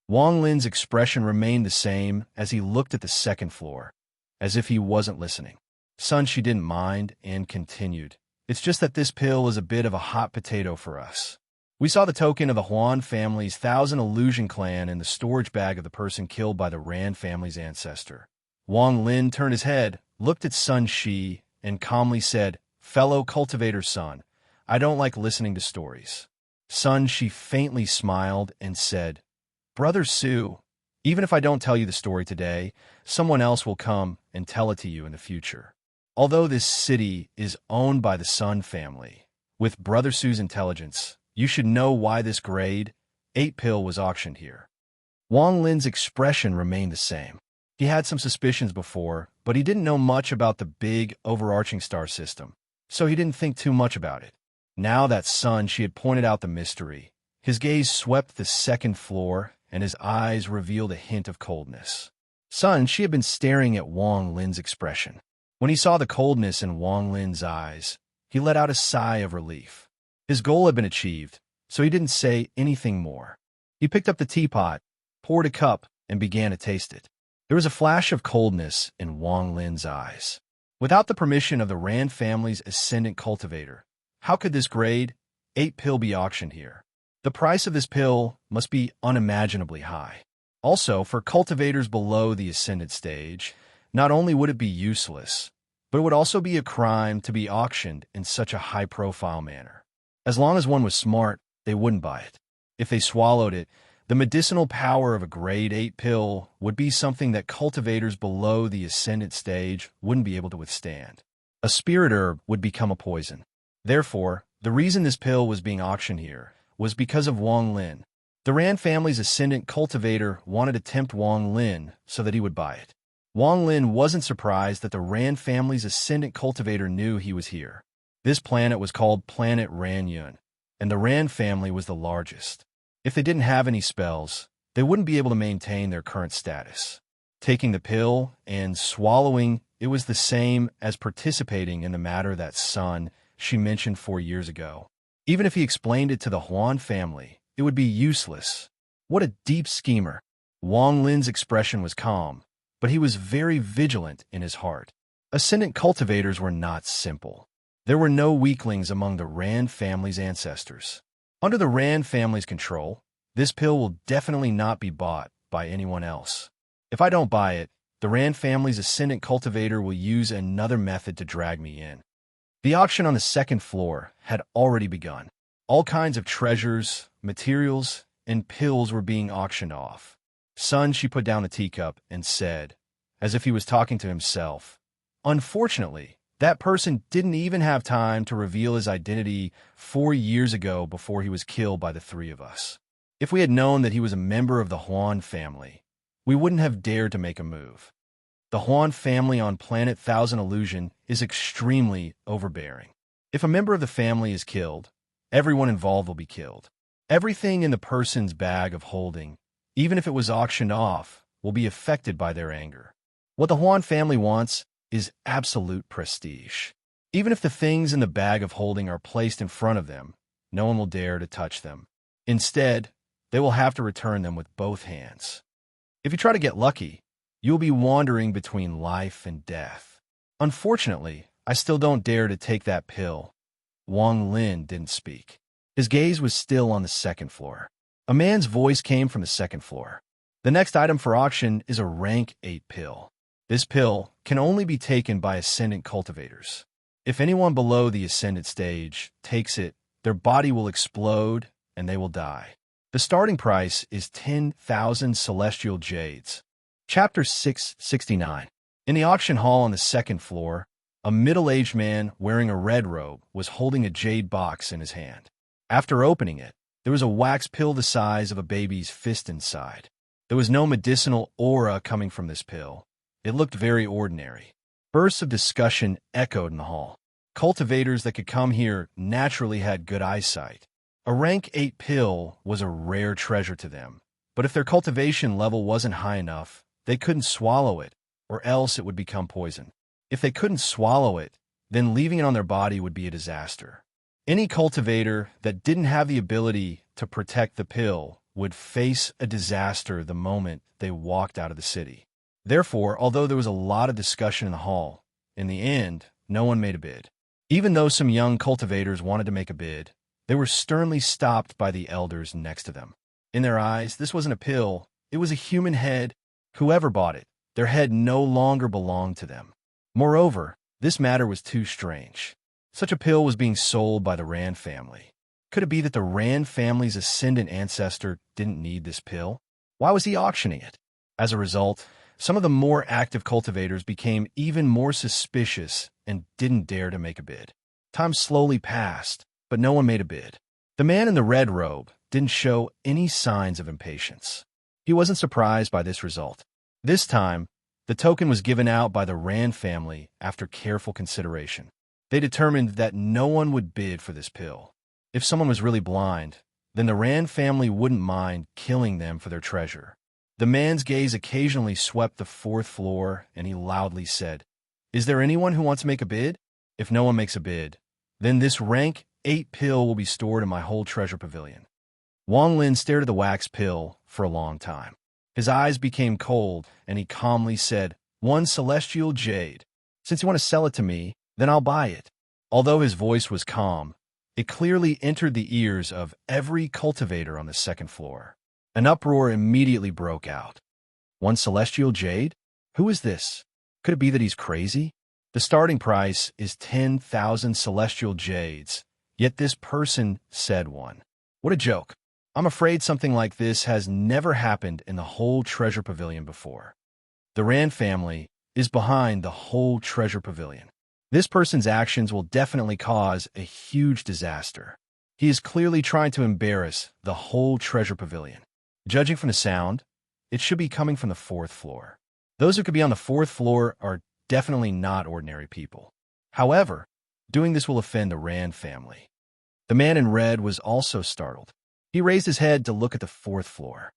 Wang Lin's expression remained the same as he looked at the 2nd floor, as if he wasn't listening. Sun Shi didn't mind and continued, "It's just that this pill is a bit of a hot potato for us. We saw the token of the Huan family's 1,000 illusion clan in the storage bag of the person killed by the Ran family's ancestor." Wang Lin turned his head, looked at Sun Shi, and calmly said, "Fellow cultivator's son, I don't like listening to stories." Sun Shi faintly smiled and said, "Brother Su, even if I don't tell you the story today, someone else will come and tell it to you in the future. Although this city is owned by the Sun family, with Brother Su's intelligence, you should know why this grade 8 pill was auctioned here." Wang Lin's expression remained the same. He had some suspicions before, but he didn't know much about the big, overarching star system, so he didn't think too much about it. Now that Sun Shi had pointed out the mystery, his gaze swept the 2nd floor, and his eyes revealed a hint of coldness. Sun Shi had been staring at Wang Lin's expression. When he saw the coldness in Wang Lin's eyes, he let out a sigh of relief. His goal had been achieved, so he didn't say anything more. He picked up the teapot, poured a cup, and began to taste it. There was a flash of coldness in Wang Lin's eyes. Without the permission of the Ran family's ascendant cultivator, how could this grade 8 pill be auctioned here? The price of this pill must be unimaginably high. Also, for cultivators below the ascendant stage, not only would it be useless, but it would also be a crime to be auctioned in such a high-profile manner. As long as one was smart, they wouldn't buy it. If they swallowed it, the medicinal power of a grade 8 pill would be something that cultivators below the ascendant stage wouldn't be able to withstand. A spirit herb would become a poison. Therefore, the reason this pill was being auctioned here was because of Wang Lin. The Ran family's ascendant cultivator wanted to tempt Wang Lin so that he would buy it. Wang Lin wasn't surprised that the Ran family's ascendant cultivator knew he was here. This planet was called Planet Ranyun, and the Ran family was the largest. If they didn't have any spells, they wouldn't be able to maintain their current status. Taking the pill and swallowing it was the same as participating in the matter that Sun Shi mentioned 4 years ago. Even if he explained it to the Huan family, it would be useless. What a deep schemer. Wang Lin's expression was calm, but he was very vigilant in his heart. Ascendant cultivators were not simple. There were no weaklings among the Rand family's ancestors. Under the Rand family's control, this pill will definitely not be bought by anyone else. If I don't buy it, the Rand family's ascendant cultivator will use another method to drag me in. The auction on the second floor had already begun. All kinds of treasures, materials, and pills were being auctioned off. Son, she put down the teacup and said, as if he was talking to himself, unfortunately, that person didn't even have time to reveal his identity 4 years ago before he was killed by the three of us. If we had known that he was a member of the Huan family, we wouldn't have dared to make a move. The Huan family on planet Thousand Illusion is extremely overbearing. If a member of the family is killed, everyone involved will be killed. Everything in the person's bag of holding, even if it was auctioned off, will be affected by their anger. What the Huan family wants is absolute prestige. Even if the things in the bag of holding are placed in front of them, no one will dare to touch them. Instead, they will have to return them with both hands. If you try to get lucky, you will be wandering between life and death. Unfortunately, I still don't dare to take that pill. Wang Lin didn't speak. His gaze was still on the second floor. A man's voice came from the second floor. The next item for auction is a rank 8 pill. This pill can only be taken by ascendant cultivators. If anyone below the ascendant stage takes it, their body will explode and they will die. The starting price is 10,000 celestial jades. Chapter 669. In the auction hall on the second floor, a middle-aged man wearing a red robe was holding a jade box in his hand. After opening it, there was a wax pill the size of a baby's fist inside. There was no medicinal aura coming from this pill. It looked very ordinary. Bursts of discussion echoed in the hall. Cultivators that could come here naturally had good eyesight. A rank 8 pill was a rare treasure to them, but if their cultivation level wasn't high enough, they couldn't swallow it, or else it would become poison. If they couldn't swallow it, then leaving it on their body would be a disaster. Any cultivator that didn't have the ability to protect the pill would face a disaster the moment they walked out of the city. Therefore, although there was a lot of discussion in the hall, in the end, no one made a bid. Even though some young cultivators wanted to make a bid, they were sternly stopped by the elders next to them. In their eyes, this wasn't a pill, it was a human head. Whoever bought it, their head no longer belonged to them. Moreover, this matter was too strange. Such a pill was being sold by the Rand family. Could it be that the Rand family's ascendant ancestor didn't need this pill? Why was he auctioning it? As a result, some of the more active cultivators became even more suspicious and didn't dare to make a bid. Time slowly passed, but no one made a bid. The man in the red robe didn't show any signs of impatience. He wasn't surprised by this result. This time, the token was given out by the Rand family after careful consideration. They determined that no one would bid for this pill. If someone was really blind, then the Rand family wouldn't mind killing them for their treasure. The man's gaze occasionally swept the fourth floor, and he loudly said, "Is there anyone who wants to make a bid? If no one makes a bid, then this rank 8 pill will be stored in my whole treasure pavilion." Wang Lin stared at the wax pill for a long time. His eyes became cold, and he calmly said, "1 celestial jade. Since you want to sell it to me, then I'll buy it." Although his voice was calm, it clearly entered the ears of every cultivator on the second floor. An uproar immediately broke out. 1 celestial jade? Who is this? Could it be that he's crazy? The starting price is 10,000 celestial jades, yet this person said 1. What a joke. I'm afraid something like this has never happened in the whole treasure pavilion before. The Rand family is behind the whole treasure pavilion. This person's actions will definitely cause a huge disaster. He is clearly trying to embarrass the whole treasure pavilion. Judging from the sound, it should be coming from the 4th floor. Those who could be on the 4th floor are definitely not ordinary people. However, doing this will offend the Rand family. The man in red was also startled. He raised his head to look at the 4th floor.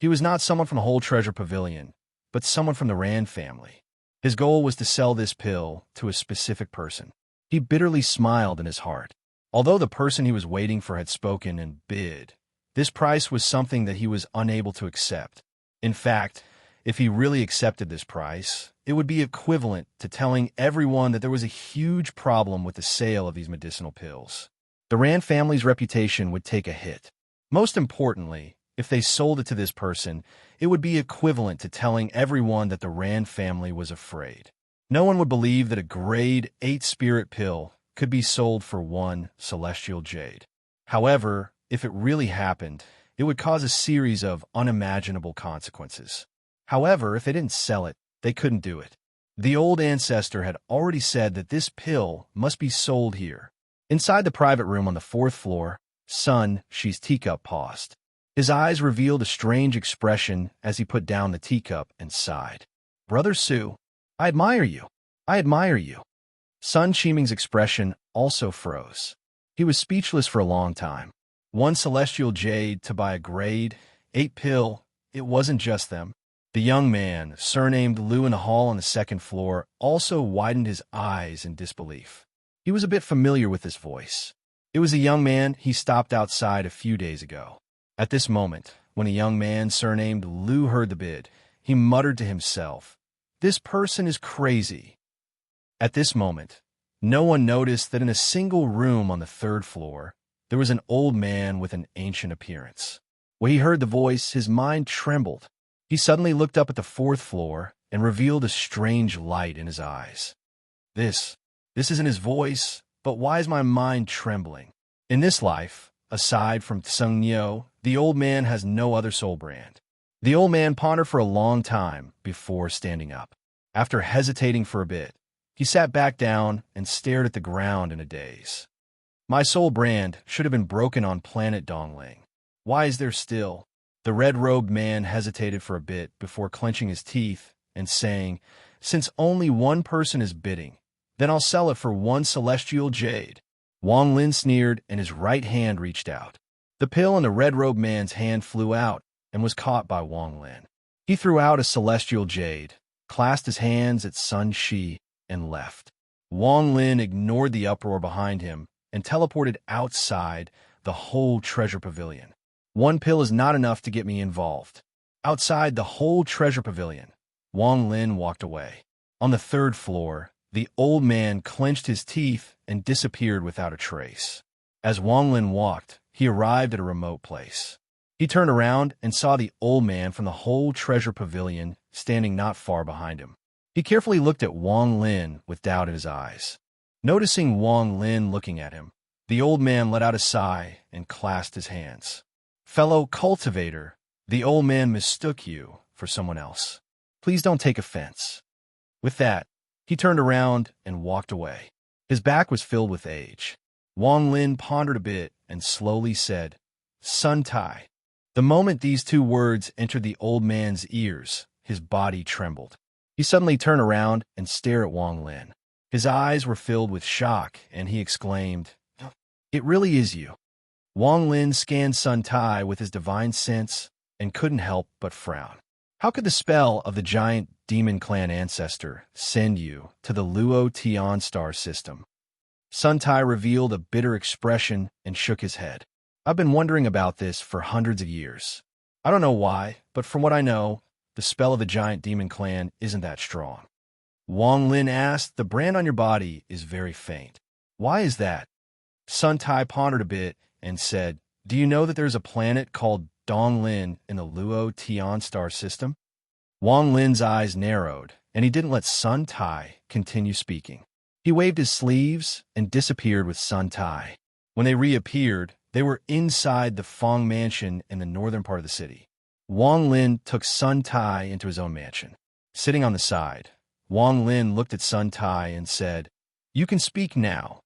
He was not someone from the whole treasure pavilion, but someone from the Rand family. His goal was to sell this pill to a specific person. He bitterly smiled in his heart. Although the person he was waiting for had spoken and bid, this price was something that he was unable to accept. In fact, If he really accepted this price, it would be equivalent to telling everyone that there was a huge problem with the sale of these medicinal pills. The Rand family's reputation would take a hit. Most importantly, if they sold it to this person, it would be equivalent to telling everyone that the Rand family was afraid. No one would believe that a grade 8 spirit pill could be sold for 1 celestial jade. However, if it really happened, it would cause a series of unimaginable consequences. However, if they didn't sell it, they couldn't do it. The old ancestor had already said that this pill must be sold here. Inside the private room on the 4th floor, Sun Shi's teacup paused. His eyes revealed a strange expression as he put down the teacup and sighed. "Brother Su, I admire you. I admire you." Sun Shiming's expression also froze. He was speechless for a long time. 1 celestial jade to buy a grade 8 pill. It wasn't just them. The young man, surnamed Liu in the hall on the 2nd floor, also widened his eyes in disbelief. He was a bit familiar with this voice. It was a young man he stopped outside a few days ago. At this moment, when a young man surnamed Liu heard the bid, he muttered to himself, "This person is crazy." At this moment, no one noticed that in a single room on the 3rd floor, there was an old man with an ancient appearance. When he heard the voice, his mind trembled. He suddenly looked up at the 4th floor and revealed a strange light in his eyes. This isn't his voice, but why is my mind trembling? In this life, aside from Tsung Nyo, the old man has no other soul brand. The old man pondered for a long time before standing up. After hesitating for a bit, he sat back down and stared at the ground in a daze. My soul brand should have been broken on planet Dongling. Why is there still? The red-robed man hesitated for a bit before clenching his teeth and saying, "Since only one person is bidding, then I'll sell it for 1 celestial jade." Wang Lin sneered and his right hand reached out. The pill in the red-robed man's hand flew out and was caught by Wang Lin. He threw out a celestial jade, clasped his hands at Sun Shi, and left. Wang Lin ignored the uproar behind him and teleported outside the whole treasure pavilion. 1 pill is not enough to get me involved. Outside the whole treasure pavilion, Wang Lin walked away. On the 3rd floor, the old man clenched his teeth and disappeared without a trace. As Wang Lin walked, he arrived at a remote place. He turned around and saw the old man from the whole treasure pavilion standing not far behind him. He carefully looked at Wang Lin with doubt in his eyes. Noticing Wang Lin looking at him, the old man let out a sigh and clasped his hands. "Fellow cultivator, the old man mistook you for someone else. Please don't take offense." With that, he turned around and walked away. His back was filled with age. Wang Lin pondered a bit and slowly said, "Sun Tai." The moment these 2 words entered the old man's ears, his body trembled. He suddenly turned around and stared at Wang Lin. His eyes were filled with shock, and he exclaimed, "It really is you." Wang Lin scanned Sun Tai with his divine sense and couldn't help but frown. How could the spell of the giant demon clan ancestor send you to the Luo Tian star system? Sun Tai revealed a bitter expression and shook his head. "I've been wondering about this for hundreds of years. I don't know why, but from what I know, the spell of the giant demon clan isn't that strong." Wang Lin asked, "The brand on your body is very faint. Why is that?" Sun Tai pondered a bit and said, "Do you know that there's a planet called Donglin in the Luo Tian star system?" Wang Lin's eyes narrowed, and he didn't let Sun Tai continue speaking. He waved his sleeves and disappeared with Sun Tai. When they reappeared, they were inside the Fong mansion in the northern part of the city. Wang Lin took Sun Tai into his own mansion. Sitting on the side, Wang Lin looked at Sun Tai and said, "You can speak now.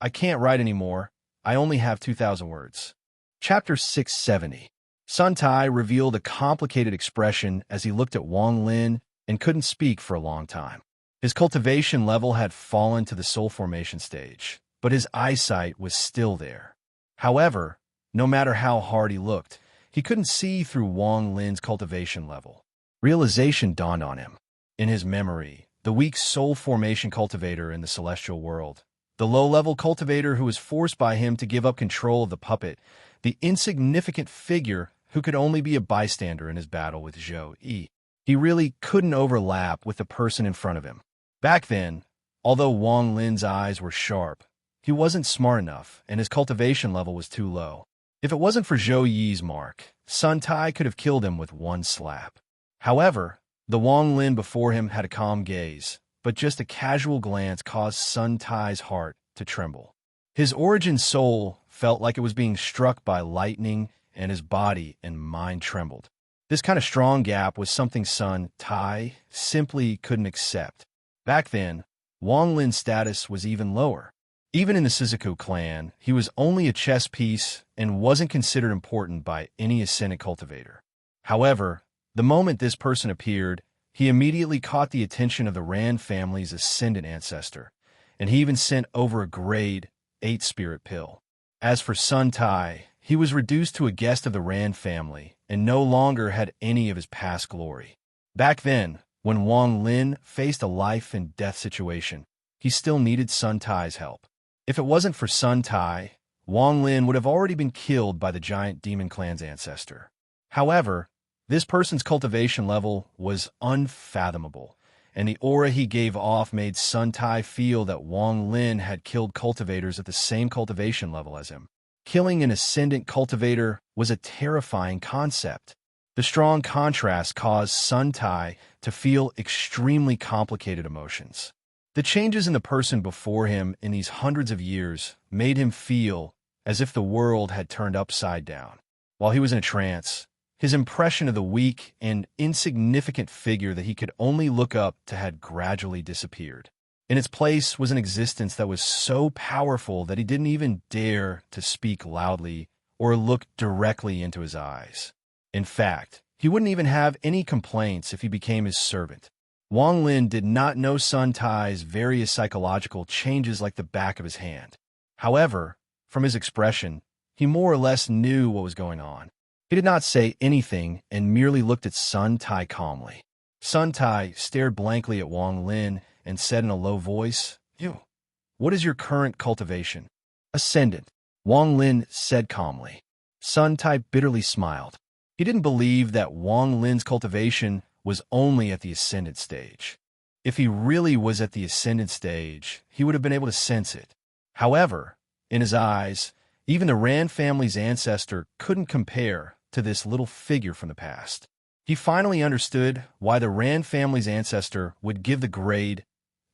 I can't write anymore. I only have 2,000 words." Chapter 670. Sun Tai revealed a complicated expression as he looked at Wang Lin and couldn't speak for a long time. His cultivation level had fallen to the soul formation stage, but his eyesight was still there. However, no matter how hard he looked, he couldn't see through Wang Lin's cultivation level. Realization dawned on him. In his memory, the weak soul formation cultivator in the celestial world, the low-level cultivator who was forced by him to give up control of the puppet, the insignificant figure who could only be a bystander in his battle with Zhou Yi. He really couldn't overlap with the person in front of him. Back then, although Wang Lin's eyes were sharp, he wasn't smart enough, and his cultivation level was too low. If it wasn't for Zhou Yi's mark, Sun Tai could have killed him with one slap. However, the Wang Lin before him had a calm gaze, but just a casual glance caused Sun Tai's heart to tremble. His origin soul felt like it was being struck by lightning, and his body and mind trembled. This kind of strong gap was something Sun Tai simply couldn't accept. Back then, Wang Lin's status was even lower. Even in the Shizuku clan, he was only a chess piece and wasn't considered important by any ascendant cultivator. However, the moment this person appeared, he immediately caught the attention of the Ran family's ascendant ancestor, and he even sent over a grade 8 spirit pill. As for Sun Tai, he was reduced to a guest of the Ran family and no longer had any of his past glory. Back then, when Wang Lin faced a life and death situation, he still needed Sun Tai's help. If it wasn't for Sun Tai, Wang Lin would have already been killed by the giant demon clan's ancestor. However, this person's cultivation level was unfathomable, and the aura he gave off made Sun Tai feel that Wang Lin had killed cultivators at the same cultivation level as him. Killing an ascendant cultivator was a terrifying concept. The strong contrast caused Sun Tai to feel extremely complicated emotions. The changes in the person before him in these hundreds of years made him feel as if the world had turned upside down. While he was in a trance, his impression of the weak and insignificant figure that he could only look up to had gradually disappeared. In its place was an existence that was so powerful that he didn't even dare to speak loudly or look directly into his eyes. In fact, he wouldn't even have any complaints if he became his servant. Wang Lin did not know Sun Tai's various psychological changes like the back of his hand. However, from his expression, he more or less knew what was going on. He did not say anything and merely looked at Sun Tai calmly. Sun Tai stared blankly at Wang Lin and said in a low voice, "You, what is your current cultivation?" "Ascendant," Wang Lin said calmly. Sun Tai bitterly smiled. He didn't believe that Wang Lin's cultivation was only at the ascendant stage. If he really was at the ascendant stage, he would have been able to sense it. However, in his eyes, even the Ran family's ancestor couldn't compare to this little figure from the past. He finally understood why the Ran family's ancestor would give the grade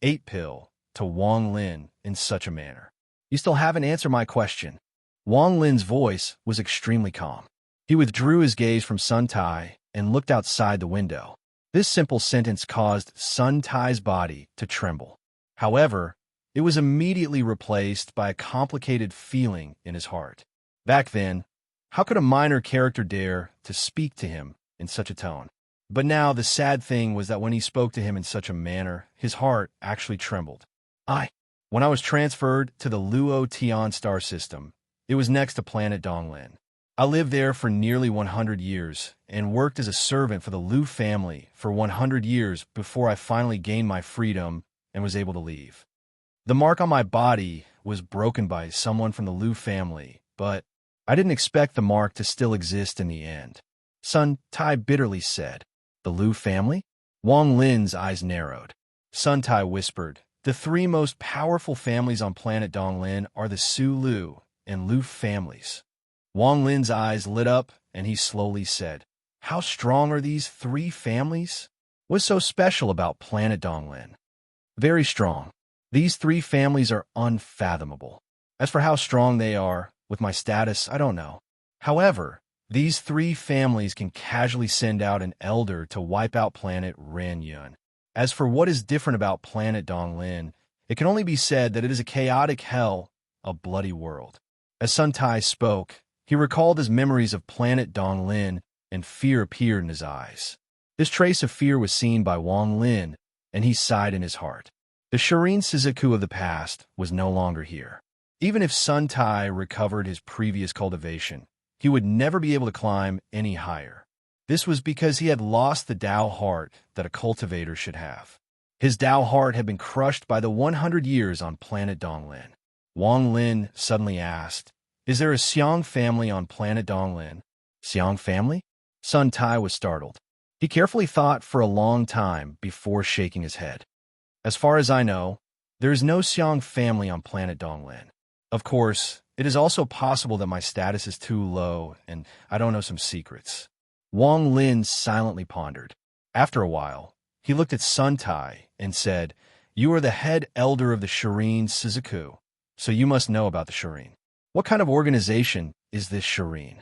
8 pill to Wang Lin in such a manner. "You still haven't answered my question." Wang Lin's voice was extremely calm. He withdrew his gaze from Sun Tai and looked outside the window. This simple sentence caused Sun Tai's body to tremble. However, it was immediately replaced by a complicated feeling in his heart. Back then, how could a minor character dare to speak to him in such a tone? But now the sad thing was that when he spoke to him in such a manner, his heart actually trembled. When I was transferred to the Luo Tian star system, it was next to planet Donglin. I lived there for nearly 100 years and worked as a servant for the Lu family for 100 years before I finally gained my freedom and was able to leave. The mark on my body was broken by someone from the Lu family, but I didn't expect the mark to still exist in the end. Sun Tai bitterly said, "The Lu family?" Wang Lin's eyes narrowed. Sun Tai whispered, "The three most powerful families on planet Donglin are the Su Lu and Lu families." Wang Lin's eyes lit up, and he slowly said, "How strong are these three families? What's so special about planet Donglin?" "Very strong. These three families are unfathomable. As for how strong they are, with my status, I don't know. However, these three families can casually send out an elder to wipe out planet Ranyun. As for what is different about planet Donglin, it can only be said that it is a chaotic hell, a bloody world." As Sun Tai spoke, he recalled his memories of planet Donglin, and fear appeared in his eyes. This trace of fear was seen by Wang Lin, and he sighed in his heart. The serene Shizuku of the past was no longer here. Even if Sun Tai recovered his previous cultivation, he would never be able to climb any higher. This was because he had lost the Tao heart that a cultivator should have. His Tao heart had been crushed by the 100 years on planet Donglin. Wang Lin suddenly asked, "Is there a Xiang family on planet Donglin?" "Xiang family?" Sun Tai was startled. He carefully thought for a long time before shaking his head. As far as I know, there is no Xiang family on planet Donglin. Of course, it is also possible that my status is too low and I don't know some secrets. Wang Lin silently pondered. After a while, he looked at Sun Tai and said, "You are the head elder of the Serene Shizuku, so you must know about the Serene. What kind of organization is this Serene?"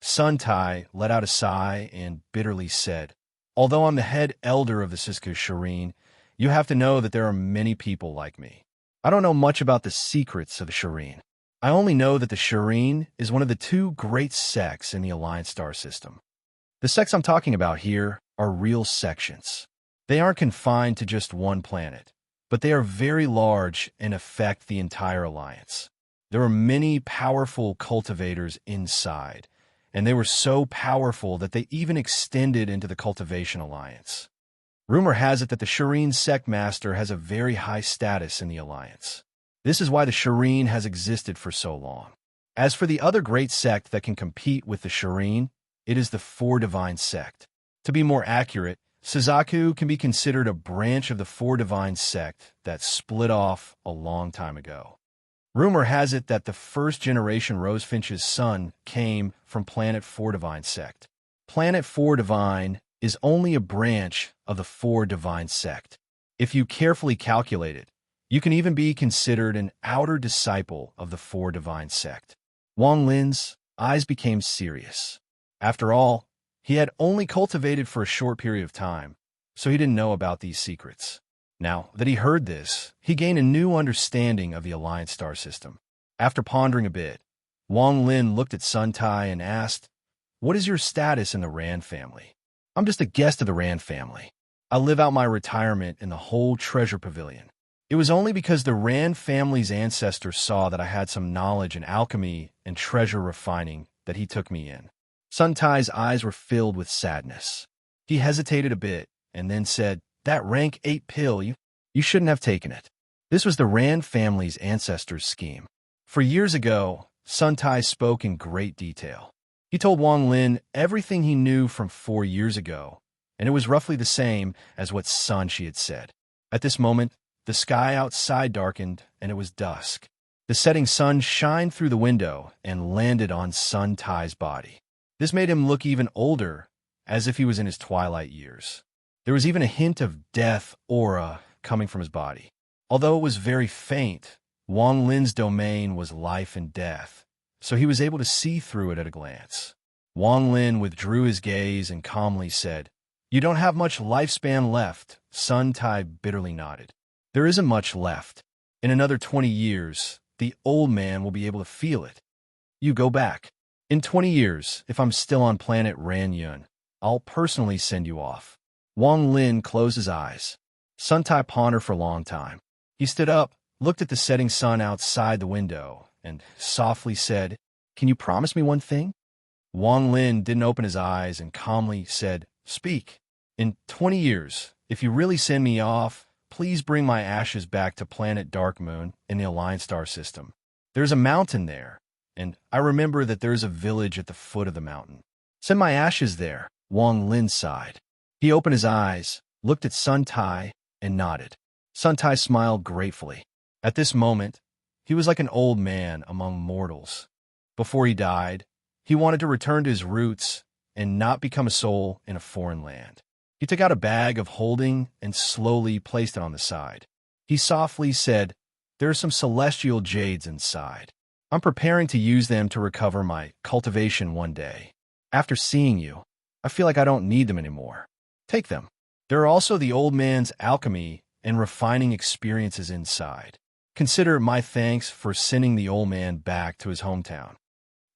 Sun Tai let out a sigh and bitterly said, "Although I'm the head elder of the Shizuku Serene, you have to know that there are many people like me. I don't know much about the secrets of the Serene. I only know that the Serene is one of the two great sects in the Alliance star system. The sects I'm talking about here are real sections. They aren't confined to just one planet, but they are very large and affect the entire Alliance. There are many powerful cultivators inside, and they were so powerful that they even extended into the Cultivation Alliance. Rumor has it that the Serene sect master has a very high status in the Alliance. This is why the Serene has existed for so long. As for the other great sect that can compete with the Serene, it is the Four Divine sect. To be more accurate, Suzaku can be considered a branch of the Four Divine sect that split off a long time ago. Rumor has it that the first generation Rosefinch's son came from Planet Four Divine sect. Planet Four Divine is only a branch of the Four Divine sect. If you carefully calculate it, you can even be considered an outer disciple of the Four Divine sect. Wang Lin's eyes became serious. After all, he had only cultivated for a short period of time, so he didn't know about these secrets. Now that he heard this, he gained a new understanding of the Alliance star system. After pondering a bit, Wang Lin looked at Sun Tai and asked, "What is your status in the Rand family?" "I'm just a guest of the Rand family. I live out my retirement in the whole treasure pavilion. It was only because the Rand family's ancestors saw that I had some knowledge in alchemy and treasure refining that he took me in." Sun Tai's eyes were filled with sadness. He hesitated a bit and then said, "That rank 8 pill, you shouldn't have taken it. This was the Rand family's ancestors' scheme." For years ago, Sun Tai spoke in great detail. He told Wang Lin everything he knew from 4 years ago, and it was roughly the same as what Sun Shi had said. At this moment, the sky outside darkened, and it was dusk. The setting sun shined through the window and landed on Sun Tai's body. This made him look even older, as if he was in his twilight years. There was even a hint of death aura coming from his body. Although it was very faint, Wang Lin's domain was life and death, so he was able to see through it at a glance. Wang Lin withdrew his gaze and calmly said, "You don't have much lifespan left." Sun Tai bitterly nodded. "There isn't much left. In another 20 years, the old man will be able to feel it. You go back. In 20 years, if I'm still on planet Ranyun, I'll personally send you off." Wang Lin closed his eyes. Sun Tai pondered for a long time. He stood up, looked at the setting sun outside the window, and softly said, "Can you promise me one thing?" Wang Lin didn't open his eyes and calmly said, "Speak. In 20 years, if you really send me off, please bring my ashes back to planet Dark Moon in the Alliance star system. There's a mountain there, and I remember that there's a village at the foot of the mountain. Send my ashes there." Wang Lin sighed. He opened his eyes, looked at Sun Tai, and nodded. Sun Tai smiled gratefully. At this moment, he was like an old man among mortals. Before he died, he wanted to return to his roots and not become a soul in a foreign land. He took out a bag of holding and slowly placed it on the side. He softly said, "There are some celestial jades inside. I'm preparing to use them to recover my cultivation one day. After seeing you, I feel like I don't need them anymore. Take them. There are also the old man's alchemy and refining experiences inside. Consider my thanks for sending the old man back to his hometown."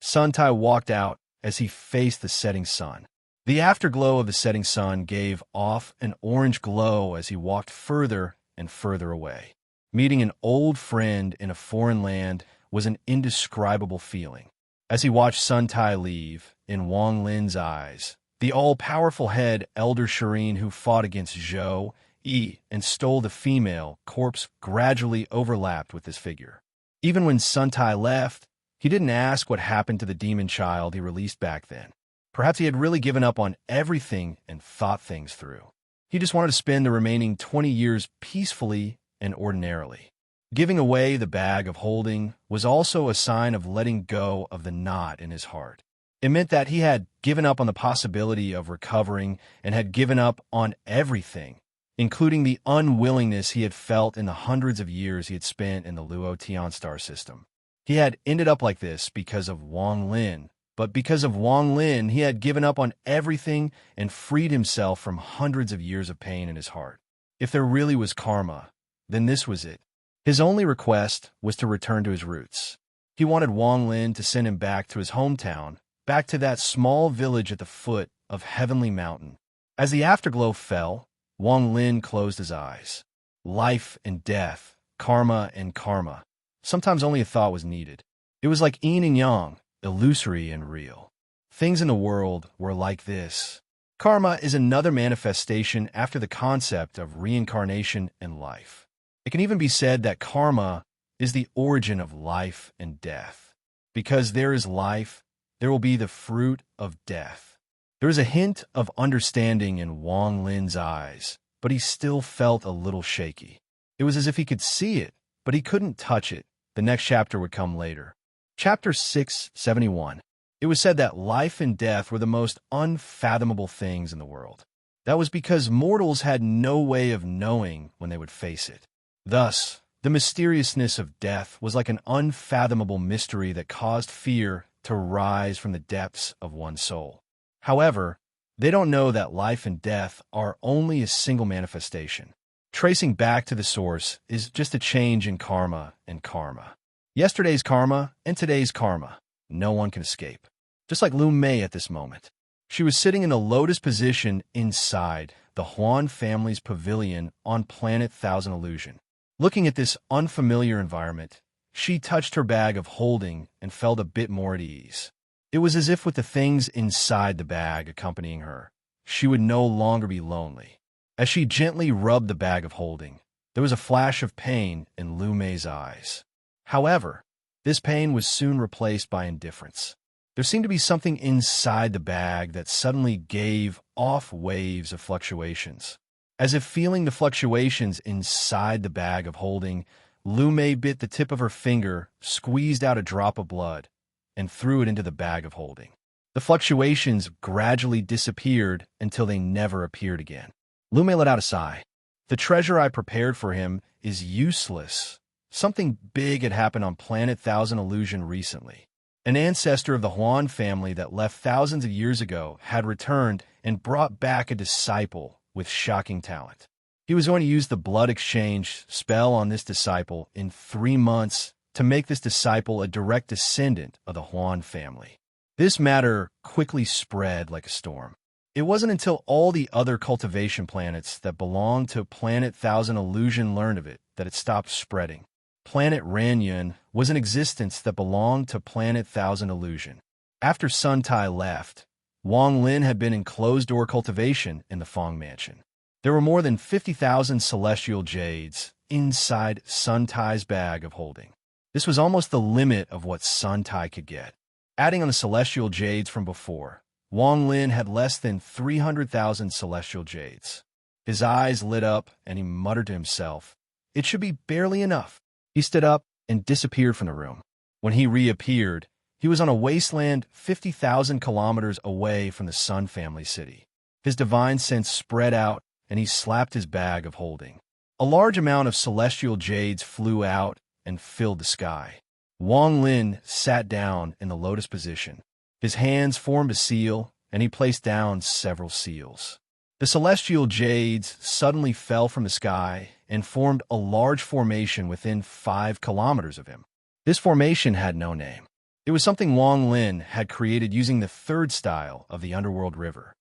Sun Tai walked out as he faced the setting sun. The afterglow of the setting sun gave off an orange glow as he walked further and further away. Meeting an old friend in a foreign land was an indescribable feeling. As he watched Sun Tai leave, in Wang Lin's eyes, the all-powerful head Elder Serene who fought against Zhou, Yi, and stole the female corpse gradually overlapped with his figure. Even when Sun Tai left, he didn't ask what happened to the demon child he released back then. Perhaps he had really given up on everything and thought things through. He just wanted to spend the remaining 20 years peacefully and ordinarily. Giving away the bag of holding was also a sign of letting go of the knot in his heart. It meant that he had given up on the possibility of recovering and had given up on everything, including the unwillingness he had felt in the hundreds of years he had spent in the Luo Tian star system. He had ended up like this because of Wang Lin, but because of Wang Lin, he had given up on everything and freed himself from hundreds of years of pain in his heart. If there really was karma, then this was it. His only request was to return to his roots. He wanted Wang Lin to send him back to his hometown, back to that small village at the foot of Heavenly Mountain. As the afterglow fell, Wang Lin closed his eyes. Life and death, karma and karma. Sometimes only a thought was needed. It was like yin and yang, illusory and real. Things in the world were like this. Karma is another manifestation after the concept of reincarnation and life. It can even be said that karma is the origin of life and death. Because there is life, there will be the fruit of death. There was a hint of understanding in Wang Lin's eyes, but he still felt a little shaky. It was as if he could see it, but he couldn't touch it. The next chapter would come later. Chapter 671. It was said that life and death were the most unfathomable things in the world. That was because mortals had no way of knowing when they would face it. Thus, the mysteriousness of death was like an unfathomable mystery that caused fear to rise from the depths of one's soul. However, they don't know that life and death are only a single manifestation. Tracing back to the source is just a change in karma and karma. Yesterday's karma and today's karma. No one can escape. Just like Lu Mei at this moment. She was sitting in the lotus position inside the Huan family's pavilion on planet Thousand Illusion. Looking at this unfamiliar environment, she touched her bag of holding and felt a bit more at ease. It was as if with the things inside the bag accompanying her, she would no longer be lonely. As she gently rubbed the bag of holding, there was a flash of pain in Lu Mei's eyes. However, this pain was soon replaced by indifference. There seemed to be something inside the bag that suddenly gave off waves of fluctuations. As if feeling the fluctuations inside the bag of holding, Lu Mei bit the tip of her finger, squeezed out a drop of blood, and threw it into the bag of holding. The fluctuations gradually disappeared until they never appeared again. Lu Mei let out a sigh. The treasure I prepared for him is useless. Something big had happened on planet Thousand Illusion recently. An ancestor of the Huan family that left thousands of years ago had returned and brought back a disciple with shocking talent. He was going to use the blood exchange spell on this disciple in 3 months to make this disciple a direct descendant of the Huan family. This matter quickly spread like a storm. It wasn't until all the other cultivation planets that belonged to planet Thousand Illusion learned of it that it stopped spreading. Planet Ranyun was an existence that belonged to planet Thousand Illusion. After Sun Tai left, Wang Lin had been in closed-door cultivation in the Fong Mansion. There were more than 50,000 celestial jades inside Sun Tai's bag of holding. This was almost the limit of what Sun Tai could get. Adding on the celestial jades from before, Wang Lin had less than 300,000 celestial jades. His eyes lit up and he muttered to himself, "It should be barely enough." He stood up and disappeared from the room. When he reappeared, he was on a wasteland 50,000 kilometers away from the Sun family city. His divine sense spread out and he slapped his bag of holding. A large amount of celestial jades flew out and filled the sky. Wang Lin sat down in the lotus position. His hands formed a seal, and he placed down several seals. The celestial jades suddenly fell from the sky and formed a large formation within 5 kilometers of him. This formation had no name. It was something Wang Lin had created using the third style of the underworld river.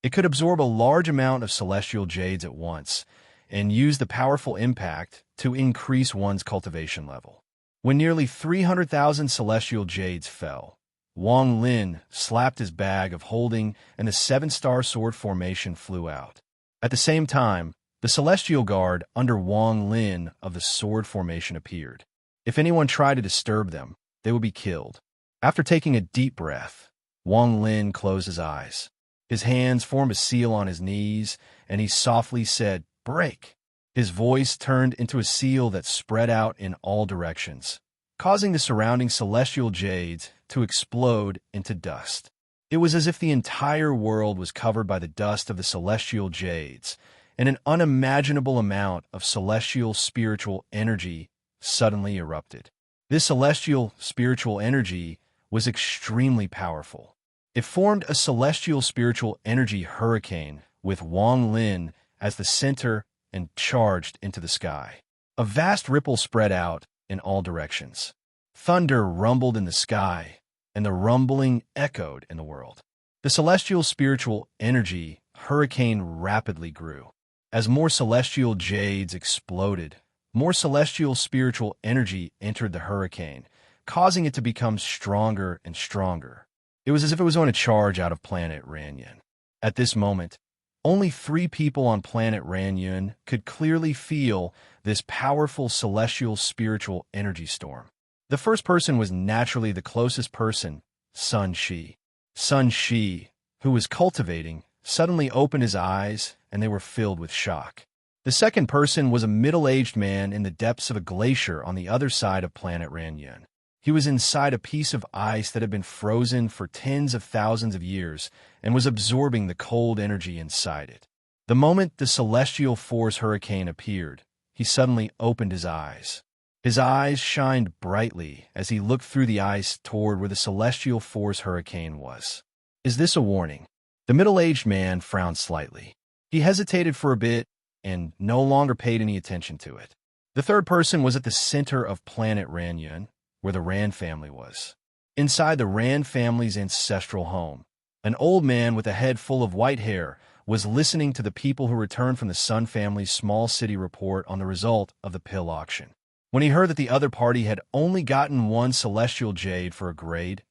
It could absorb a large amount of celestial jades at once and use the powerful impact to increase one's cultivation level. When nearly 300,000 celestial jades fell, Wang Lin slapped his bag of holding and the 7-star sword formation flew out. At the same time, the celestial guard under Wang Lin of the sword formation appeared. If anyone tried to disturb them, they would be killed. After taking a deep breath, Wang Lin closed his eyes. His hands formed a seal on his knees, and he softly said, "Break." His voice turned into a seal that spread out in all directions, causing the surrounding celestial jades to explode into dust. It was as if the entire world was covered by the dust of the celestial jades, and an unimaginable amount of celestial spiritual energy suddenly erupted. This celestial spiritual energy was extremely powerful. It formed a celestial spiritual energy hurricane with Wang Lin as the center and charged into the sky. A vast ripple spread out in all directions. Thunder rumbled in the sky, and the rumbling echoed in the world. The celestial spiritual energy hurricane rapidly grew. As more celestial jades exploded, more celestial spiritual energy entered the hurricane, causing it to become stronger and stronger. It was as if it was on a charge out of planet Ranyun. At this moment, only 3 people on planet Ranyun could clearly feel this powerful celestial spiritual energy storm. The first person was naturally the closest person, Sun Shi. Sun Shi, who was cultivating, suddenly opened his eyes, and they were filled with shock. The second person was a middle-aged man in the depths of a glacier on the other side of planet Ranyun. He was inside a piece of ice that had been frozen for tens of thousands of years and was absorbing the cold energy inside it. The moment the celestial force hurricane appeared, he suddenly opened his eyes. His eyes shined brightly as he looked through the ice toward where the celestial force hurricane was. "Is this a warning?" The middle-aged man frowned slightly. He hesitated for a bit and no longer paid any attention to it. The third person was at the center of planet Ranyun, where the Ran family was. Inside the Ran family's ancestral home, an old man with a head full of white hair was listening to the people who returned from the Sun family's small city report on the result of the pill auction. When he heard that the other party had only gotten 1 celestial jade for a grade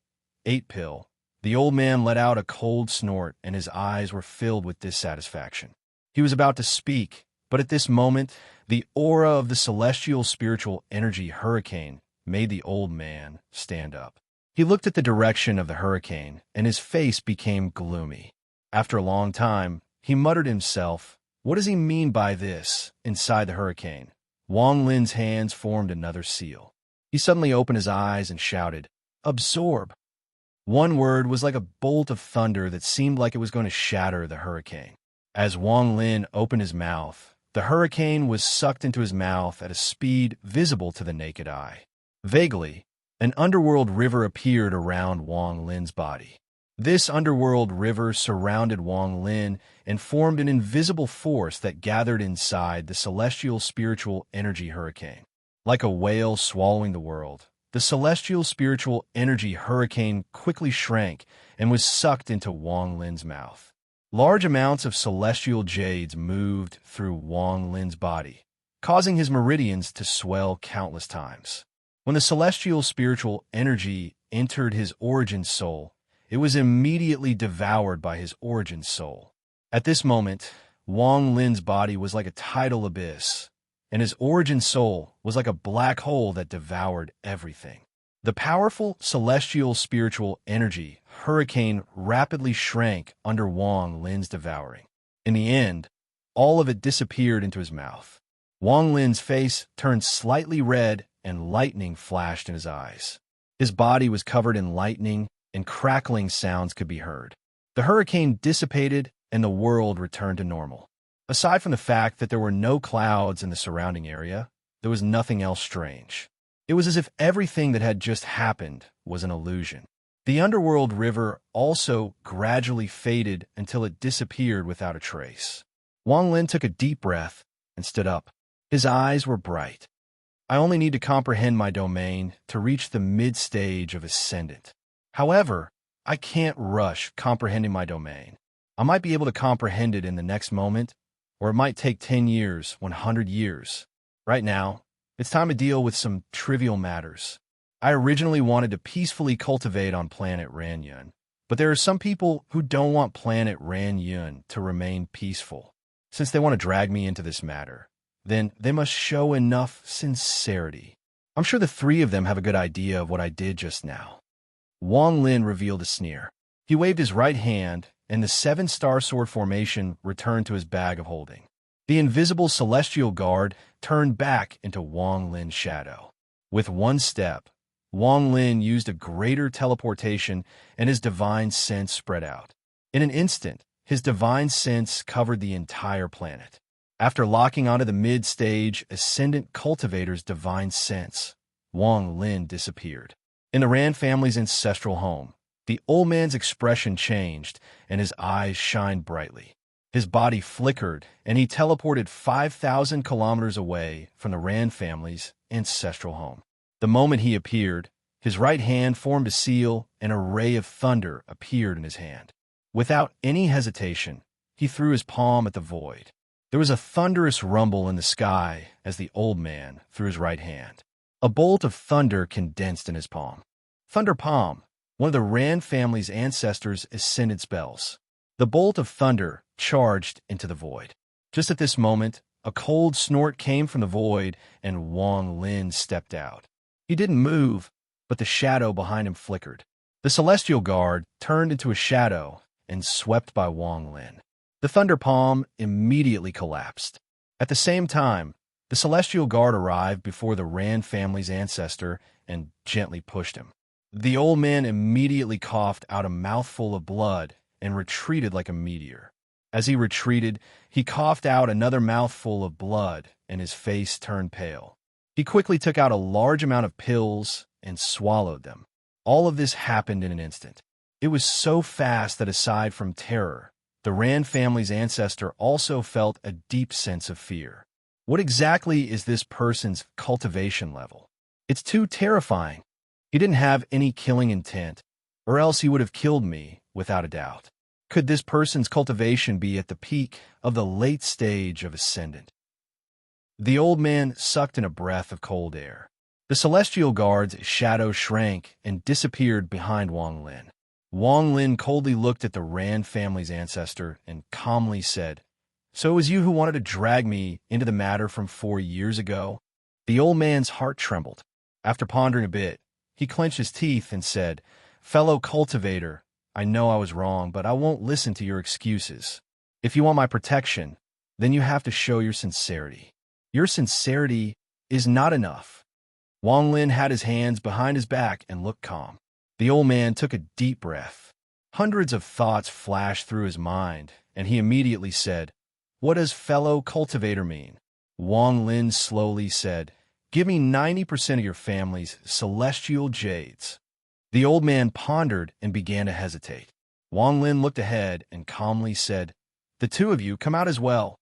8 pill, the old man let out a cold snort and his eyes were filled with dissatisfaction. He was about to speak, but at this moment, the aura of the celestial spiritual energy hurricane made the old man stand up. He looked at the direction of the hurricane, and his face became gloomy. After a long time, he muttered himself, "What does he mean by this?" Inside the hurricane, Wang Lin's hands formed another seal. He suddenly opened his eyes and shouted, "Absorb." One word was like a bolt of thunder that seemed like it was going to shatter the hurricane. As Wang Lin opened his mouth, the hurricane was sucked into his mouth at a speed visible to the naked eye. Vaguely, an underworld river appeared around Wang Lin's body. This underworld river surrounded Wang Lin and formed an invisible force that gathered inside the celestial spiritual energy hurricane. Like a whale swallowing the world, the celestial spiritual energy hurricane quickly shrank and was sucked into Wang Lin's mouth. Large amounts of celestial jades moved through Wang Lin's body, causing his meridians to swell countless times. When the celestial spiritual energy entered his origin soul, it was immediately devoured by his origin soul. At this moment, Wang Lin's body was like a tidal abyss, and his origin soul was like a black hole that devoured everything. The powerful celestial spiritual energy hurricane rapidly shrank under Wang Lin's devouring. In the end, all of it disappeared into his mouth. Wang Lin's face turned slightly red and lightning flashed in his eyes. His body was covered in lightning and crackling sounds could be heard. The hurricane dissipated and the world returned to normal. Aside from the fact that there were no clouds in the surrounding area, there was nothing else strange. It was as if everything that had just happened was an illusion. The underworld river also gradually faded until it disappeared without a trace. Wang Lin took a deep breath and stood up. His eyes were bright. "I only need to comprehend my domain to reach the mid-stage of Ascendant. However, I can't rush comprehending my domain. I might be able to comprehend it in the next moment, or it might take 10 years, 100 years. Right now, it's time to deal with some trivial matters. I originally wanted to peacefully cultivate on planet Ranyun, but there are some people who don't want planet Ranyun to remain peaceful. Since they want to drag me into this matter, then they must show enough sincerity. I'm sure the 3 of them have a good idea of what I did just now." Wang Lin revealed a sneer. He waved his right hand, and the seven-star sword formation returned to his bag of holding. The invisible celestial guard turned back into Wang Lin's shadow. With one step, Wang Lin used a greater teleportation, and his divine sense spread out. In an instant, his divine sense covered the entire planet. After locking onto the mid-stage Ascendant Cultivator's divine sense, Wang Lin disappeared. In the Rand family's ancestral home, the old man's expression changed, and his eyes shined brightly. His body flickered, and he teleported 5,000 kilometers away from the Rand family's ancestral home. The moment he appeared, his right hand formed a seal, and a ray of thunder appeared in his hand. Without any hesitation, he threw his palm at the void. There was a thunderous rumble in the sky as the old man threw his right hand. A bolt of thunder condensed in his palm. Thunder Palm, one of the Rand family's ancestors' ascended spells. The bolt of thunder charged into the void. Just at this moment, a cold snort came from the void, and Wang Lin stepped out. He didn't move, but the shadow behind him flickered. The celestial guard turned into a shadow and swept by Wang Lin. The thunder palm immediately collapsed. At the same time, the celestial guard arrived before the Rand family's ancestor and gently pushed him. The old man immediately coughed out a mouthful of blood and retreated like a meteor. As he retreated, he coughed out another mouthful of blood, and his face turned pale. He quickly took out a large amount of pills and swallowed them. All of this happened in an instant. It was so fast that aside from terror, the Rand family's ancestor also felt a deep sense of fear. What exactly is this person's cultivation level? It's too terrifying. He didn't have any killing intent, or else he would have killed me, without a doubt. Could this person's cultivation be at the peak of the late stage of Ascendant? The old man sucked in a breath of cold air. The celestial guard's shadow shrank and disappeared behind Wang Lin. Wang Lin coldly looked at the Rand family's ancestor and calmly said, "So it was you who wanted to drag me into the matter from 4 years ago?" The old man's heart trembled. After pondering a bit, he clenched his teeth and said, "Fellow cultivator, I know I was wrong, but I won't listen to your excuses. If you want my protection, then you have to show your sincerity. Your sincerity is not enough." Wang Lin had his hands behind his back and looked calm. The old man took a deep breath. Hundreds of thoughts flashed through his mind, and he immediately said, "What does fellow cultivator mean?" Wang Lin slowly said, "Give me 90% of your family's celestial jades." The old man pondered and began to hesitate. Wang Lin looked ahead and calmly said, "The two of you come out as well."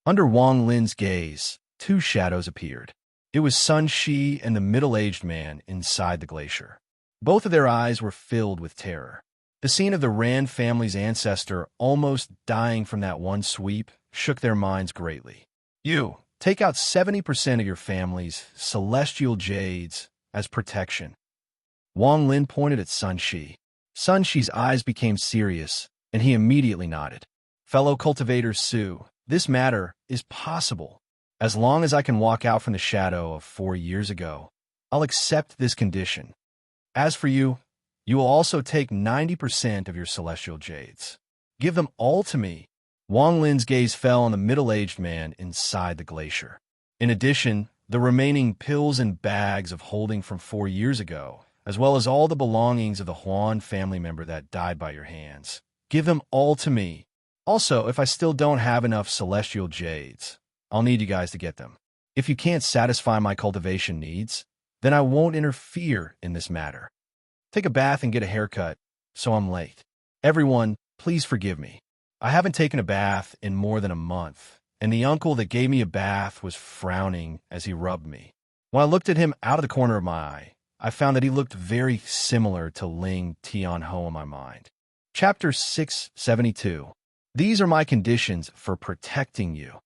Under Wang Lin's gaze, 2 shadows appeared. It was Sun Shi and the middle-aged man inside the glacier. Both of their eyes were filled with terror. The scene of the Rand family's ancestor almost dying from that one sweep shook their minds greatly. "You, take out 70% of your family's celestial jades as protection." Wang Lin pointed at Sun Shi. Sun Shi's eyes became serious, and he immediately nodded. "Fellow cultivator Su, this matter is possible. As long as I can walk out from the shadow of 4 years ago, I'll accept this condition. As for you, you will also take 90% of your celestial jades. Give them all to me." Wang Lin's gaze fell on the middle-aged man inside the glacier. In addition, the remaining pills and bags of holding from 4 years ago, as well as all the belongings of the Huan family member that died by your hands. Give them all to me. Also, if I still don't have enough celestial jades, I'll need you guys to get them. If you can't satisfy my cultivation needs, then I won't interfere in this matter. Take a bath and get a haircut, so I'm late. Everyone, please forgive me. I haven't taken a bath in more than a month, and the uncle that gave me a bath was frowning as he rubbed me. When I looked at him out of the corner of my eye, I found that he looked very similar to Ling Tianho in my mind. Chapter 672. These are my conditions for protecting you.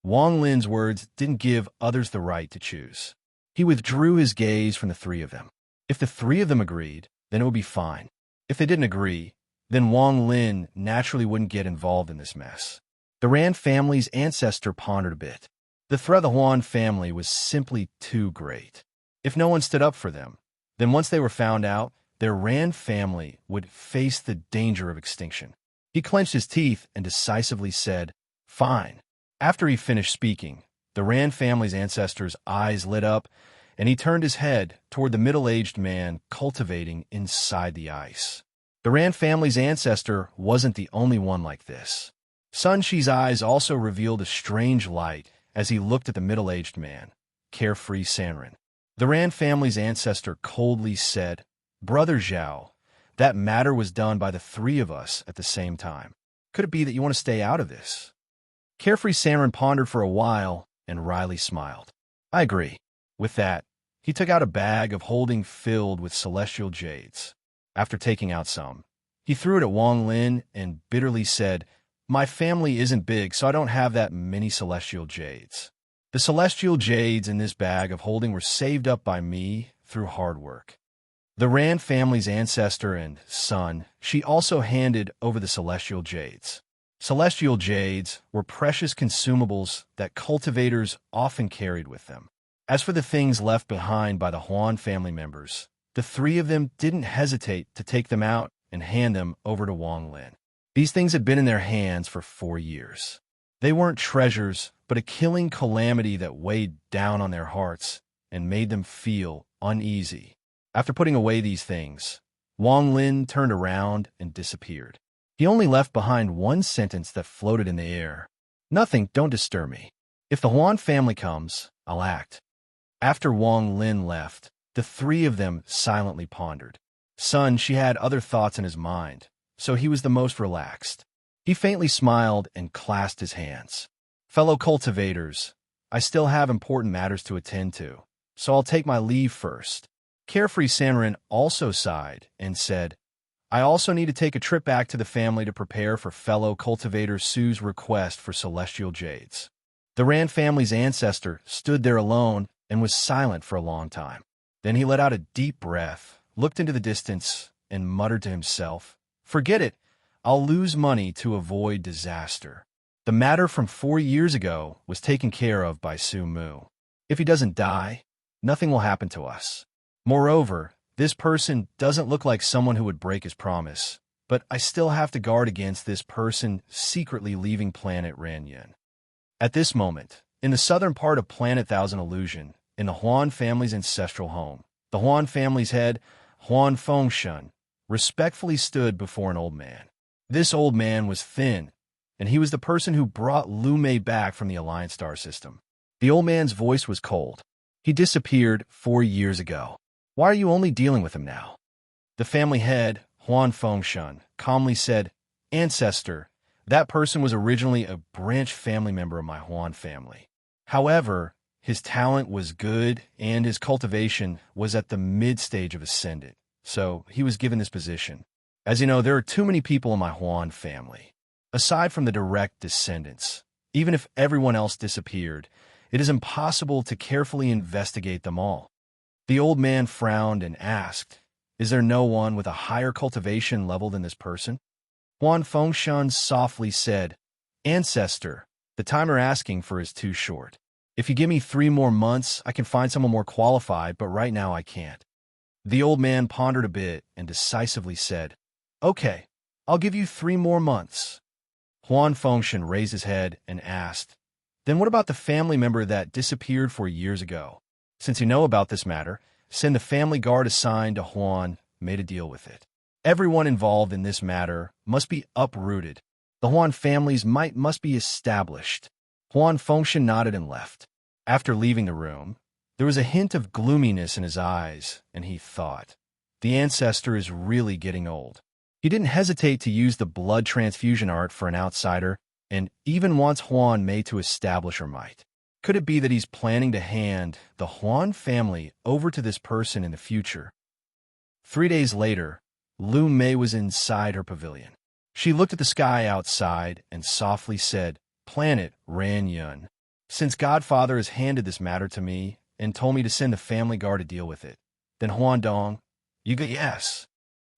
Wang Lin's words didn't give others the right to choose. He withdrew his gaze from the 3 of them. If the 3 of them agreed, then it would be fine. If they didn't agree, then Wang Lin naturally wouldn't get involved in this mess. The Rand family's ancestor pondered a bit. The threat of the Huan family was simply too great. If no one stood up for them, then once they were found out, their Rand family would face the danger of extinction. He clenched his teeth and decisively said, "Fine." After he finished speaking, the Rand family's ancestor's eyes lit up, and he turned his head toward the middle-aged man cultivating inside the ice. The Rand family's ancestor wasn't the only one like this. Sun Shi's eyes also revealed a strange light as he looked at the middle-aged man, carefree serene. The Rand family's ancestor coldly said, "Brother Zhao, that matter was done by the three of us at the same time. Could it be that you want to stay out of this?" Carefree serene pondered for a while and wryly smiled. "I agree." With that, he took out a bag of holding filled with celestial jades. After taking out some, he threw it at Wang Lin and bitterly said, "My family isn't big, so I don't have that many celestial jades. The celestial jades in this bag of holding were saved up by me through hard work." The Rand family's ancestor and son, she also handed over the celestial jades. Celestial jades were precious consumables that cultivators often carried with them. As for the things left behind by the Huan family members, the three of them didn't hesitate to take them out and hand them over to Wang Lin. These things had been in their hands for 4 years. They weren't treasures, but a killing calamity that weighed down on their hearts and made them feel uneasy. After putting away these things, Wang Lin turned around and disappeared. He only left behind one sentence that floated in the air. "Nothing, don't disturb me. If the Huan family comes, I'll act." After Wang Lin left, the three of them silently pondered. Sun Shi had other thoughts in his mind, so he was the most relaxed. He faintly smiled and clasped his hands. "Fellow cultivators, I still have important matters to attend to, so I'll take my leave first." Carefree serene also sighed and said, "I also need to take a trip back to the family to prepare for fellow cultivator Su's request for celestial jades." The Rand family's ancestor stood there alone and was silent for a long time. Then he let out a deep breath, looked into the distance, and muttered to himself, "Forget it. I'll lose money to avoid disaster." The matter from 4 years ago was taken care of by Su Mu. If he doesn't die, nothing will happen to us. Moreover, this person doesn't look like someone who would break his promise, but I still have to guard against this person secretly leaving planet Ranyan. At this moment, in the southern part of Planet Thousand Illusion, in the Huan family's ancestral home, the Huan family's head, Huan Fengshen, respectfully stood before an old man. This old man was thin, and he was the person who brought Lu Mei back from the Alliance star system. The old man's voice was cold. He disappeared 4 years ago. Why are you only dealing with him now? The family head, Huan Fengshen, calmly said, "Ancestor, that person was originally a branch family member of my Huan family. However, his talent was good and his cultivation was at the mid-stage of ascendant, so he was given this position. As you know, there are too many people in my Huan family. Aside from the direct descendants, even if everyone else disappeared, it is impossible to carefully investigate them all." The old man frowned and asked, "Is there no one with a higher cultivation level than this person?" Huan Fengshen softly said, "Ancestor, the time you're asking for is too short. If you give me 3 more months, I can find someone more qualified, but right now I can't." The old man pondered a bit and decisively said, "Okay, I'll give you 3 more months." Huan Fengshen raised his head and asked, "Then what about the family member that disappeared 4 years ago? Since you know about this matter, send the family guard assigned to Huan made a deal with it. Everyone involved in this matter must be uprooted. The Huan families must be established." Huan Fengshen nodded and left. After leaving the room, there was a hint of gloominess in his eyes, and he thought, the ancestor is really getting old. He didn't hesitate to use the blood transfusion art for an outsider, and even wants Huan Mei to establish her might. Could it be that he's planning to hand the Huan family over to this person in the future? 3 days later, Lu Mei was inside her pavilion. She looked at the sky outside and softly said, "Planet Ranyan. Since Godfather has handed this matter to me and told me to send the family guard to deal with it, then Huan Dong, you get yes."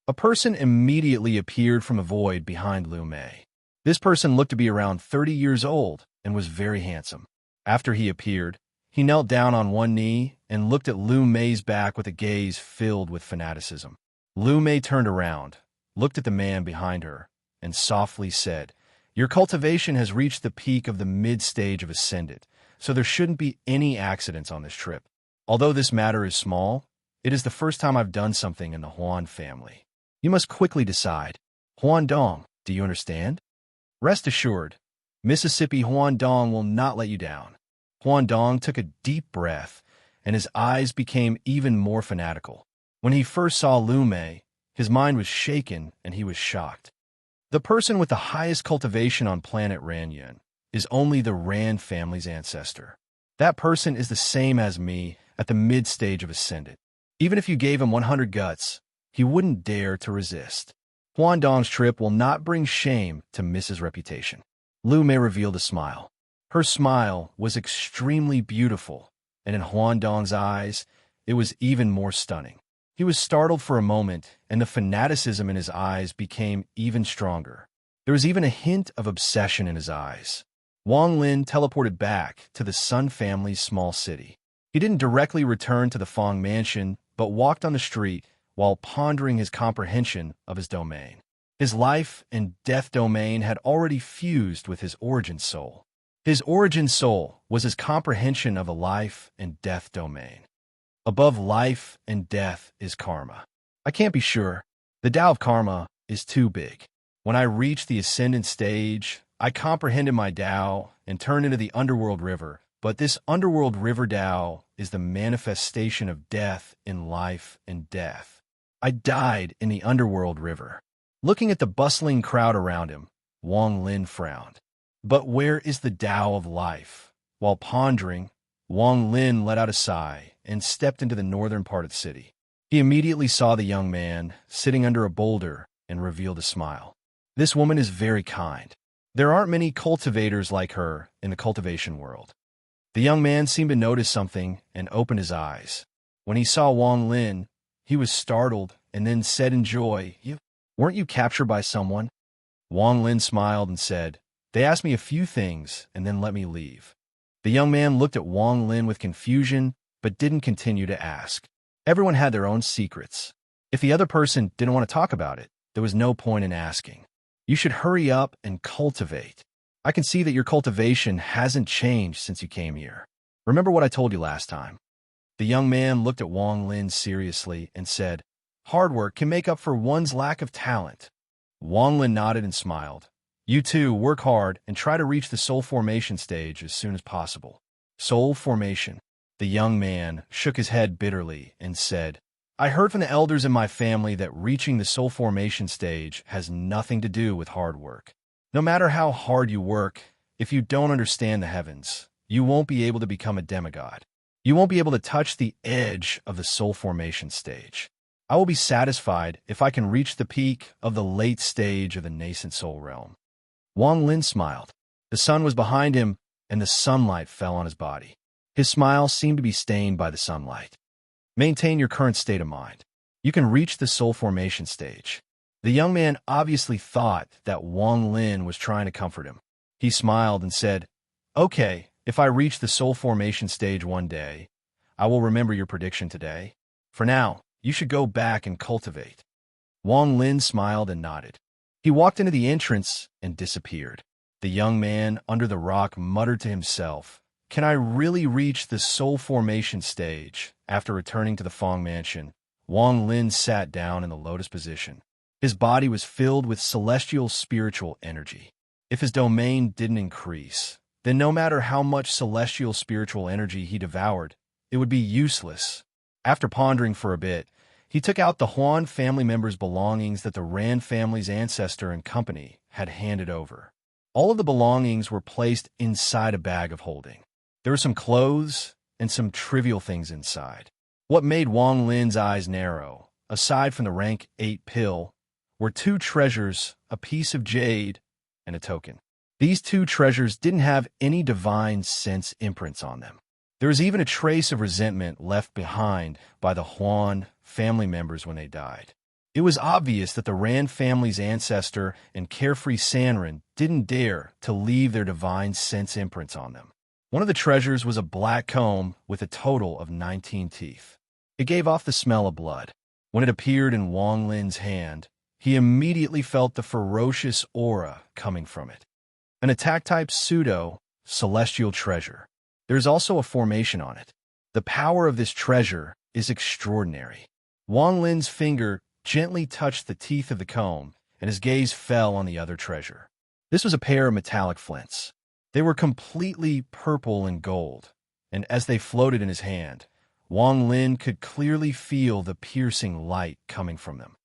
A person immediately appeared from a void behind Lu Mei. This person looked to be around 30 years old and was very handsome. After he appeared, he knelt down on one knee and looked at Lu Mei's back with a gaze filled with fanaticism. Lu Mei turned around, looked at the man behind her, and softly said, "Your cultivation has reached the peak of the mid-stage of Ascendant, so there shouldn't be any accidents on this trip. Although this matter is small, it is the first time I've done something in the Huan family. You must quickly decide. Huan Dong, do you understand? Rest assured, Mississippi Huan Dong will not let you down." Huan Dong took a deep breath, and his eyes became even more fanatical. When he first saw Lu Mei, his mind was shaken and he was shocked. The person with the highest cultivation on planet Ranyun is only the Ran family's ancestor. That person is the same as me at the mid-stage of Ascendant. Even if you gave him 100 guts, he wouldn't dare to resist. Huan Dong's trip will not bring shame to Mrs. Reputation. Lu Mei revealed a smile. Her smile was extremely beautiful, and in Huan Dong's eyes, it was even more stunning. He was startled for a moment, and the fanaticism in his eyes became even stronger. There was even a hint of obsession in his eyes. Wang Lin teleported back to the Sun family's small city. He didn't directly return to the Fong mansion, but walked on the street while pondering his comprehension of his domain. His life and death domain had already fused with his origin soul. His origin soul was his comprehension of a life and death domain. Above life and death is karma. I can't be sure. The Tao of karma is too big. When I reached the ascendant stage, I comprehended my Tao and turned into the underworld river. But this underworld river Tao is the manifestation of death in life and death. I died in the underworld river. Looking at the bustling crowd around him, Wang Lin frowned. But where is the Tao of life? While pondering, Wang Lin let out a sigh and stepped into the northern part of the city. He immediately saw the young man sitting under a boulder and revealed a smile. This woman is very kind. There aren't many cultivators like her in the cultivation world. The young man seemed to notice something and opened his eyes. When he saw Wang Lin, he was startled and then said in joy, "Weren't you captured by someone?" Wang Lin smiled and said, "They asked me a few things and then let me leave." The young man looked at Wang Lin with confusion, but didn't continue to ask. Everyone had their own secrets. If the other person didn't want to talk about it, there was no point in asking. You should hurry up and cultivate. I can see that your cultivation hasn't changed since you came here. Remember what I told you last time. The young man looked at Wang Lin seriously and said, "Hard work can make up for one's lack of talent." Wang Lin nodded and smiled. "You too, work hard and try to reach the soul formation stage as soon as possible." Soul formation. The young man shook his head bitterly and said, "I heard from the elders in my family that reaching the soul formation stage has nothing to do with hard work. No matter how hard you work, if you don't understand the heavens, you won't be able to become a demigod. You won't be able to touch the edge of the soul formation stage. I will be satisfied if I can reach the peak of the late stage of the nascent soul realm." Wang Lin smiled. The sun was behind him, and the sunlight fell on his body. His smile seemed to be stained by the sunlight. Maintain your current state of mind. You can reach the soul formation stage. The young man obviously thought that Wang Lin was trying to comfort him. He smiled and said, "Okay, if I reach the soul formation stage one day, I will remember your prediction today. For now, you should go back and cultivate." Wang Lin smiled and nodded. He walked into the entrance and disappeared. The young man under the rock muttered to himself, "Can I really reach the soul formation stage?" After returning to the Fong mansion, Wang Lin sat down in the lotus position. His body was filled with celestial spiritual energy. If his domain didn't increase, then no matter how much celestial spiritual energy he devoured, it would be useless. After pondering for a bit, he took out the Huan family members' belongings that the Ran family's ancestor and company had handed over. All of the belongings were placed inside a bag of holding. There were some clothes and some trivial things inside. What made Wang Lin's eyes narrow, aside from the rank 8 pill, were 2 treasures, a piece of jade, and a token. These 2 treasures didn't have any divine sense imprints on them. There was even a trace of resentment left behind by the Huan family members when they died. It was obvious that the Ran family's ancestor and carefree Sanrin didn't dare to leave their divine sense imprints on them. One of the treasures was a black comb with a total of 19 teeth. It gave off the smell of blood. When it appeared in Wang Lin's hand, he immediately felt the ferocious aura coming from it. An attack-type pseudo-celestial treasure. There is also a formation on it. The power of this treasure is extraordinary. Wang Lin's finger gently touched the teeth of the comb, and his gaze fell on the other treasure. This was a pair of metallic flints. They were completely purple and gold, and as they floated in his hand, Wang Lin could clearly feel the piercing light coming from them.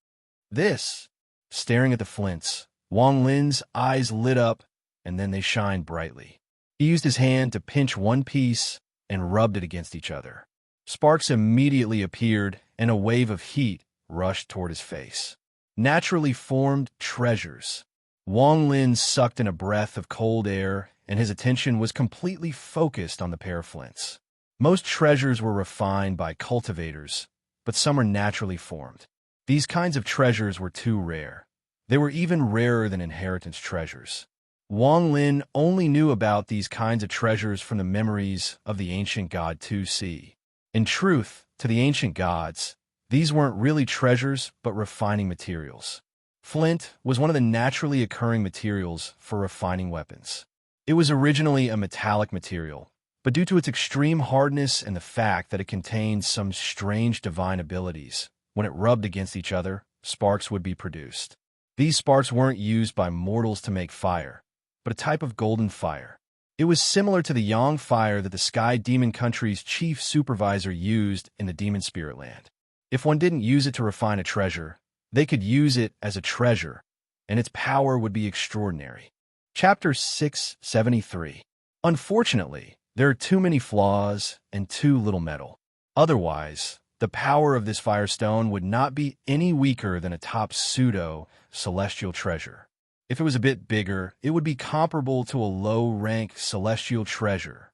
Staring at the flints, Wang Lin's eyes lit up, and then they shined brightly. He used his hand to pinch one piece and rubbed it against each other. Sparks immediately appeared, and a wave of heat rushed toward his face. Naturally formed treasures. Wang Lin sucked in a breath of cold air, and his attention was completely focused on the pair of flints. Most treasures were refined by cultivators, but some are naturally formed. These kinds of treasures were too rare. They were even rarer than inheritance treasures. Wang Lin only knew about these kinds of treasures from the memories of the ancient god 2C. In truth, to the ancient gods, these weren't really treasures, but refining materials. Flint was one of the naturally occurring materials for refining weapons. It was originally a metallic material, but due to its extreme hardness and the fact that it contained some strange divine abilities, when it rubbed against each other, sparks would be produced. These sparks weren't used by mortals to make fire, but a type of golden fire. It was similar to the yang fire that the Sky Demon Country's chief supervisor used in the Demon Spirit Land. If one didn't use it to refine a treasure, they could use it as a treasure, and its power would be extraordinary. Chapter 673. Unfortunately, there are too many flaws and too little metal. Otherwise, the power of this firestone would not be any weaker than a top pseudo-celestial treasure. If it was a bit bigger, it would be comparable to a low-rank celestial treasure.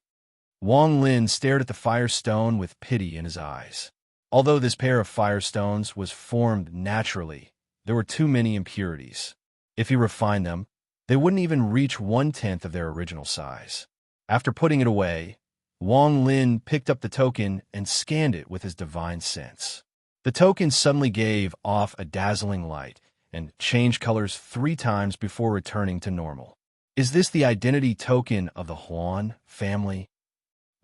Wang Lin stared at the firestone with pity in his eyes. Although this pair of firestones was formed naturally, there were too many impurities. If he refined them, they wouldn't even reach 1/10 of their original size. After putting it away, Wang Lin picked up the token and scanned it with his divine sense. The token suddenly gave off a dazzling light and changed colors 3 times before returning to normal. Is this the identity token of the Huan family?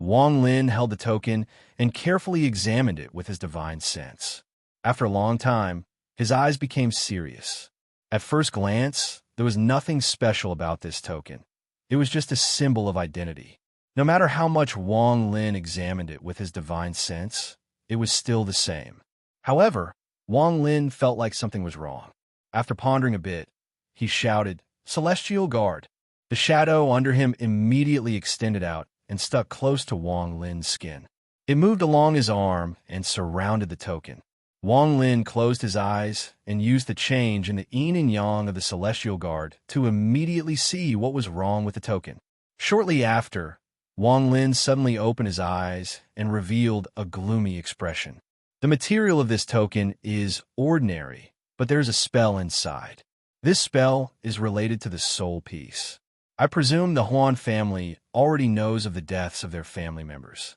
Wang Lin held the token and carefully examined it with his divine sense. After a long time, his eyes became serious. At first glance, there was nothing special about this token. It was just a symbol of identity. No matter how much Wang Lin examined it with his divine sense, it was still the same. However, Wang Lin felt like something was wrong. After pondering a bit, he shouted, "Celestial Guard!" The shadow under him immediately extended out and stuck close to Wang Lin's skin. It moved along his arm and surrounded the token. Wang Lin closed his eyes and used the change in the yin and yang of the Celestial Guard to immediately see what was wrong with the token. Shortly after, Wang Lin suddenly opened his eyes and revealed a gloomy expression. The material of this token is ordinary, but there's a spell inside. This spell is related to the soul piece. I presume the Huan family already knows of the deaths of their family members.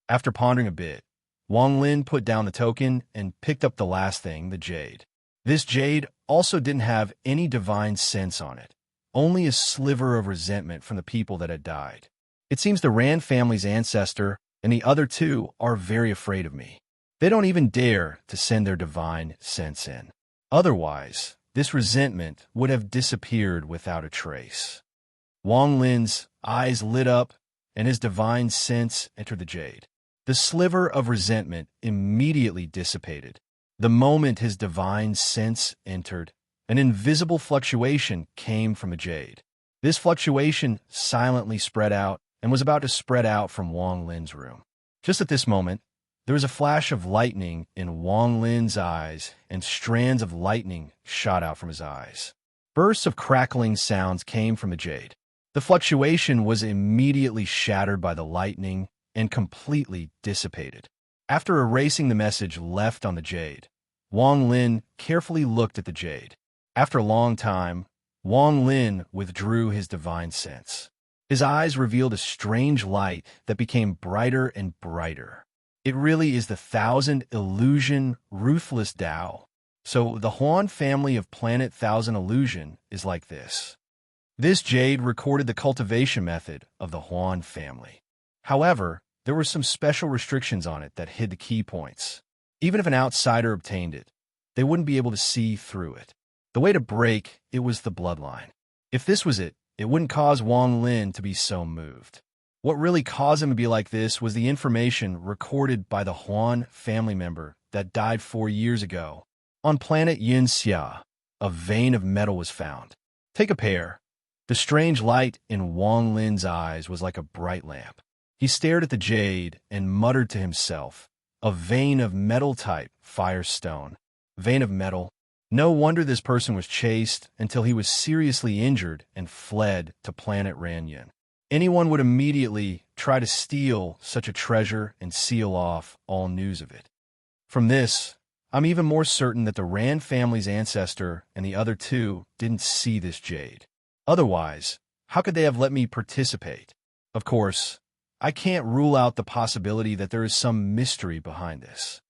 After pondering a bit, Wang Lin put down the token and picked up the last thing, the jade. This jade also didn't have any divine sense on it, only a sliver of resentment from the people that had died. It seems the Rand family's ancestor and the other 2 are very afraid of me. They don't even dare to send their divine sense in. Otherwise, this resentment would have disappeared without a trace. Wang Lin's eyes lit up, and his divine sense entered the jade. The sliver of resentment immediately dissipated. The moment his divine sense entered, an invisible fluctuation came from the jade. This fluctuation silently spread out and was about to spread out from Wang Lin's room. Just at this moment, there was a flash of lightning in Wang Lin's eyes, and strands of lightning shot out from his eyes. Bursts of crackling sounds came from the jade. The fluctuation was immediately shattered by the lightning and completely dissipated. After erasing the message left on the jade, Wang Lin carefully looked at the jade. After a long time, Wang Lin withdrew his divine sense. His eyes revealed a strange light that became brighter and brighter. It really is the thousand illusion ruthless Tao. So the Huan family of planet Thousand Illusion is like this. This jade recorded the cultivation method of the Huan family. However, there were some special restrictions on it that hid the key points. Even if an outsider obtained it, they wouldn't be able to see through it. The way to break it was the bloodline. If this was it, it wouldn't cause Wang Lin to be so moved. What really caused him to be like this was the information recorded by the Huan family member that died 4 years ago. On planet Yinxia, a vein of metal was found. Take a pair. The strange light in Wang Lin's eyes was like a bright lamp. He stared at the jade and muttered to himself, a vein of metal type, firestone. Vein of metal. No wonder this person was chased until he was seriously injured and fled to planet Ranyan. Anyone would immediately try to steal such a treasure and seal off all news of it. From this, I'm even more certain that the Ran family's ancestor and the other two didn't see this jade. Otherwise, how could they have let me participate? Of course, I can't rule out the possibility that there is some mystery behind this.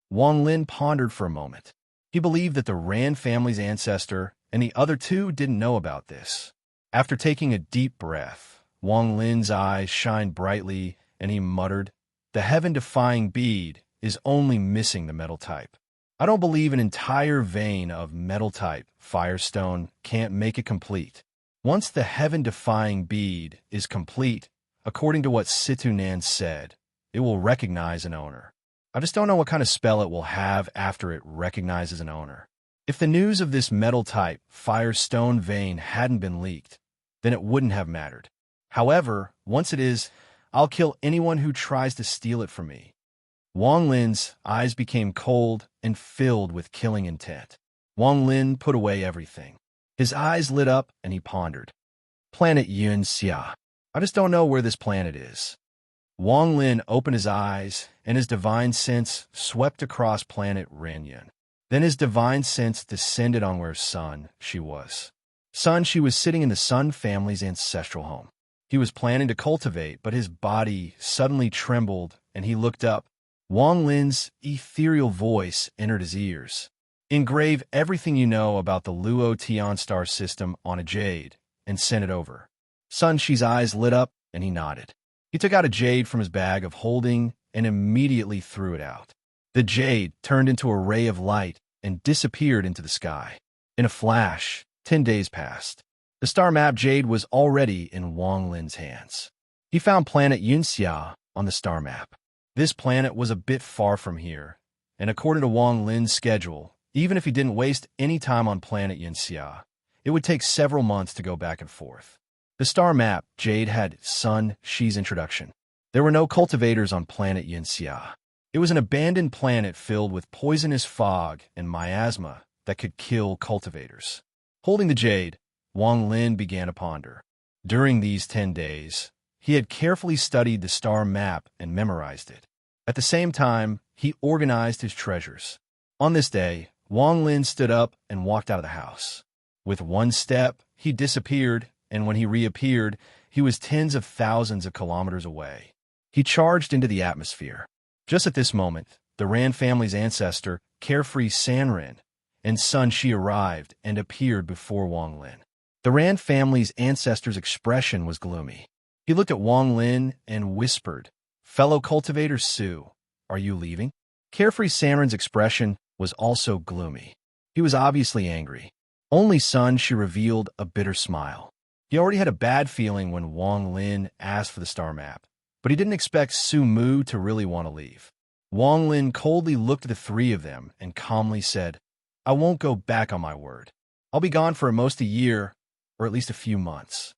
Wang Lin pondered for a moment. He believed that the Ran family's ancestor and the other two didn't know about this. After taking a deep breath, Wang Lin's eyes shined brightly and he muttered, "The heaven-defying bead is only missing the metal type. I don't believe an entire vein of metal type, firestone, can't make it complete. Once the heaven-defying bead is complete, according to what Situnan said, it will recognize an owner. I just don't know what kind of spell it will have after it recognizes an owner. If the news of this metal type, firestone vein hadn't been leaked, then it wouldn't have mattered. However, once it is, I'll kill anyone who tries to steal it from me." Wang Lin's eyes became cold and filled with killing intent. Wang Lin put away everything. His eyes lit up and he pondered. Planet Yunxia. I just don't know where this planet is. Wang Lin opened his eyes and his divine sense swept across planet Ranyan. Then his divine sense descended on where Sun she was. Sun she was sitting in the Sun family's ancestral home. He was planning to cultivate, but his body suddenly trembled and he looked up. Wang Lin's ethereal voice entered his ears. Engrave everything you know about the Luo Tian star system on a jade and send it over. Sun Shi's eyes lit up and he nodded. He took out a jade from his bag of holding and immediately threw it out. The jade turned into a ray of light and disappeared into the sky. In a flash, 10 days passed. The star map jade was already in Wang Lin's hands. He found planet Yunxia on the star map. This planet was a bit far from here, and according to Wang Lin's schedule, even if he didn't waste any time on planet Yunxia, it would take several months to go back and forth. The star map jade had Sun Shi's introduction. There were no cultivators on planet Yunxia. It was an abandoned planet filled with poisonous fog and miasma that could kill cultivators. Holding the jade, Wang Lin began to ponder. During these 10 days, he had carefully studied the star map and memorized it. At the same time, he organized his treasures. On this day, Wang Lin stood up and walked out of the house. With one step, he disappeared, and when he reappeared, he was tens of thousands of kilometers away. He charged into the atmosphere. Just at this moment, the Ran family's ancestor, carefree Sanren, and Sun Shi arrived and appeared before Wang Lin. The Ran family's ancestor's expression was gloomy. He looked at Wang Lin and whispered, "Fellow cultivator Su, are you leaving?" Carefree Sanren's expression was also gloomy. He was obviously angry. Only Sun Shi revealed a bitter smile. He already had a bad feeling when Wang Lin asked for the star map, but he didn't expect Su Mu to really want to leave. Wang Lin coldly looked at the three of them and calmly said, "I won't go back on my word. I'll be gone for at most a year, or at least a few months."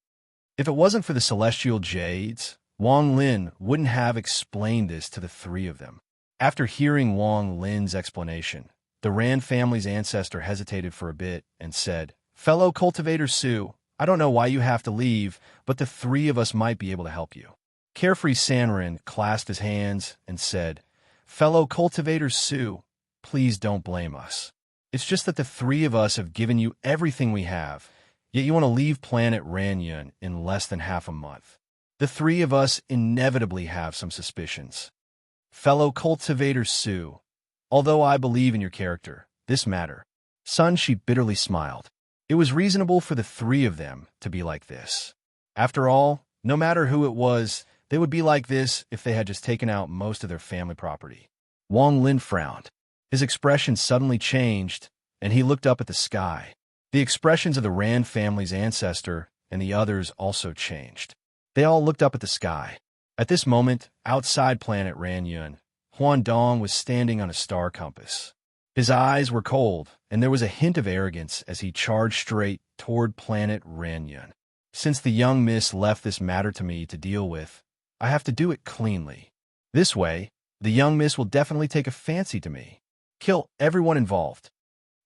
If it wasn't for the celestial jades, Wang Lin wouldn't have explained this to the three of them. After hearing Wang Lin's explanation, the Ran family's ancestor hesitated for a bit and said, "Fellow cultivator Su, I don't know why you have to leave, but the three of us might be able to help you." Carefree Sanren clasped his hands and said, "Fellow cultivator Su, please don't blame us. It's just that the three of us have given you everything we have, yet you want to leave planet Ranyan in less than half a month. The three of us inevitably have some suspicions." Fellow cultivator Sue, although I believe in your character, this matter. Son, she bitterly smiled. It was reasonable for the three of them to be like this. After all, no matter who it was, they would be like this if they had just taken out most of their family property. Wang Lin frowned. His expression suddenly changed, and he looked up at the sky. The expressions of the Rand family's ancestor and the others also changed. They all looked up at the sky. At this moment, outside planet Ranyun, Huan Dong was standing on a star compass. His eyes were cold, and there was a hint of arrogance as he charged straight toward planet Ranyun. Since the young miss left this matter to me to deal with, I have to do it cleanly. This way, the young miss will definitely take a fancy to me. Kill everyone involved.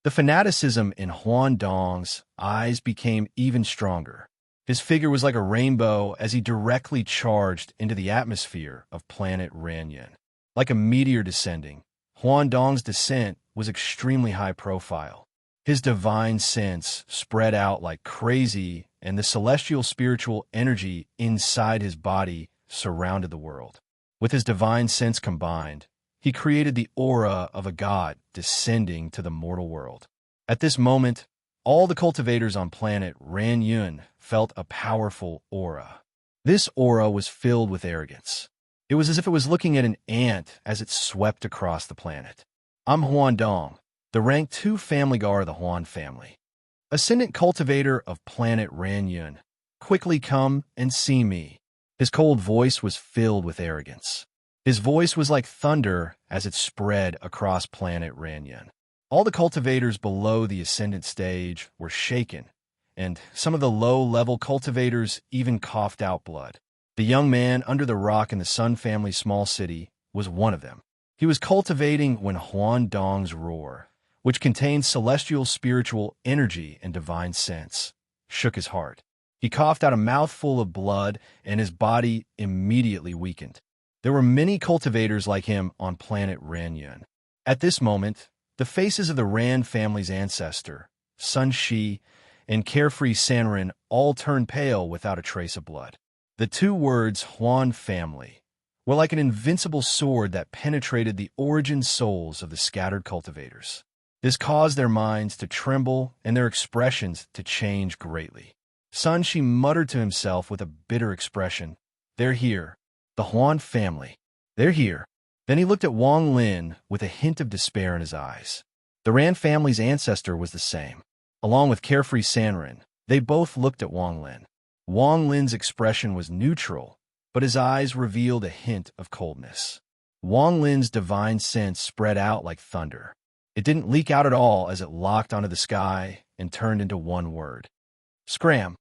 The fanaticism in Huan Dong's eyes became even stronger. His figure was like a rainbow as he directly charged into the atmosphere of planet Ranyun. Like a meteor descending, Huan Dong's descent was extremely high profile. His divine sense spread out like crazy, and the celestial spiritual energy inside his body surrounded the world. With his divine sense combined, he created the aura of a god descending to the mortal world. At this moment, all the cultivators on planet Ranyun felt a powerful aura. This aura was filled with arrogance. It was as if it was looking at an ant as it swept across the planet. I'm Huan Dong, the rank 2 family guard of the Huan family. Ascendant cultivator of planet Ranyun. Quickly come and see me. His cold voice was filled with arrogance. His voice was like thunder as it spread across planet Ranyun. All the cultivators below the ascendant stage were shaken, and some of the low-level cultivators even coughed out blood. The young man under the rock in the Sun family small city was one of them. He was cultivating when Huan Dong's roar, which contained celestial spiritual energy and divine sense, shook his heart. He coughed out a mouthful of blood, and his body immediately weakened. There were many cultivators like him on planet Ranyun. At this moment, the faces of the Rand family's ancestor, Sun Shi, and carefree Serene all turned pale without a trace of blood. The two words Huan family were like an invincible sword that penetrated the origin souls of the scattered cultivators. This caused their minds to tremble and their expressions to change greatly. Sun Shi muttered to himself with a bitter expression, "They're here. The Huan family. They're here." Then he looked at Wang Lin with a hint of despair in his eyes. The Rand family's ancestor was the same. Along with carefree Serene, they both looked at Wang Lin. Wang Lin's expression was neutral, but his eyes revealed a hint of coldness. Wang Lin's divine sense spread out like thunder. It didn't leak out at all as it locked onto the sky and turned into one word. Scram.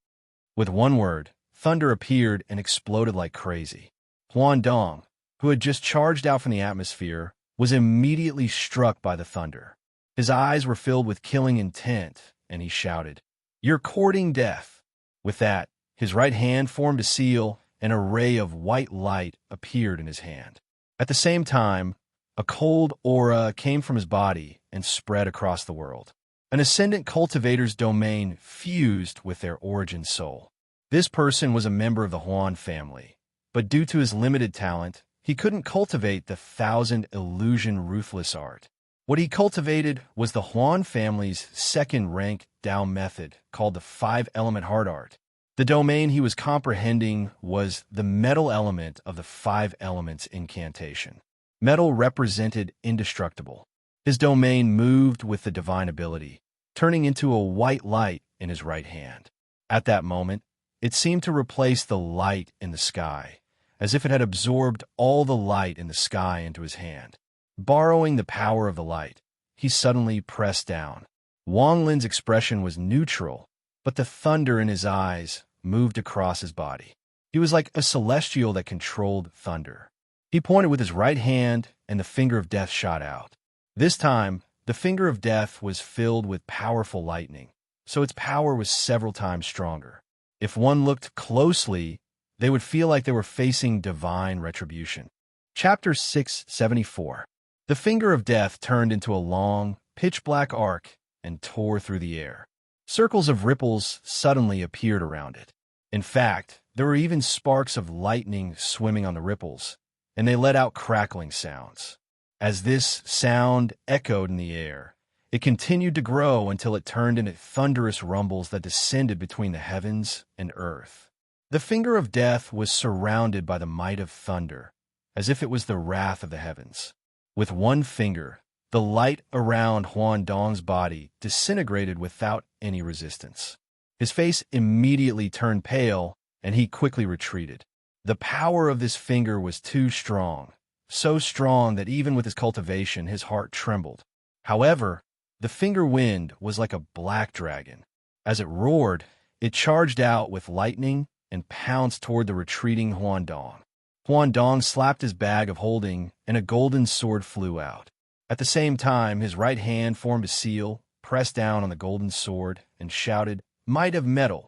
With one word, thunder appeared and exploded like crazy. Huan Dong, who had just charged out from the atmosphere, was immediately struck by the thunder. His eyes were filled with killing intent, and he shouted, "You're courting death." With that, his right hand formed a seal, and a ray of white light appeared in his hand. At the same time, a cold aura came from his body and spread across the world. An ascendant cultivator's domain fused with their origin soul. This person was a member of the Huan family, but due to his limited talent, he couldn't cultivate the 1,000 illusion ruthless art. What he cultivated was the Huan family's second-rank Dao method called the 5-element heart art. The domain he was comprehending was the metal element of the 5 elements incantation. Metal represented indestructible. His domain moved with the divine ability, turning into a white light in his right hand. At that moment, it seemed to replace the light in the sky, as if it had absorbed all the light in the sky into his hand. Borrowing the power of the light, he suddenly pressed down. Wang Lin's expression was neutral, but the thunder in his eyes moved across his body. He was like a celestial that controlled thunder. He pointed with his right hand, and the finger of death shot out. This time, the finger of death was filled with powerful lightning, so its power was several times stronger. If one looked closely, they would feel like they were facing divine retribution. Chapter 674. The finger of death turned into a long, pitch-black arc and tore through the air. Circles of ripples suddenly appeared around it. In fact, there were even sparks of lightning swimming on the ripples, and they let out crackling sounds. As this sound echoed in the air, it continued to grow until it turned into thunderous rumbles that descended between the heavens and earth. The finger of death was surrounded by the might of thunder, as if it was the wrath of the heavens. With one finger, the light around Huan Dong's body disintegrated without any resistance. His face immediately turned pale, and he quickly retreated. The power of this finger was too strong, so strong that even with his cultivation, his heart trembled. However, the finger wind was like a black dragon. As it roared, it charged out with lightning and pounced toward the retreating Huan Dong. Huan Dong slapped his bag of holding, and a golden sword flew out. At the same time, his right hand formed a seal, pressed down on the golden sword, and shouted, "Might of metal!"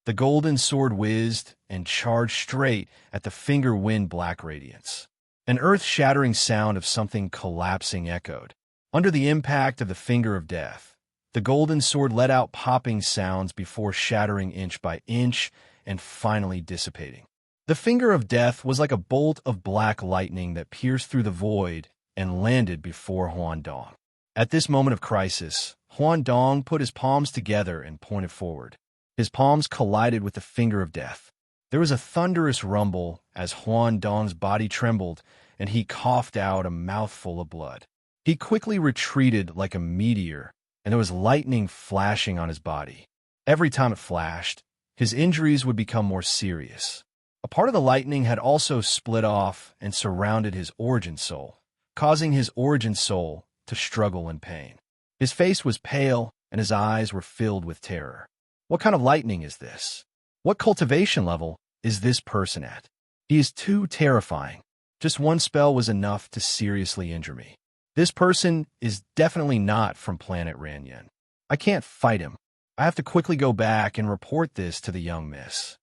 The golden sword whizzed and charged straight at the finger wind black radiance. An earth-shattering sound of something collapsing echoed. Under the impact of the finger of death, the golden sword let out popping sounds before shattering inch by inch and finally dissipating. The finger of death was like a bolt of black lightning that pierced through the void and landed before Huan Dong. At this moment of crisis, Huan Dong put his palms together and pointed forward. His palms collided with the finger of death. There was a thunderous rumble as Huan Dong's body trembled, and he coughed out a mouthful of blood. He quickly retreated like a meteor, and there was lightning flashing on his body. Every time it flashed, his injuries would become more serious. A part of the lightning had also split off and surrounded his origin soul, causing his origin soul to struggle in pain. His face was pale, and his eyes were filled with terror. What kind of lightning is this? What cultivation level is this person at? He is too terrifying. Just one spell was enough to seriously injure me. This person is definitely not from planet Ranyan. I can't fight him. I have to quickly go back and report this to the young miss.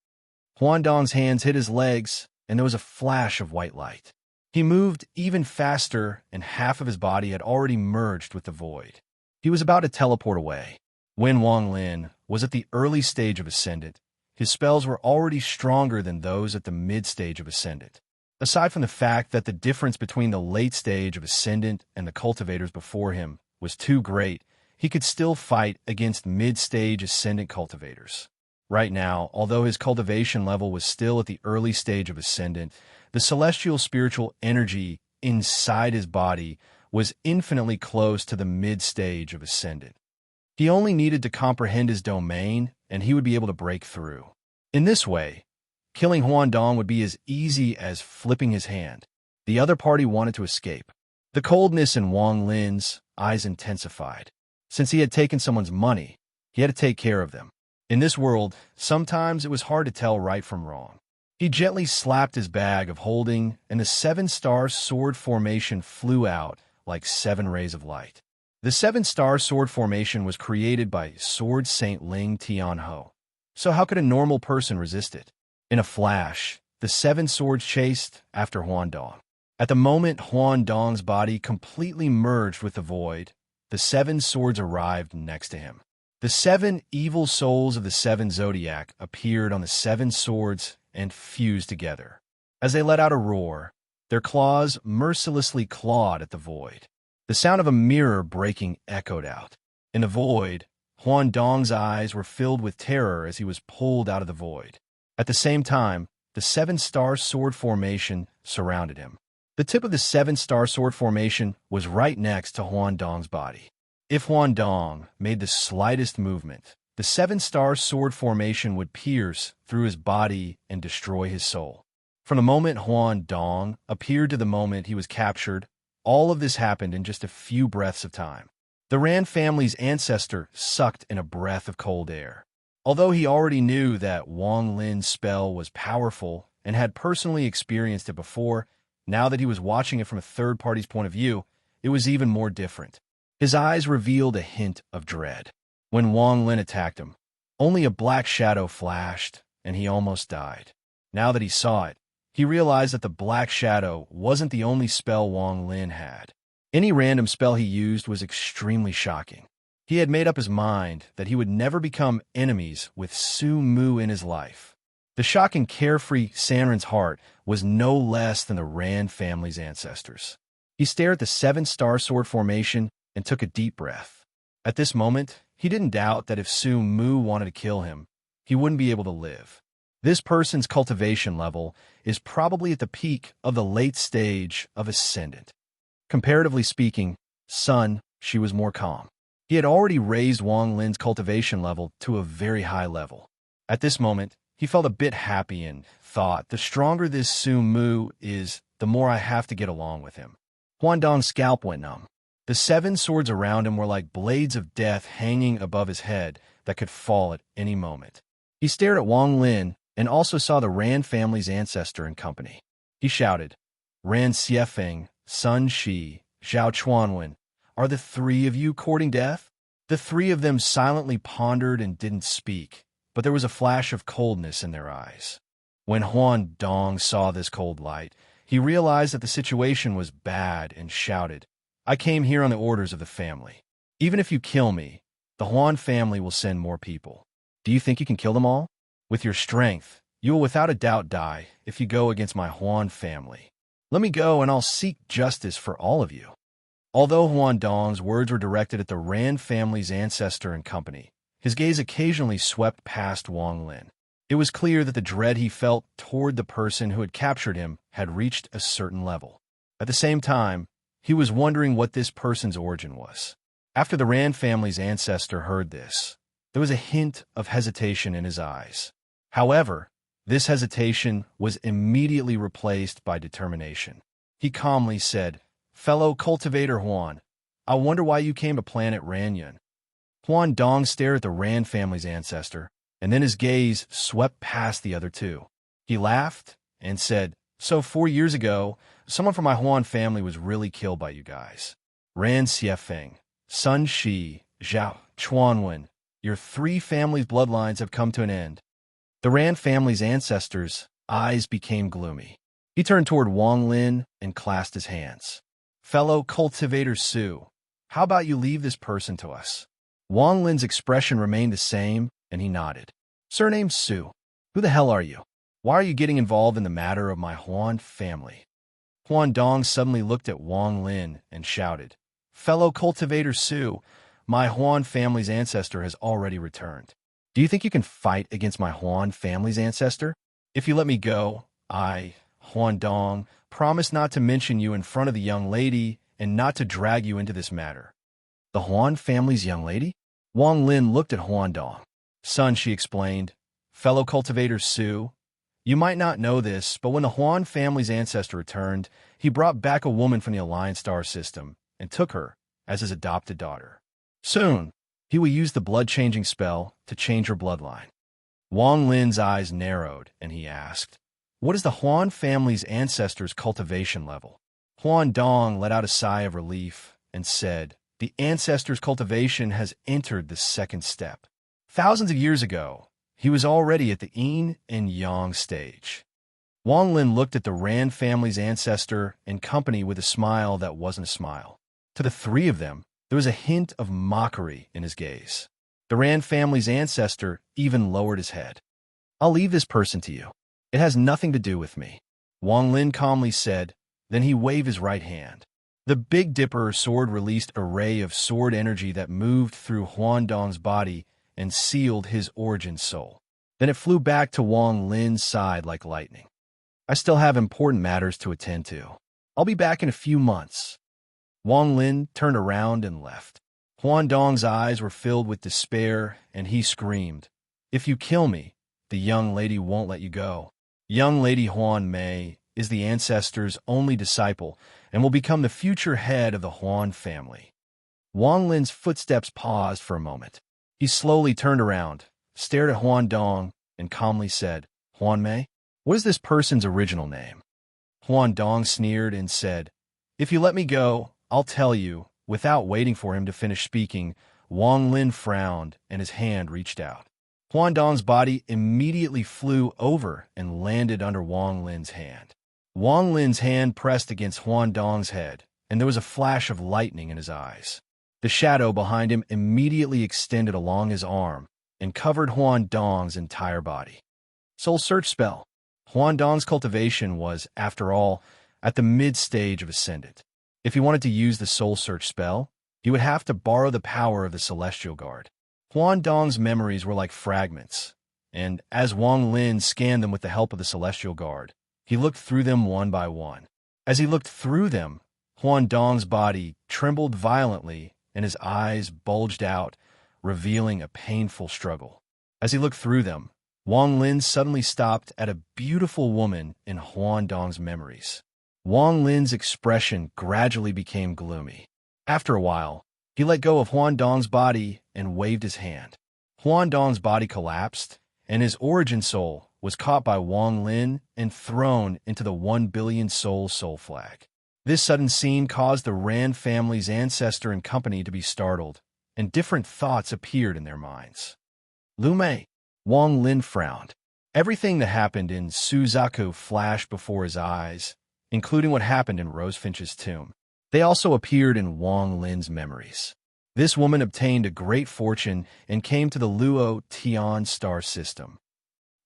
Huan Dong's hands hit his legs, and there was a flash of white light. He moved even faster, and half of his body had already merged with the void. He was about to teleport away. When Wang Lin was at the early stage of Ascendant, his spells were already stronger than those at the mid-stage of Ascendant. Aside from the fact that the difference between the late stage of Ascendant and the cultivators before him was too great, he could still fight against mid-stage Ascendant cultivators. Right now, although his cultivation level was still at the early stage of Ascendant, the celestial spiritual energy inside his body was infinitely close to the mid-stage of Ascendant. He only needed to comprehend his domain, and he would be able to break through. In this way, killing Huan Dong would be as easy as flipping his hand. The other party wanted to escape. The coldness in Wang Lin's eyes intensified. Since he had taken someone's money, he had to take care of them. In this world, sometimes it was hard to tell right from wrong. He gently slapped his bag of holding, and the 7-star sword formation flew out like 7 rays of light. The 7-star sword formation was created by Sword Saint Ling Tianho. So how could a normal person resist it? In a flash, the 7 swords chased after Huan Dong. At the moment Huan Dong's body completely merged with the void, the 7 swords arrived next to him. The 7 evil souls of the 7 zodiac appeared on the 7 swords and fused together. As they let out a roar, their claws mercilessly clawed at the void. The sound of a mirror breaking echoed out. In the void, Huan Dong's eyes were filled with terror as he was pulled out of the void. At the same time, the 7-star sword formation surrounded him. The tip of the 7-star sword formation was right next to Huan Dong's body. If Huan Dong made the slightest movement, the 7-star sword formation would pierce through his body and destroy his soul. From the moment Huan Dong appeared to the moment he was captured, all of this happened in just a few breaths of time. The Ran family's ancestor sucked in a breath of cold air. Although he already knew that Wang Lin's spell was powerful and had personally experienced it before, now that he was watching it from a third party's point of view, it was even more different. His eyes revealed a hint of dread. When Wang Lin attacked him, only a black shadow flashed, and he almost died. Now that he saw it, he realized that the black shadow wasn't the only spell Wang Lin had. Any random spell he used was extremely shocking. He had made up his mind that he would never become enemies with Su Mu in his life. The shock and carefree Sanrin's heart was no less than the Rand family's ancestors. He stared at the seven-star sword formation and took a deep breath. At this moment, he didn't doubt that if Su Mu wanted to kill him, he wouldn't be able to live. This person's cultivation level is probably at the peak of the late stage of Ascendant. Comparatively speaking, she was more calm. He had already raised Wang Lin's cultivation level to a very high level. At this moment, he felt a bit happy and thought, the stronger this Su Mu is, the more I have to get along with him. Huandong's scalp went numb. The seven swords around him were like blades of death hanging above his head that could fall at any moment. He stared at Wang Lin and also saw the Rand family's ancestor and company. He shouted, Ran Xiefeng, Sun Shi, Zhao Chuanwen, are the three of you courting death? The three of them silently pondered and didn't speak, but there was a flash of coldness in their eyes. When Huandong saw this cold light, he realized that the situation was bad and shouted, I came here on the orders of the family. Even if you kill me, the Huan family will send more people. Do you think you can kill them all? With your strength, you will without a doubt die if you go against my Huan family. Let me go and I'll seek justice for all of you. Although Huandong's words were directed at the Rand family's ancestor and company, his gaze occasionally swept past Wang Lin. It was clear that the dread he felt toward the person who had captured him had reached a certain level. At the same time, he was wondering what this person's origin was. After the Rand family's ancestor heard this, there was a hint of hesitation in his eyes. However, this hesitation was immediately replaced by determination. He calmly said, Fellow cultivator Huan, I wonder why you came to planet Ranyun. Huandong stared at the Rand family's ancestor, and then his gaze swept past the other two. He laughed and said, So 4 years ago, someone from my Huan family was really killed by you guys. Ran Xiefeng, Sun Shi, Zhao Chuanwen, your three families' bloodlines have come to an end. The Rand family's ancestors' eyes became gloomy. He turned toward Wang Lin and clasped his hands. Fellow cultivator Su, how about you leave this person to us? Wang Lin's expression remained the same, and he nodded. Surname Su, who the hell are you? Why are you getting involved in the matter of my Huan family? Huandong suddenly looked at Wang Lin and shouted, Fellow cultivator Su, my Huan family's ancestor has already returned. Do you think you can fight against my Huan family's ancestor? If you let me go, I, Huandong, promise not to mention you in front of the young lady and not to drag you into this matter. The Huan family's young lady? Wang Lin looked at Huandong. Son, she explained, fellow cultivator Su, you might not know this, but when the Huan family's ancestor returned, he brought back a woman from the Alliance star system and took her as his adopted daughter. Soon, he will use the blood-changing spell to change her bloodline. Wang Lin's eyes narrowed, and he asked, What is the Huan family's ancestor's cultivation level? Huandong let out a sigh of relief and said, The ancestor's cultivation has entered the second step. Thousands of years ago, he was already at the yin and yang stage. Wang Lin looked at the Rand family's ancestor and company with a smile that wasn't a smile. To the three of them, there was a hint of mockery in his gaze. The Rand family's ancestor even lowered his head. I'll leave this person to you. It has nothing to do with me. Wang Lin calmly said, then he waved his right hand. The Big Dipper sword released a ray of sword energy that moved through Huandong's body and sealed his origin soul. Then it flew back to Wang Lin's side like lightning. I still have important matters to attend to. I'll be back in a few months. Wang Lin turned around and left. Huandong's eyes were filled with despair, and he screamed, If you kill me, the young lady won't let you go. Young Lady Huan Mei is the ancestor's only disciple and will become the future head of the Huan family. Wang Lin's footsteps paused for a moment. He slowly turned around, stared at Huandong, and calmly said, Huan Mei, what is this person's original name? Huandong sneered and said, If you let me go, I'll tell you. Without waiting for him to finish speaking, Wang Lin frowned and his hand reached out. Huandong's body immediately flew over and landed under Wang Lin's hand. Wang Lin's hand pressed against Huandong's head, and there was a flash of lightning in his eyes. The shadow behind him immediately extended along his arm and covered Huandong's entire body. Soul Search Spell. Huandong's cultivation was, after all, at the mid-stage of Ascendant. If he wanted to use the Soul Search spell, he would have to borrow the power of the Celestial Guard. Huandong's memories were like fragments, and as Wang Lin scanned them with the help of the Celestial Guard, he looked through them one by one. As he looked through them, Huandong's body trembled violently and his eyes bulged out, revealing a painful struggle. As he looked through them, Wang Lin suddenly stopped at a beautiful woman in Huandong's memories. Wang Lin's expression gradually became gloomy. After a while, he let go of Huandong's body and waved his hand. Huandong's body collapsed, and his origin soul was caught by Wang Lin and thrown into the 1 billion soul flag. This sudden scene caused the Ran family's ancestor and company to be startled, and different thoughts appeared in their minds. Lu Mei. Wang Lin frowned. Everything that happened in Suzaku flashed before his eyes, including what happened in Rosefinch's tomb. They also appeared in Wang Lin's memories. This woman obtained a great fortune and came to the Luo Tian star system.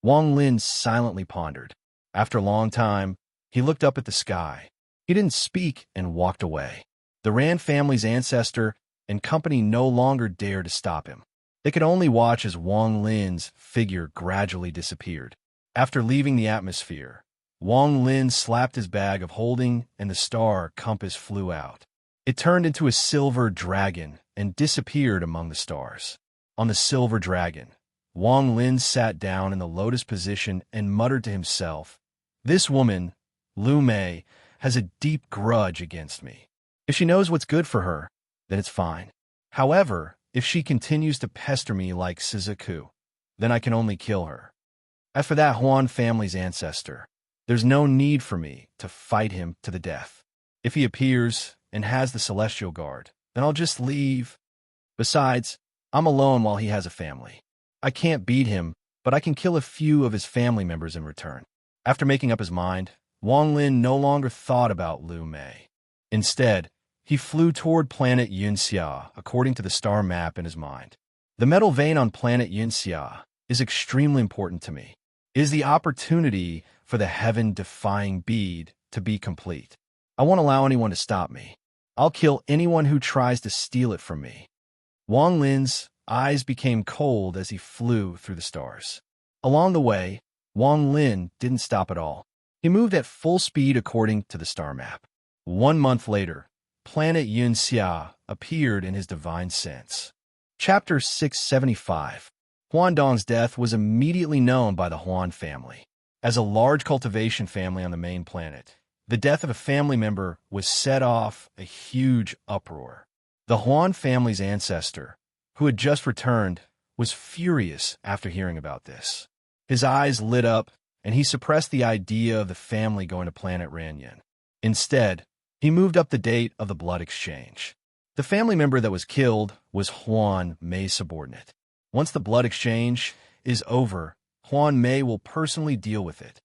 Wang Lin silently pondered. After a long time, he looked up at the sky. He didn't speak and walked away. The Ran family's ancestor and company no longer dared to stop him. They could only watch as Wang Lin's figure gradually disappeared. After leaving the atmosphere, Wang Lin slapped his bag of holding and the star compass flew out. It turned into a silver dragon and disappeared among the stars. On the silver dragon, Wang Lin sat down in the lotus position and muttered to himself, "This woman, Lu Mei, has a deep grudge against me. If she knows what's good for her, then it's fine. However, if she continues to pester me like Suzaku, then I can only kill her. As for that Huan family's ancestor, there's no need for me to fight him to the death. If he appears and has the Celestial Guard, then I'll just leave. Besides, I'm alone while he has a family. I can't beat him, but I can kill a few of his family members in return." After making up his mind, Wang Lin no longer thought about Lu Mei. Instead, he flew toward planet Yunxia according to the star map in his mind. The metal vein on planet Yunxia is extremely important to me. It is the opportunity for the heaven-defying bead to be complete. I won't allow anyone to stop me. I'll kill anyone who tries to steal it from me. Wang Lin's eyes became cold as he flew through the stars. Along the way, Wang Lin didn't stop at all. He moved at full speed according to the star map. 1 month later, planet Yunxia appeared in his divine sense. Chapter 675. Huandong's death was immediately known by the Huan family. As a large cultivation family on the main planet, the death of a family member was set off a huge uproar. The Huan family's ancestor, who had just returned, was furious after hearing about this. His eyes lit up, and he suppressed the idea of the family going to planet Ranyan. Instead, he moved up the date of the blood exchange. The family member that was killed was Huan Mei's subordinate. Once the blood exchange is over, Huan Mei will personally deal with it.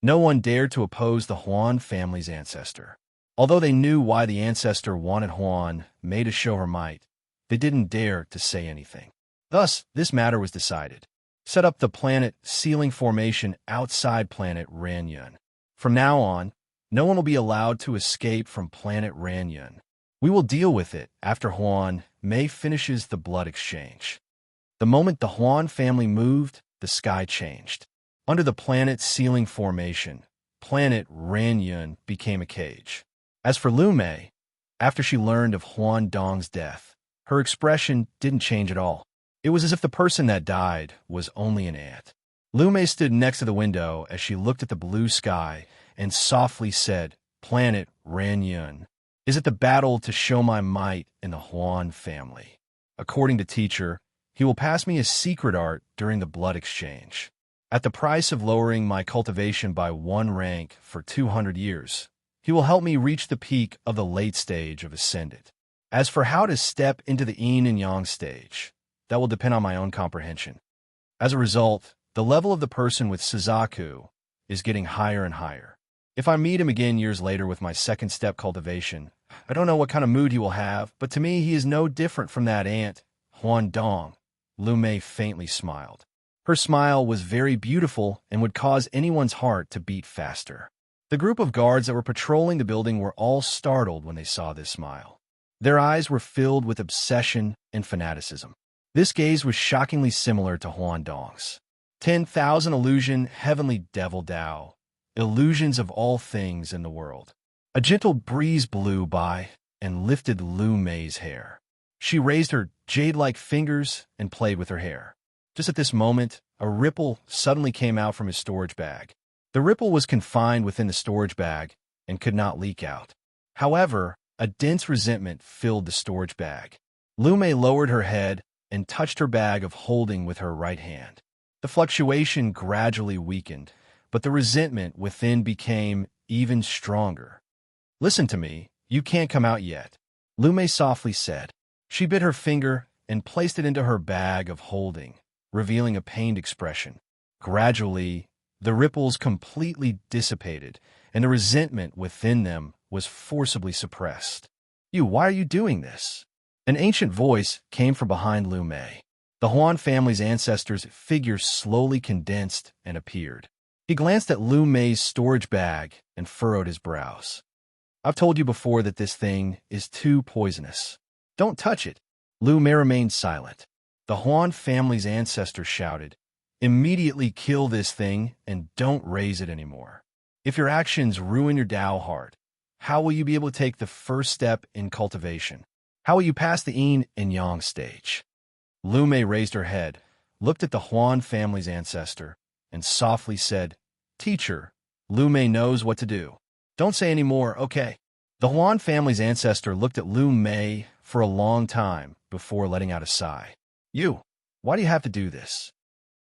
No one dared to oppose the Huan family's ancestor. Although they knew why the ancestor wanted Huan Mei to show her might, they didn't dare to say anything. Thus, this matter was decided. Set up the planet sealing formation outside planet Ranyan. From now on, no one will be allowed to escape from planet Ranyan. We will deal with it after Huan Mei finishes the blood exchange. The moment the Huan family moved, the sky changed. Under the planet sealing formation, planet Ranyan became a cage. As for Lu Mei, after she learned of Huandong's death, her expression didn't change at all. It was as if the person that died was only an ant. Lu Mei stood next to the window as she looked at the blue sky and softly said, "Planet Ranyan, is it the battle to show my might in the Huan family? According to teacher, he will pass me a secret art during the blood exchange. At the price of lowering my cultivation by 1 rank for 200 years, he will help me reach the peak of the late stage of Ascendant. As for how to step into the yin and yang stage, that will depend on my own comprehension. As a result, the level of the person with Suzaku is getting higher and higher. If I meet him again years later with my second step cultivation, I don't know what kind of mood he will have, but to me he is no different from that ant, Huandong." Lu Mei faintly smiled. Her smile was very beautiful and would cause anyone's heart to beat faster. The group of guards that were patrolling the building were all startled when they saw this smile. Their eyes were filled with obsession and fanaticism. This gaze was shockingly similar to Huan Dong's. 10,000 illusion, heavenly devil Dao, illusions of all things in the world. A gentle breeze blew by and lifted Lu Mei's hair. She raised her jade-like fingers and played with her hair. Just at this moment, a ripple suddenly came out from his storage bag. The ripple was confined within the storage bag and could not leak out. However, a dense resentment filled the storage bag. Lu Mei lowered her head and touched her bag of holding with her right hand. The fluctuation gradually weakened, but the resentment within became even stronger. "Listen to me, you can't come out yet," Lu Mei softly said. She bit her finger and placed it into her bag of holding, revealing a pained expression. Gradually, the ripples completely dissipated, and the resentment within them was forcibly suppressed. Why are you doing this?" An ancient voice came from behind Lu Mei. The Huan family's ancestors' figure slowly condensed and appeared. He glanced at Lu Mei's storage bag and furrowed his brows. "I've told you before that this thing is too poisonous. Don't touch it." Lu Mei remained silent. The Huan family's ancestors shouted, "Immediately kill this thing and don't raise it anymore. If your actions ruin your Dao heart, how will you be able to take the first step in cultivation? How will you pass the yin and yang stage?" Lu Mei raised her head, looked at the Huan family's ancestor, and softly said, "Teacher, Lu Mei knows what to do. Don't say any more, okay?" The Huan family's ancestor looked at Lu Mei for a long time before letting out a sigh. Why do you have to do this?"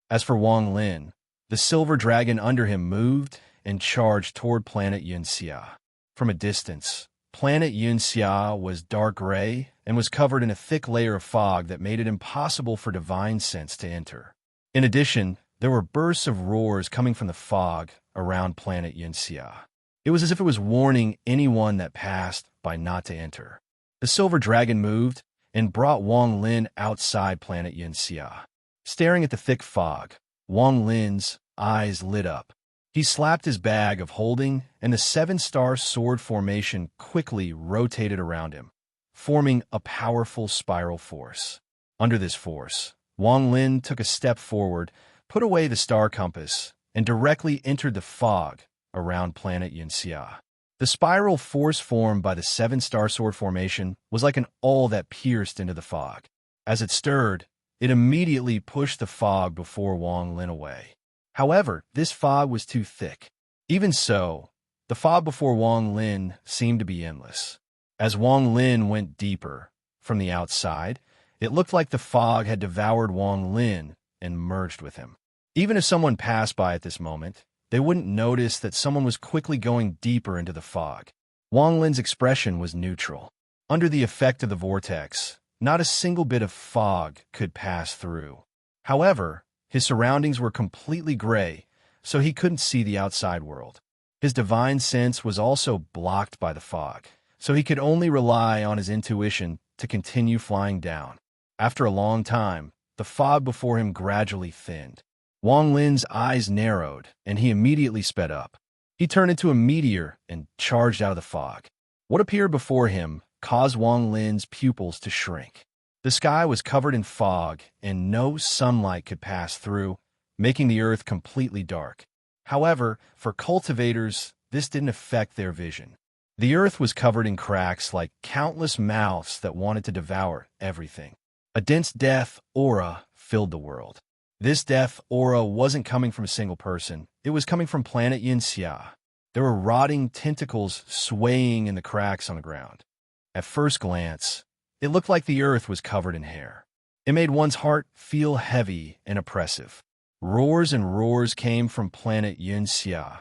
As for Wang Lin, the silver dragon under him moved and charged toward planet Yunxia. From a distance, planet Yunxia was dark gray and was covered in a thick layer of fog that made it impossible for divine sense to enter. In addition, there were bursts of roars coming from the fog around planet Yunxia. It was as if it was warning anyone that passed by not to enter. The silver dragon moved and brought Wang Lin outside planet Yunxia. Staring at the thick fog, Wang Lin's eyes lit up. He slapped his bag of holding, and the seven-star sword formation quickly rotated around him, forming a powerful spiral force. Under this force, Wang Lin took a step forward, put away the star compass, and directly entered the fog around planet Yunxia. The spiral force formed by the seven-star sword formation was like an awl that pierced into the fog. As it stirred, it immediately pushed the fog before Wang Lin away. However, this fog was too thick. Even so, the fog before Wang Lin seemed to be endless. As Wang Lin went deeper from the outside, it looked like the fog had devoured Wang Lin and merged with him. Even if someone passed by at this moment, they wouldn't notice that someone was quickly going deeper into the fog. Wang Lin's expression was neutral. Under the effect of the vortex, not a single bit of fog could pass through. However, his surroundings were completely gray, so he couldn't see the outside world. His divine sense was also blocked by the fog, so he could only rely on his intuition to continue flying down. After a long time, the fog before him gradually thinned. Wang Lin's eyes narrowed, and he immediately sped up. He turned into a meteor and charged out of the fog. What appeared before him caused Wang Lin's pupils to shrink. The sky was covered in fog, and no sunlight could pass through, making the earth completely dark. However, for cultivators, this didn't affect their vision. The earth was covered in cracks like countless mouths that wanted to devour everything. A dense death aura filled the world. This death aura wasn't coming from a single person. It was coming from planet Yinxia. There were rotting tentacles swaying in the cracks on the ground. At first glance, it looked like the earth was covered in hair. It made one's heart feel heavy and oppressive. Roars and roars came from planet Yinxia,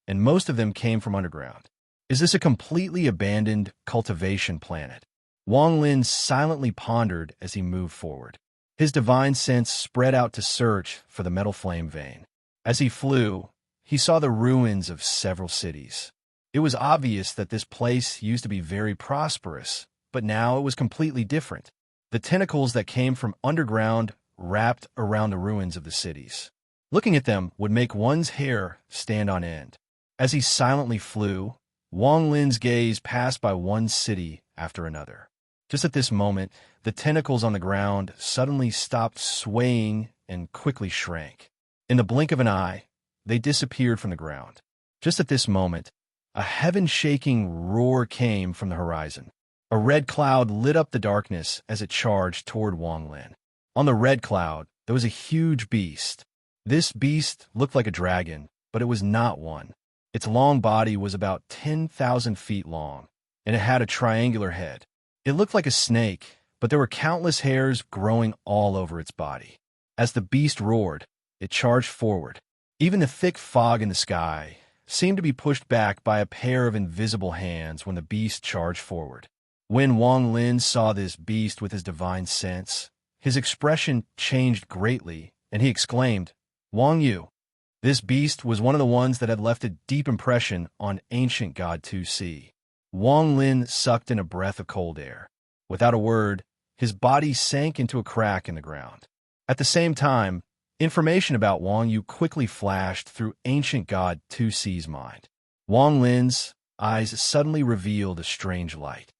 and most of them came from underground. Is this a completely abandoned cultivation planet? Wang Lin silently pondered as he moved forward. His divine sense spread out to search for the metal flame vein. As he flew, he saw the ruins of several cities. It was obvious that this place used to be very prosperous, but now it was completely different. The tentacles that came from underground wrapped around the ruins of the cities. Looking at them would make one's hair stand on end. As he silently flew, Wang Lin's gaze passed by one city after another. Just at this moment, the tentacles on the ground suddenly stopped swaying and quickly shrank. In the blink of an eye, they disappeared from the ground. Just at this moment, a heaven-shaking roar came from the horizon. A red cloud lit up the darkness as it charged toward Wang Lin. On the red cloud, there was a huge beast. This beast looked like a dragon, but it was not one. Its long body was about 10,000 feet long, and it had a triangular head. It looked like a snake, but there were countless hairs growing all over its body. As the beast roared, it charged forward. Even the thick fog in the sky seemed to be pushed back by a pair of invisible hands when the beast charged forward. When Wang Lin saw this beast with his divine sense, his expression changed greatly, and he exclaimed, "Wang Yu." This beast was one of the ones that had left a deep impression on ancient God 2C. Wang Lin sucked in a breath of cold air. Without a word, his body sank into a crack in the ground. At the same time, information about Wang Yu quickly flashed through ancient God 2C's mind. Wang Lin's eyes suddenly revealed a strange light.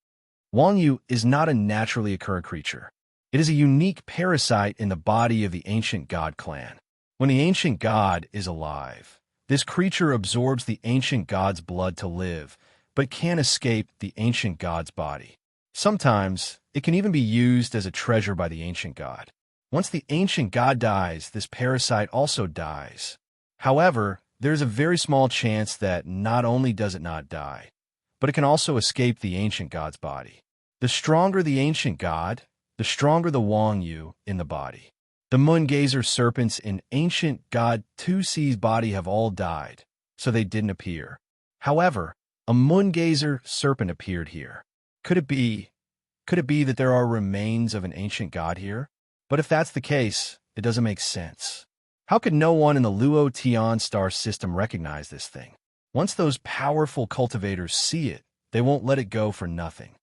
Wang Yu is not a naturally occurring creature. It is a unique parasite in the body of the ancient God clan. When the ancient God is alive, this creature absorbs the ancient God's blood to live, but can't escape the ancient God's body. Sometimes, it can even be used as a treasure by the ancient God. Once the ancient God dies, this parasite also dies. However, there is a very small chance that not only does it not die, but it can also escape the ancient God's body. The stronger the ancient God, the stronger the Wang Yu in the body. The moon-gazer serpents in ancient God 2C's body have all died, so they didn't appear. However, a moon-gazer serpent appeared here. Could it be that there are remains of an ancient God here? But if that's the case, it doesn't make sense. How could no one in the Luo Tian star system recognize this thing? Once those powerful cultivators see it, they won't let it go for nothing.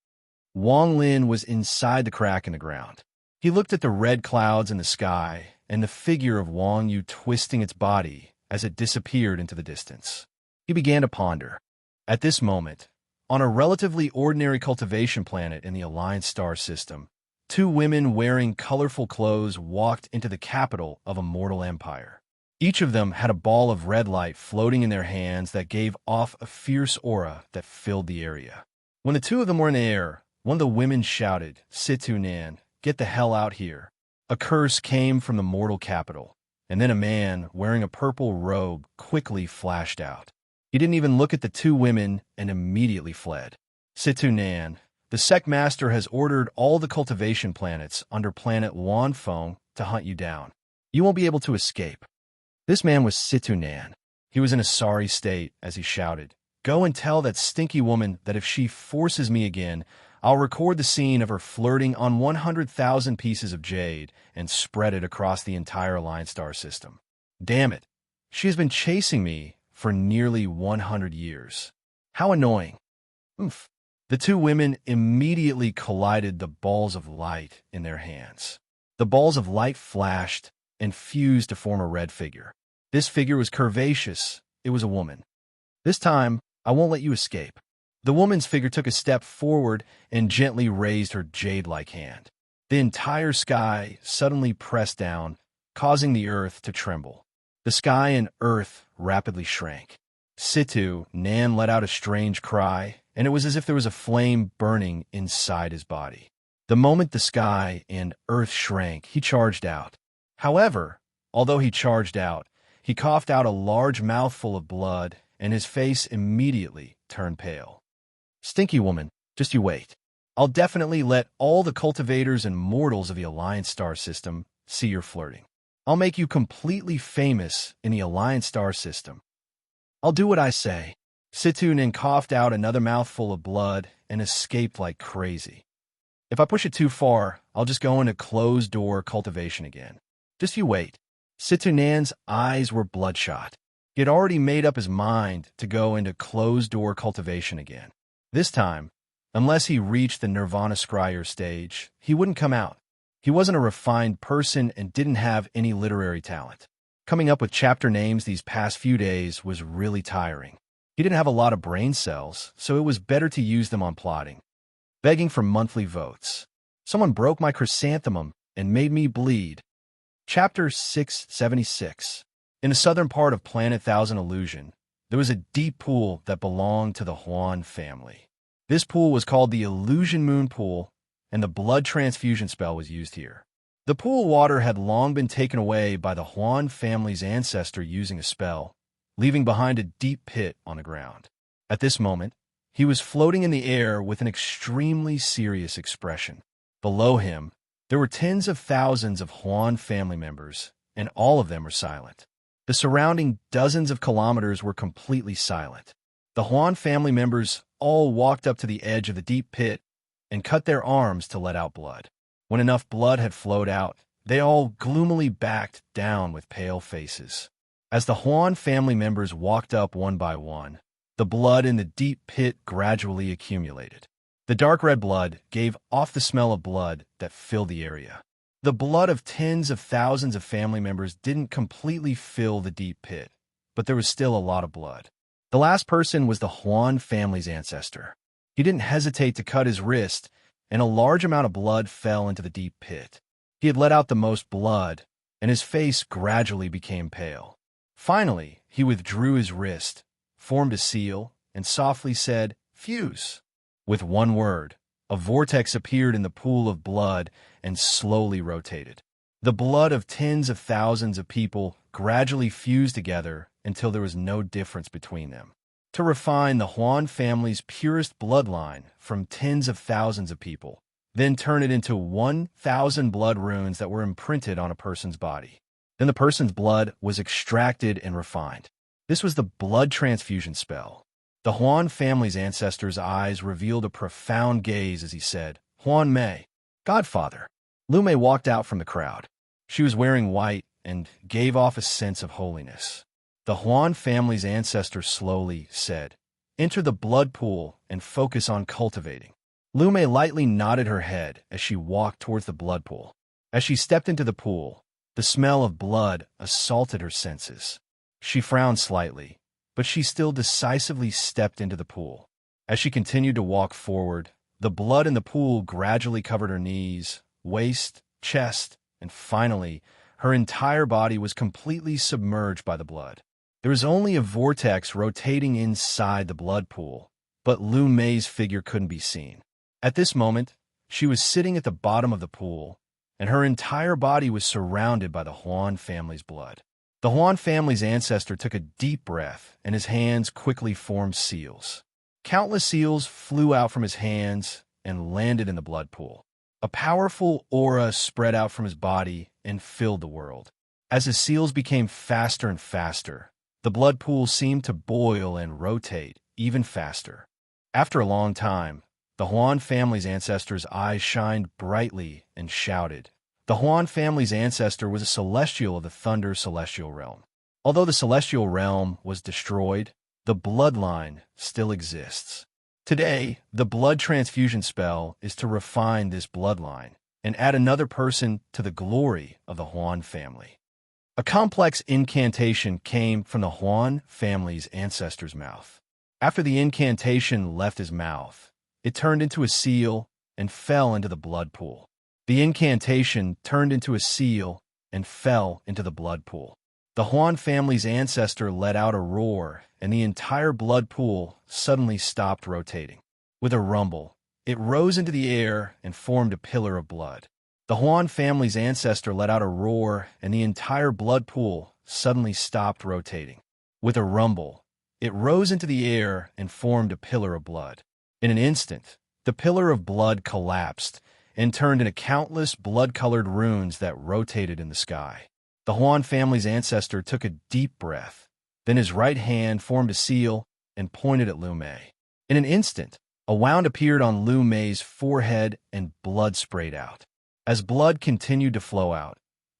Wang Lin was inside the crack in the ground. He looked at the red clouds in the sky and the figure of Wang Yu twisting its body as it disappeared into the distance. He began to ponder. At this moment, on a relatively ordinary cultivation planet in the Alliance star system, two women wearing colorful clothes walked into the capital of a mortal empire. Each of them had a ball of red light floating in their hands that gave off a fierce aura that filled the area. When the two of them were in the air, one of the women shouted, "Situ Nan, get the hell out here." A curse came from the mortal capital, and then a man wearing a purple robe quickly flashed out. He didn't even look at the two women and immediately fled. "Situ Nan, the sect master has ordered all the cultivation planets under planet Wanfeng to hunt you down. You won't be able to escape." This man was Situ Nan. He was in a sorry state as he shouted, "Go and tell that stinky woman that if she forces me again, I'll record the scene of her flirting on 100,000 pieces of jade and spread it across the entire Alliance star system. Damn it, she has been chasing me for nearly 100 years. How annoying." Oof. The two women immediately collided the balls of light in their hands. The balls of light flashed and fused to form a red figure. This figure was curvaceous. It was a woman. "This time, I won't let you escape." The woman's figure took a step forward and gently raised her jade-like hand. The entire sky suddenly pressed down, causing the earth to tremble. The sky and earth rapidly shrank. Situ Nan let out a strange cry, and it was as if there was a flame burning inside his body. The moment the sky and earth shrank, he charged out. However, although he charged out, he coughed out a large mouthful of blood, and his face immediately turned pale. "Stinky woman, just you wait. I'll definitely let all the cultivators and mortals of the Alliance star system see your flirting. I'll make you completely famous in the Alliance star system. I'll do what I say." Situ Nan coughed out another mouthful of blood and escaped like crazy. "If I push it too far, I'll just go into closed-door cultivation again. Just you wait." Situ Nan's eyes were bloodshot. He had already made up his mind to go into closed-door cultivation again. This time, unless he reached the Nirvana Scryer stage, he wouldn't come out. He wasn't a refined person and didn't have any literary talent. Coming up with chapter names these past few days was really tiring. He didn't have a lot of brain cells, so it was better to use them on plotting. Begging for monthly votes. Someone broke my chrysanthemum and made me bleed. Chapter 676. In the southern part of Planet Thousand Illusion, there was a deep pool that belonged to the Huan family. This pool was called the Illusion Moon Pool, and the blood transfusion spell was used here. The pool water had long been taken away by the Huan family's ancestor using a spell, leaving behind a deep pit on the ground. At this moment, he was floating in the air with an extremely serious expression. Below him, there were tens of thousands of Huan family members, and all of them were silent. The surrounding dozens of kilometers were completely silent. The Huan family members all walked up to the edge of the deep pit and cut their arms to let out blood. When enough blood had flowed out, they all gloomily backed down with pale faces. As the Huan family members walked up one by one, the blood in the deep pit gradually accumulated. The dark red blood gave off the smell of blood that filled the area. The blood of tens of thousands of family members didn't completely fill the deep pit, but there was still a lot of blood. The last person was the Huan family's ancestor. He didn't hesitate to cut his wrist, and a large amount of blood fell into the deep pit. He had let out the most blood, and his face gradually became pale. Finally, he withdrew his wrist, formed a seal, and softly said, "Fuse." With one word, a vortex appeared in the pool of blood and slowly rotated. The blood of tens of thousands of people gradually fused together until there was no difference between them. To refine the Huan family's purest bloodline from tens of thousands of people, then turn it into 1,000 blood runes that were imprinted on a person's body. Then the person's blood was extracted and refined. This was the blood transfusion spell. The Huan family's ancestor's eyes revealed a profound gaze as he said, "Huan Mei, Godfather." Lu Mei walked out from the crowd. She was wearing white and gave off a sense of holiness. The Huan family's ancestor slowly said, "Enter the blood pool and focus on cultivating." Lu Mei lightly nodded her head as she walked towards the blood pool. As she stepped into the pool, the smell of blood assaulted her senses. She frowned slightly, but she still decisively stepped into the pool. As she continued to walk forward, the blood in the pool gradually covered her knees, waist, chest, and finally, her entire body was completely submerged by the blood. There was only a vortex rotating inside the blood pool, but Lu Mei's figure couldn't be seen. At this moment, she was sitting at the bottom of the pool, and her entire body was surrounded by the Huan family's blood. The Huan family's ancestor took a deep breath, and his hands quickly formed seals. Countless seals flew out from his hands and landed in the blood pool. A powerful aura spread out from his body and filled the world. As the seals became faster and faster, the blood pool seemed to boil and rotate even faster. After a long time, the Huan family's ancestor's eyes shined brightly and shouted. The Huan family's ancestor was a celestial of the Thunder Celestial Realm. Although the Celestial Realm was destroyed, the bloodline still exists. Today, the blood transfusion spell is to refine this bloodline and add another person to the glory of the Huan family. A complex incantation came from the Huan family's ancestor's mouth. After the incantation left his mouth, it turned into a seal and fell into the blood pool. The incantation turned into a seal and fell into the blood pool. The Huan family's ancestor let out a roar, and the entire blood pool suddenly stopped rotating. With a rumble, it rose into the air and formed a pillar of blood. The Huan family's ancestor let out a roar, and the entire blood pool suddenly stopped rotating. With a rumble, it rose into the air and formed a pillar of blood. In an instant, the pillar of blood collapsed and turned into countless blood-colored runes that rotated in the sky. The Huan family's ancestor took a deep breath. Then his right hand formed a seal and pointed at Lu Mei. In an instant, a wound appeared on Lu Mei's forehead and blood sprayed out. As blood continued to flow out,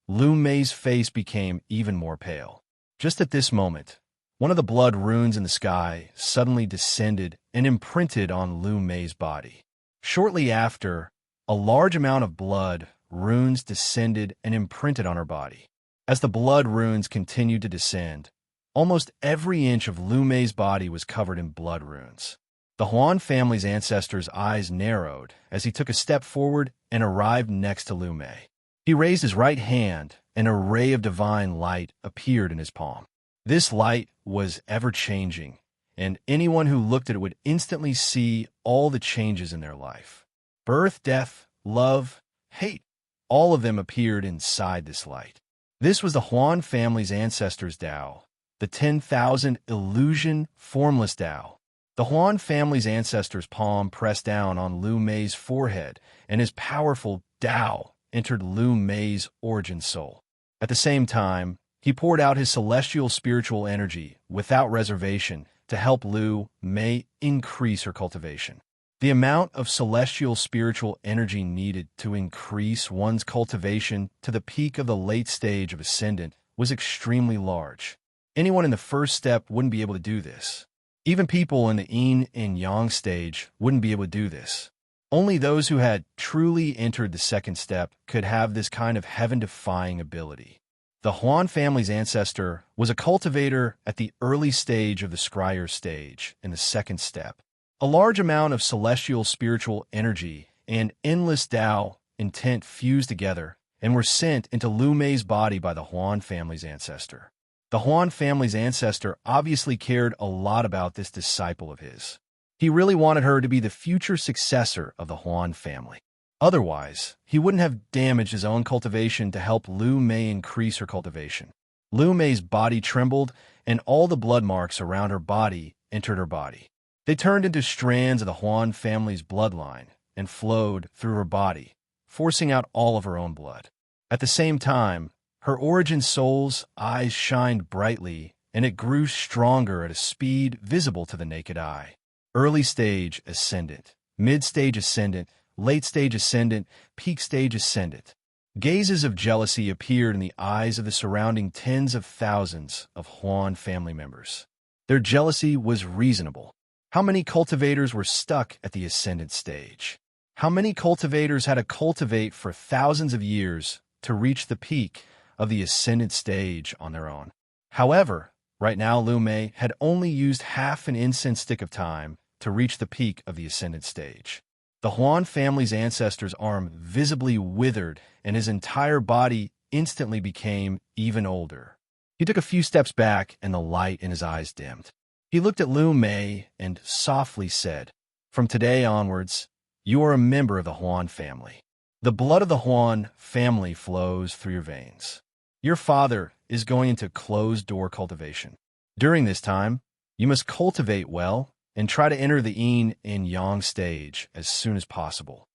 Lu Mei's face became even more pale. Just at this moment, one of the blood runes in the sky suddenly descended and imprinted on Lu Mei's body. Shortly after, a large amount of blood runes descended and imprinted on her body. As the blood runes continued to descend, almost every inch of Lu Mei's body was covered in blood runes. The Huan family's ancestor's eyes narrowed as he took a step forward and arrived next to Lu Mei. He raised his right hand, and a ray of divine light appeared in his palm. This light was ever-changing, and anyone who looked at it would instantly see all the changes in their life. Birth, death, love, hate, all of them appeared inside this light. This was the Huan family's ancestors' Tao, the 10,000 illusion formless Tao. The Huan family's ancestor's palm pressed down on Lu Mei's forehead, and his powerful Tao entered Lu Mei's origin soul. At the same time, he poured out his celestial spiritual energy without reservation to help Lu Mei increase her cultivation. The amount of celestial spiritual energy needed to increase one's cultivation to the peak of the late stage of ascendant was extremely large. Anyone in the first step wouldn't be able to do this. Even people in the yin and yang stage wouldn't be able to do this. Only those who had truly entered the second step could have this kind of heaven-defying ability. The Huan family's ancestor was a cultivator at the early stage of the scryer stage in the second step. A large amount of celestial spiritual energy and endless Tao intent fused together and were sent into Lu Mei's body by the Huan family's ancestor. The Huan family's ancestor obviously cared a lot about this disciple of his. He really wanted her to be the future successor of the Huan family. Otherwise, he wouldn't have damaged his own cultivation to help Lu Mei increase her cultivation. Lu Mei's body trembled, and all the blood marks around her body entered her body. They turned into strands of the Huan family's bloodline and flowed through her body, forcing out all of her own blood. At the same time, her origin soul's eyes shined brightly, and it grew stronger at a speed visible to the naked eye. Early stage ascendant, mid-stage ascendant, late-stage ascendant, peak stage ascendant. Gazes of jealousy appeared in the eyes of the surrounding tens of thousands of Huan family members. Their jealousy was reasonable. How many cultivators were stuck at the ascendant stage? How many cultivators had to cultivate for thousands of years to reach the peak of the ascendant stage on their own? However, right now Lu Mei had only used half an incense stick of time to reach the peak of the ascendant stage. The Huan family's ancestor's arm visibly withered, and his entire body instantly became even older. He took a few steps back, and the light in his eyes dimmed. He looked at Lu Mei and softly said, "From today onwards, you are a member of the Huan family. The blood of the Huan family flows through your veins. Your father is going into closed-door cultivation. During this time, you must cultivate well and try to enter the yin and yang stage as soon as possible."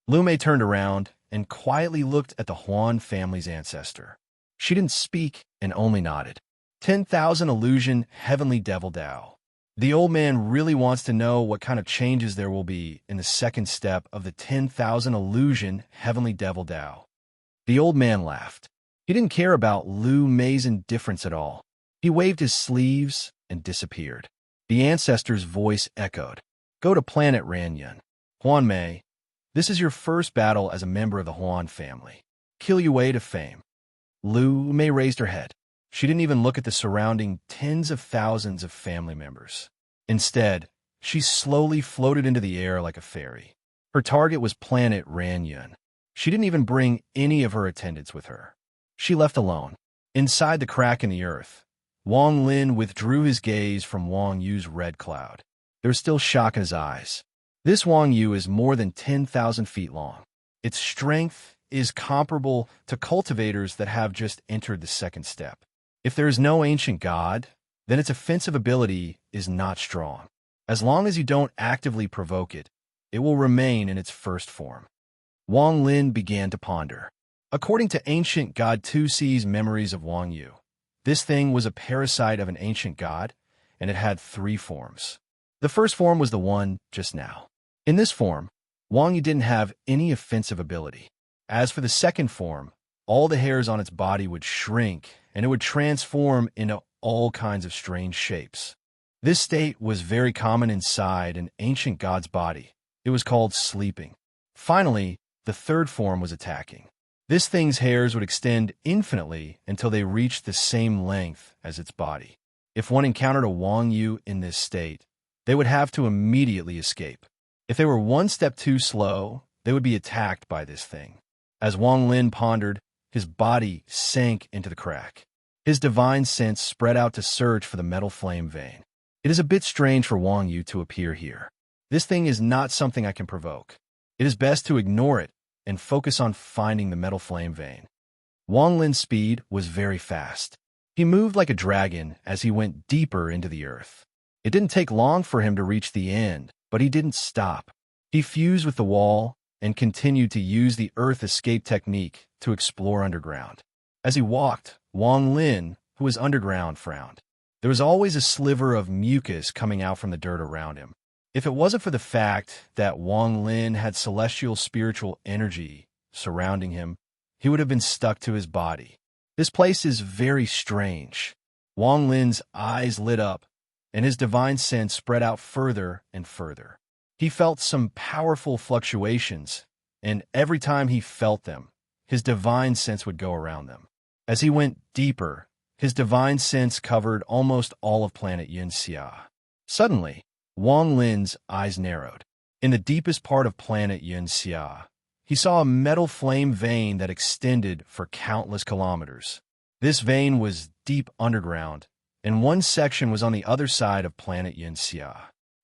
Lu Mei turned around and quietly looked at the Huan family's ancestor. She didn't speak and only nodded. 10,000 illusion heavenly devil Tao. The old man really wants to know what kind of changes there will be in the second step of the 10,000 illusion heavenly devil Tao. The old man laughed. He didn't care about Lu Mei's indifference at all. He waved his sleeves and disappeared. The ancestor's voice echoed. "Go to planet Ranyun. Huan Mei, this is your first battle as a member of the Huan family. Kill your way to fame." Lu Mei raised her head. She didn't even look at the surrounding tens of thousands of family members. Instead, she slowly floated into the air like a fairy. Her target was planet Ranyun. She didn't even bring any of her attendants with her. She left alone. Inside the crack in the earth, Wang Lin withdrew his gaze from Wang Yu's red cloud. There was still shock in his eyes. This Wang Yu is more than 10,000 feet long. Its strength is comparable to cultivators that have just entered the second step. If there is no ancient god, then its offensive ability is not strong. As long as you don't actively provoke it, it will remain in its first form. Wang Lin began to ponder. According to ancient God 2C's memories of Wang Yu, this thing was a parasite of an ancient god, and it had 3 forms. The first form was the one just now. In this form, Wang Yu didn't have any offensive ability. As for the second form, all the hairs on its body would shrink, and it would transform into all kinds of strange shapes. This state was very common inside an ancient god's body. It was called sleeping. Finally, the third form was attacking. This thing's hairs would extend infinitely until they reached the same length as its body. If one encountered a Wang Yu in this state, they would have to immediately escape. If they were one step too slow, they would be attacked by this thing. As Wang Lin pondered, his body sank into the crack. His divine sense spread out to search for the metal flame vein. It is a bit strange for Wang Yu to appear here. This thing is not something I can provoke. It is best to ignore it and focus on finding the metal flame vein. Wang Lin's speed was very fast. He moved like a dragon as he went deeper into the earth. It didn't take long for him to reach the end, but he didn't stop. He fused with the wall and continued to use the earth escape technique to explore underground. As he walked, Wang Lin, who was underground, frowned. There was always a sliver of mucus coming out from the dirt around him. If it wasn't for the fact that Wang Lin had celestial spiritual energy surrounding him, he would have been stuck to his body. This place is very strange. Wang Lin's eyes lit up, and his divine sense spread out further and further. He felt some powerful fluctuations, and every time he felt them, his divine sense would go around them. As he went deeper, his divine sense covered almost all of planet Yunxia. Suddenly, Wang Lin's eyes narrowed. In the deepest part of planet Yunxia, he saw a metal flame vein that extended for countless kilometers. This vein was deep underground, and one section was on the other side of planet Yunxia.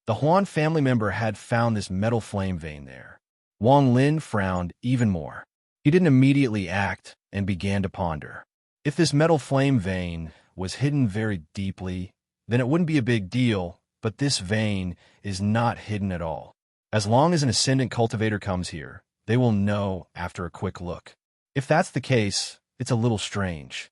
The Huan family member had found this metal flame vein there. Wang Lin frowned even more. He didn't immediately act and began to ponder. If this metal flame vein was hidden very deeply, then it wouldn't be a big deal, but this vein is not hidden at all. As long as an ascendant cultivator comes here, they will know after a quick look. If that's the case, it's a little strange.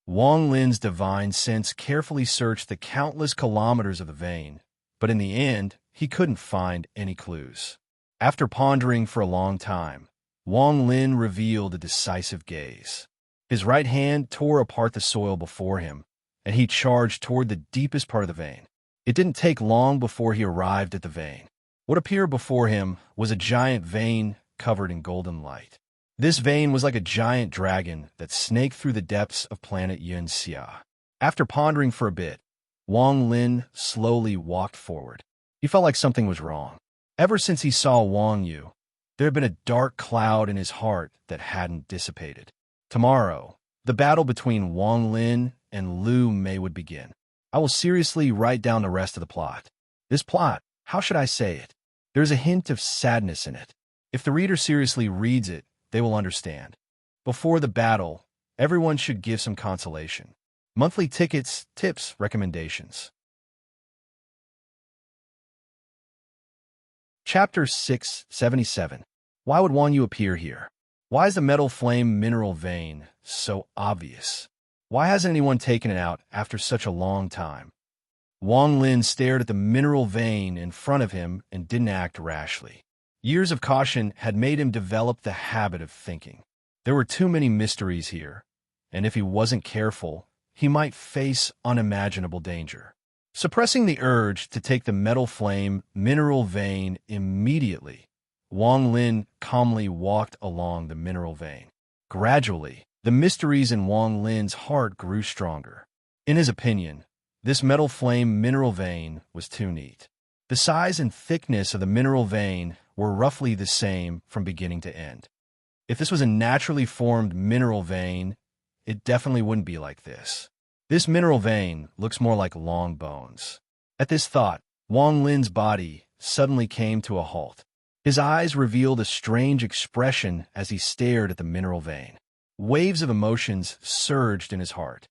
Wang Lin's divine sense carefully searched the countless kilometers of the vein, but in the end, he couldn't find any clues. After pondering for a long time, Wang Lin revealed a decisive gaze. His right hand tore apart the soil before him, and he charged toward the deepest part of the vein. It didn't take long before he arrived at the vein. What appeared before him was a giant vein covered in golden light. This vein was like a giant dragon that snaked through the depths of planet Yunxia. After pondering for a bit, Wang Lin slowly walked forward. He felt like something was wrong. Ever since he saw Wang Yu, there had been a dark cloud in his heart that hadn't dissipated. Tomorrow, the battle between Wang Lin and Lu Mei would begin. I will seriously write down the rest of the plot. This plot, how should I say it? There's a hint of sadness in it. If the reader seriously reads it, they will understand. Before the battle, everyone should give some consolation. Monthly tickets, tips, recommendations. Chapter 677. Why would Wang Yu appear here? Why is the metal flame mineral vein so obvious? Why hasn't anyone taken it out after such a long time? Wang Lin stared at the mineral vein in front of him and didn't act rashly. Years of caution had made him develop the habit of thinking. There were too many mysteries here, and if he wasn't careful, he might face unimaginable danger. Suppressing the urge to take the metal flame mineral vein immediately, Wang Lin calmly walked along the mineral vein. Gradually, the mysteries in Wang Lin's heart grew stronger. In his opinion, this metal flame mineral vein was too neat. The size and thickness of the mineral vein were roughly the same from beginning to end. If this was a naturally formed mineral vein, it definitely wouldn't be like this. This mineral vein looks more like long bones. At this thought, Wang Lin's body suddenly came to a halt. His eyes revealed a strange expression as he stared at the mineral vein. Waves of emotions surged in his heart.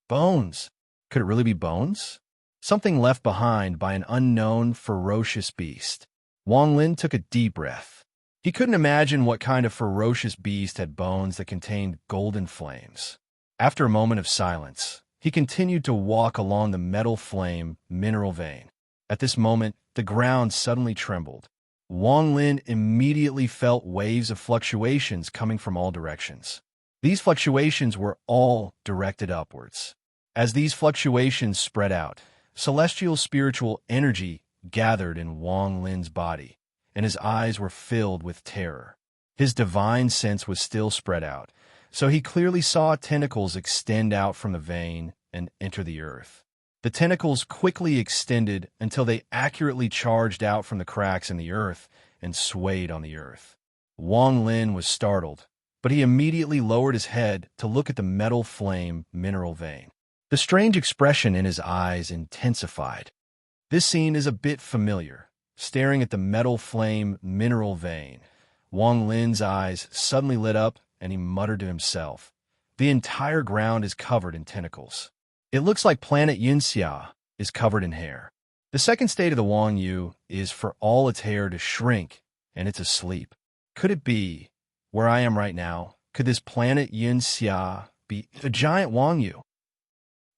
Bones! Could it really be bones? Something left behind by an unknown, ferocious beast. Wang Lin took a deep breath. He couldn't imagine what kind of ferocious beast had bones that contained golden flames. After a moment of silence, he continued to walk along the metal flame mineral vein. At this moment, the ground suddenly trembled. Wang Lin immediately felt waves of fluctuations coming from all directions. These fluctuations were all directed upwards. As these fluctuations spread out, celestial spiritual energy gathered in Wang Lin's body, and his eyes were filled with terror. His divine sense was still spread out, so he clearly saw tentacles extend out from the vein and enter the earth. The tentacles quickly extended until they accurately charged out from the cracks in the earth and swayed on the earth. Wang Lin was startled, but he immediately lowered his head to look at the metal flame mineral vein. The strange expression in his eyes intensified. This scene is a bit familiar. Staring at the metal flame mineral vein, Wang Lin's eyes suddenly lit up and he muttered to himself, "The entire ground is covered in tentacles. It looks like planet Yunxia is covered in hair." The second state of the Wang Yu is for all its hair to shrink, and it's asleep. Could it be, where I am right now, could this planet Yunxia be a giant Wang Yu?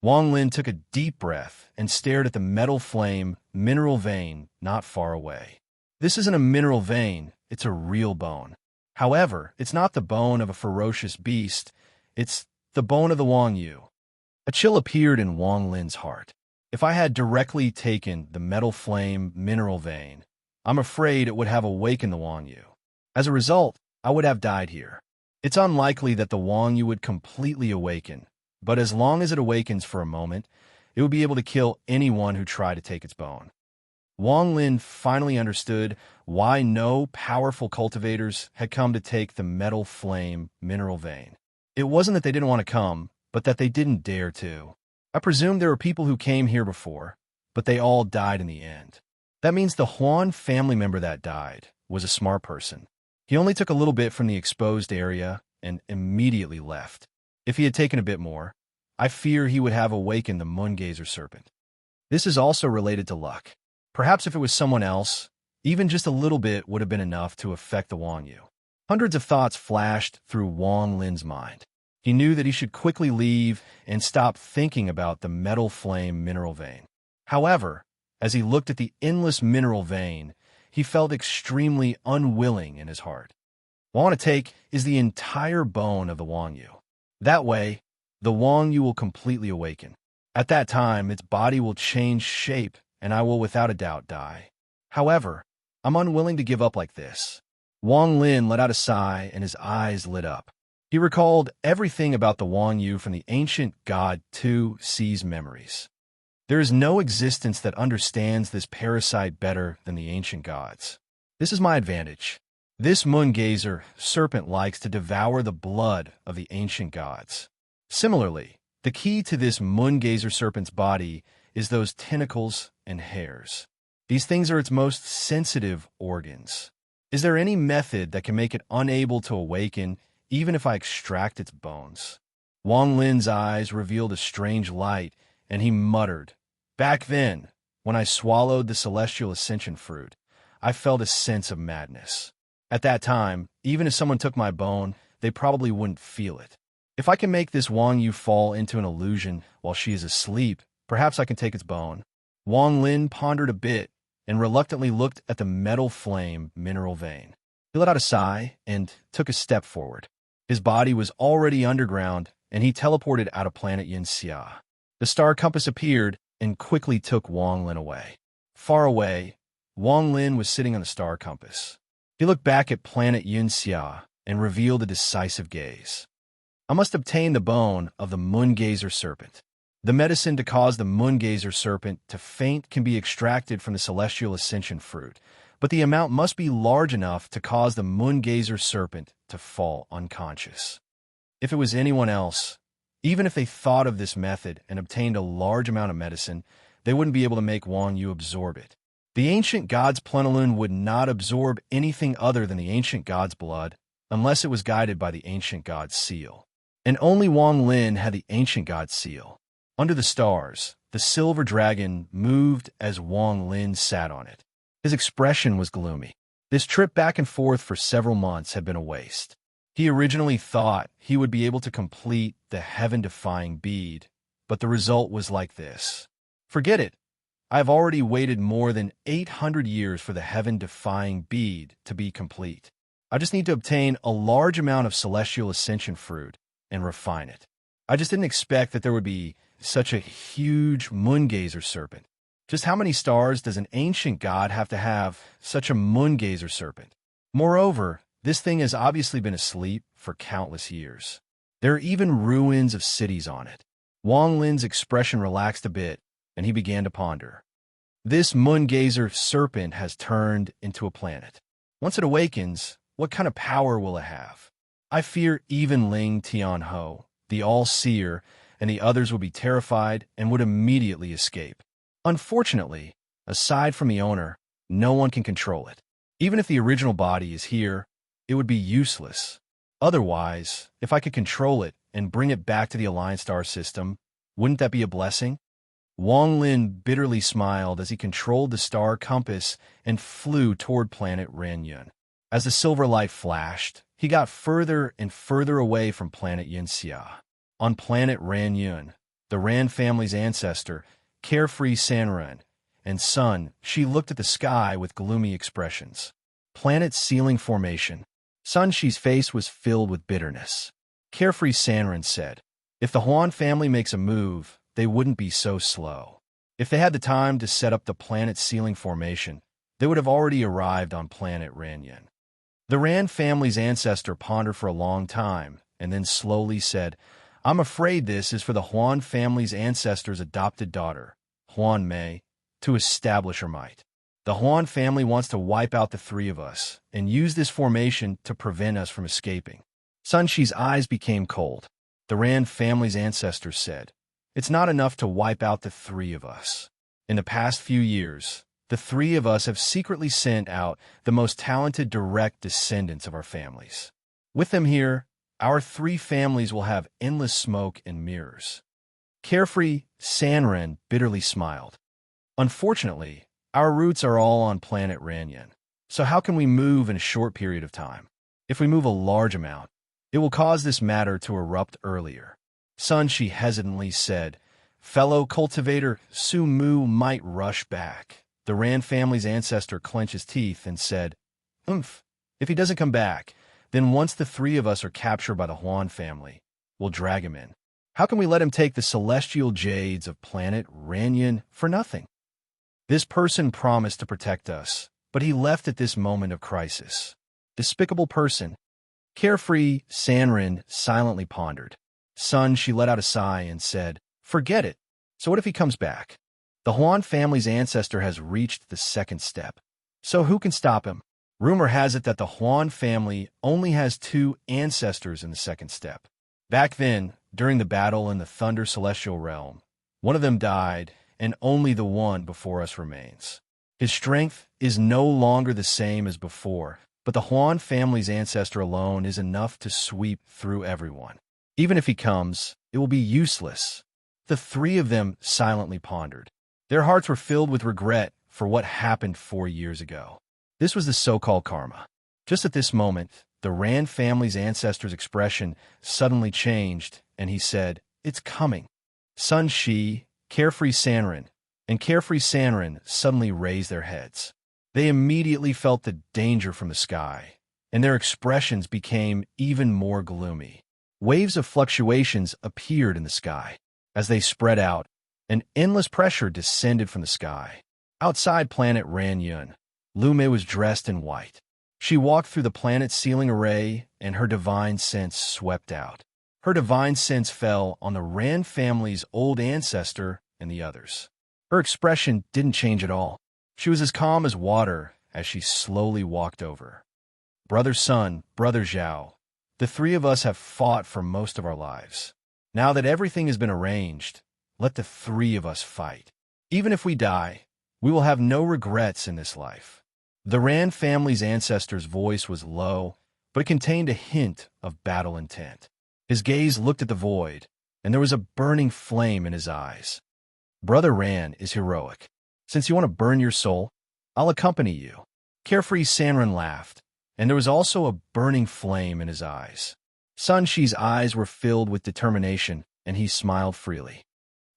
Wang Lin took a deep breath and stared at the metal flame mineral vein not far away. This isn't a mineral vein, it's a real bone. However, it's not the bone of a ferocious beast, it's the bone of the Wang Yu. A chill appeared in Wang Lin's heart. If I had directly taken the metal flame mineral vein, I'm afraid it would have awakened the Wang Yu. As a result, I would have died here. It's unlikely that the Wang Yu would completely awaken, but as long as it awakens for a moment, it would be able to kill anyone who tried to take its bone. Wang Lin finally understood why no powerful cultivators had come to take the metal flame mineral vein. It wasn't that they didn't want to come, but that they didn't dare to. I presume there were people who came here before, but they all died in the end. That means the Huan family member that died was a smart person. He only took a little bit from the exposed area and immediately left. If he had taken a bit more, I fear he would have awakened the moongazer serpent. This is also related to luck. Perhaps if it was someone else, even just a little bit would have been enough to affect the Wang Yu. Hundreds of thoughts flashed through Wang Lin's mind. He knew that he should quickly leave and stop thinking about the metal flame mineral vein. However, as he looked at the endless mineral vein, he felt extremely unwilling in his heart. What I want to take is the entire bone of the Wang Yu. That way, the Wang Yu will completely awaken. At that time, its body will change shape and I will without a doubt die. However, I'm unwilling to give up like this. Wang Lin let out a sigh and his eyes lit up. He recalled everything about the Wang Yu from the ancient god Tu Si's memories. There is no existence that understands this parasite better than the ancient gods. This is my advantage. This moongazer serpent likes to devour the blood of the ancient gods. Similarly, the key to this moongazer serpent's body is those tentacles and hairs. These things are its most sensitive organs. Is there any method that can make it unable to awaken even if I extract its bones? Wang Lin's eyes revealed a strange light, and he muttered, "Back then, when I swallowed the celestial ascension fruit, I felt a sense of madness. At that time, even if someone took my bone, they probably wouldn't feel it. If I can make this Wang Yu fall into an illusion while she is asleep, perhaps I can take its bone." Wang Lin pondered a bit and reluctantly looked at the metal flame mineral vein. He let out a sigh and took a step forward. His body was already underground, and he teleported out of planet Yunxia. The star compass appeared and quickly took Wang Lin away. Far away, Wang Lin was sitting on the star compass. He looked back at planet Yunxia and revealed a decisive gaze. I must obtain the bone of the moongazer serpent. The medicine to cause the moongazer serpent to faint can be extracted from the celestial ascension fruit, but the amount must be large enough to cause the moongazer serpent to fall unconscious. If it was anyone else, even if they thought of this method and obtained a large amount of medicine, they wouldn't be able to make Wang Yu absorb it. The ancient god's plenilune would not absorb anything other than the ancient god's blood unless it was guided by the ancient god's seal. And only Wang Lin had the ancient god's seal. Under the stars, the silver dragon moved as Wang Lin sat on it. His expression was gloomy. This trip back and forth for several months had been a waste. He originally thought he would be able to complete the heaven-defying bead, but the result was like this. Forget it. I've already waited more than 800 years for the heaven-defying bead to be complete. I just need to obtain a large amount of celestial ascension fruit and refine it. I just didn't expect that there would be such a huge moongazer serpent. Just how many stars does an ancient god have to have such a moongazer serpent? Moreover, This thing has obviously been asleep for countless years. There are even ruins of cities on it. Wang Lin's expression relaxed a bit, and he began to ponder. This moon-gazer serpent has turned into a planet. Once it awakens, what kind of power will it have? I fear even Ling Tianho, the all-seer, and the others would be terrified and would immediately escape. Unfortunately, aside from the owner, no one can control it. Even if the original body is here, it would be useless. Otherwise, if I could control it and bring it back to the Alliance Star system, wouldn't that be a blessing? Wang Lin bitterly smiled as he controlled the star compass and flew toward planet Ranyun. As the silver light flashed, he got further and further away from planet Yinxia. On planet Ranyun, the Ran family's ancestor, carefree Sanren, and son, she looked at the sky with gloomy expressions. Planet ceiling formation. Sun Shi's face was filled with bitterness. Carefree Sanren said, if the Huan family makes a move, they wouldn't be so slow. If they had the time to set up the planet ceiling formation, they would have already arrived on planet Ranyun. The Ran family's ancestor pondered for a long time, and then slowly said, I'm afraid this is for the Huan family's ancestor's adopted daughter, Huan Mei, to establish her might. The Huan family wants to wipe out the three of us and use this formation to prevent us from escaping. Sun Shi's eyes became cold. The Ran family's ancestors said, it's not enough to wipe out the three of us. In the past few years, the three of us have secretly sent out the most talented direct descendants of our families. With them here, our three families will have endless smoke and mirrors. Carefree Sanren bitterly smiled. Unfortunately, our roots are all on planet Ranyun, so how can we move in a short period of time? If we move a large amount, it will cause this matter to erupt earlier. Sun Shi hesitantly said, fellow cultivator Su Mu might rush back. The Ran family's ancestor clenched his teeth and said, if he doesn't come back, then once the three of us are captured by the Huan family, we'll drag him in. How can we let him take the celestial jades of planet Ranyun for nothing? This person promised to protect us, but he left at this moment of crisis. Despicable person. Carefree Sanren silently pondered. Sun Shi let out a sigh and said, forget it. So what if he comes back? The Huan family's ancestor has reached the second step. So who can stop him? Rumor has it that the Huan family only has 2 ancestors in the second step. Back then, during the battle in the Thunder Celestial Realm, one of them died, and only the one before us remains. His strength is no longer the same as before, but the Huan family's ancestor alone is enough to sweep through everyone. Even if he comes, it will be useless. The three of them silently pondered. Their hearts were filled with regret for what happened 4 years ago. This was the so-called karma. Just at this moment, the Ran family's ancestor's expression suddenly changed, and he said, it's coming. Sun Shi, Carefree Sanren, and Carefree Sanren suddenly raised their heads. They immediately felt the danger from the sky, and their expressions became even more gloomy. Waves of fluctuations appeared in the sky. As they spread out, an endless pressure descended from the sky. Outside planet Ranyun, Lume was dressed in white. She walked through the planet's ceiling array, and her divine sense swept out. Her divine sense fell on the Ran family's old ancestor and the others. Her expression didn't change at all. She was as calm as water as she slowly walked over. Brother Sun, Brother Zhao, the three of us have fought for most of our lives. Now that everything has been arranged, let the three of us fight. Even if we die, we will have no regrets in this life. The Ran family's ancestor's voice was low, but it contained a hint of battle intent. His gaze looked at the void, and there was a burning flame in his eyes. Brother Ran is heroic. Since you want to burn your soul, I'll accompany you. Carefree Sanren laughed, and there was also a burning flame in his eyes. Sun Shi's eyes were filled with determination, and he smiled freely.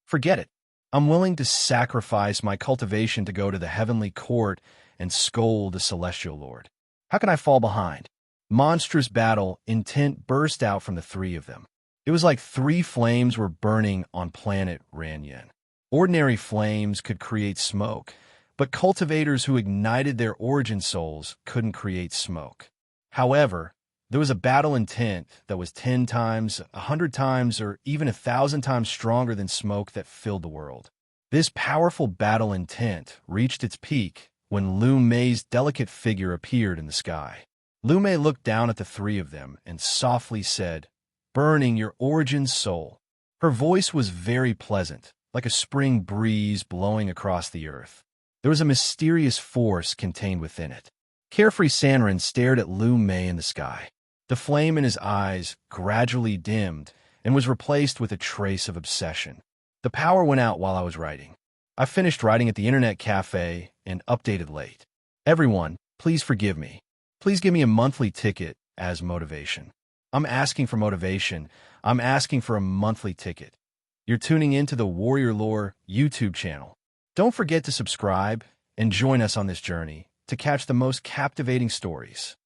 Forget it. I'm willing to sacrifice my cultivation to go to the heavenly court and scold the celestial lord. How can I fall behind? Monstrous battle intent burst out from the three of them. It was like 3 flames were burning on planet Ranyun. Ordinary flames could create smoke, but cultivators who ignited their origin souls couldn't create smoke. However, there was a battle intent that was 10 times, 100 times, or even 1,000 times stronger than smoke that filled the world. This powerful battle intent reached its peak when Lu Mei's delicate figure appeared in the sky. Lu Mei looked down at the three of them and softly said, "Burning your origin's soul." Her voice was very pleasant, like a spring breeze blowing across the earth. There was a mysterious force contained within it. Carefree Sanrin stared at Lu Mei in the sky. The flame in his eyes gradually dimmed and was replaced with a trace of obsession. The power went out while I was writing. I finished writing at the internet cafe and updated late. Everyone, please forgive me. Please give me a monthly ticket as motivation. I'm asking for motivation. I'm asking for a monthly ticket. You're tuning into the Warrior Lore YouTube channel. Don't forget to subscribe and join us on this journey to catch the most captivating stories.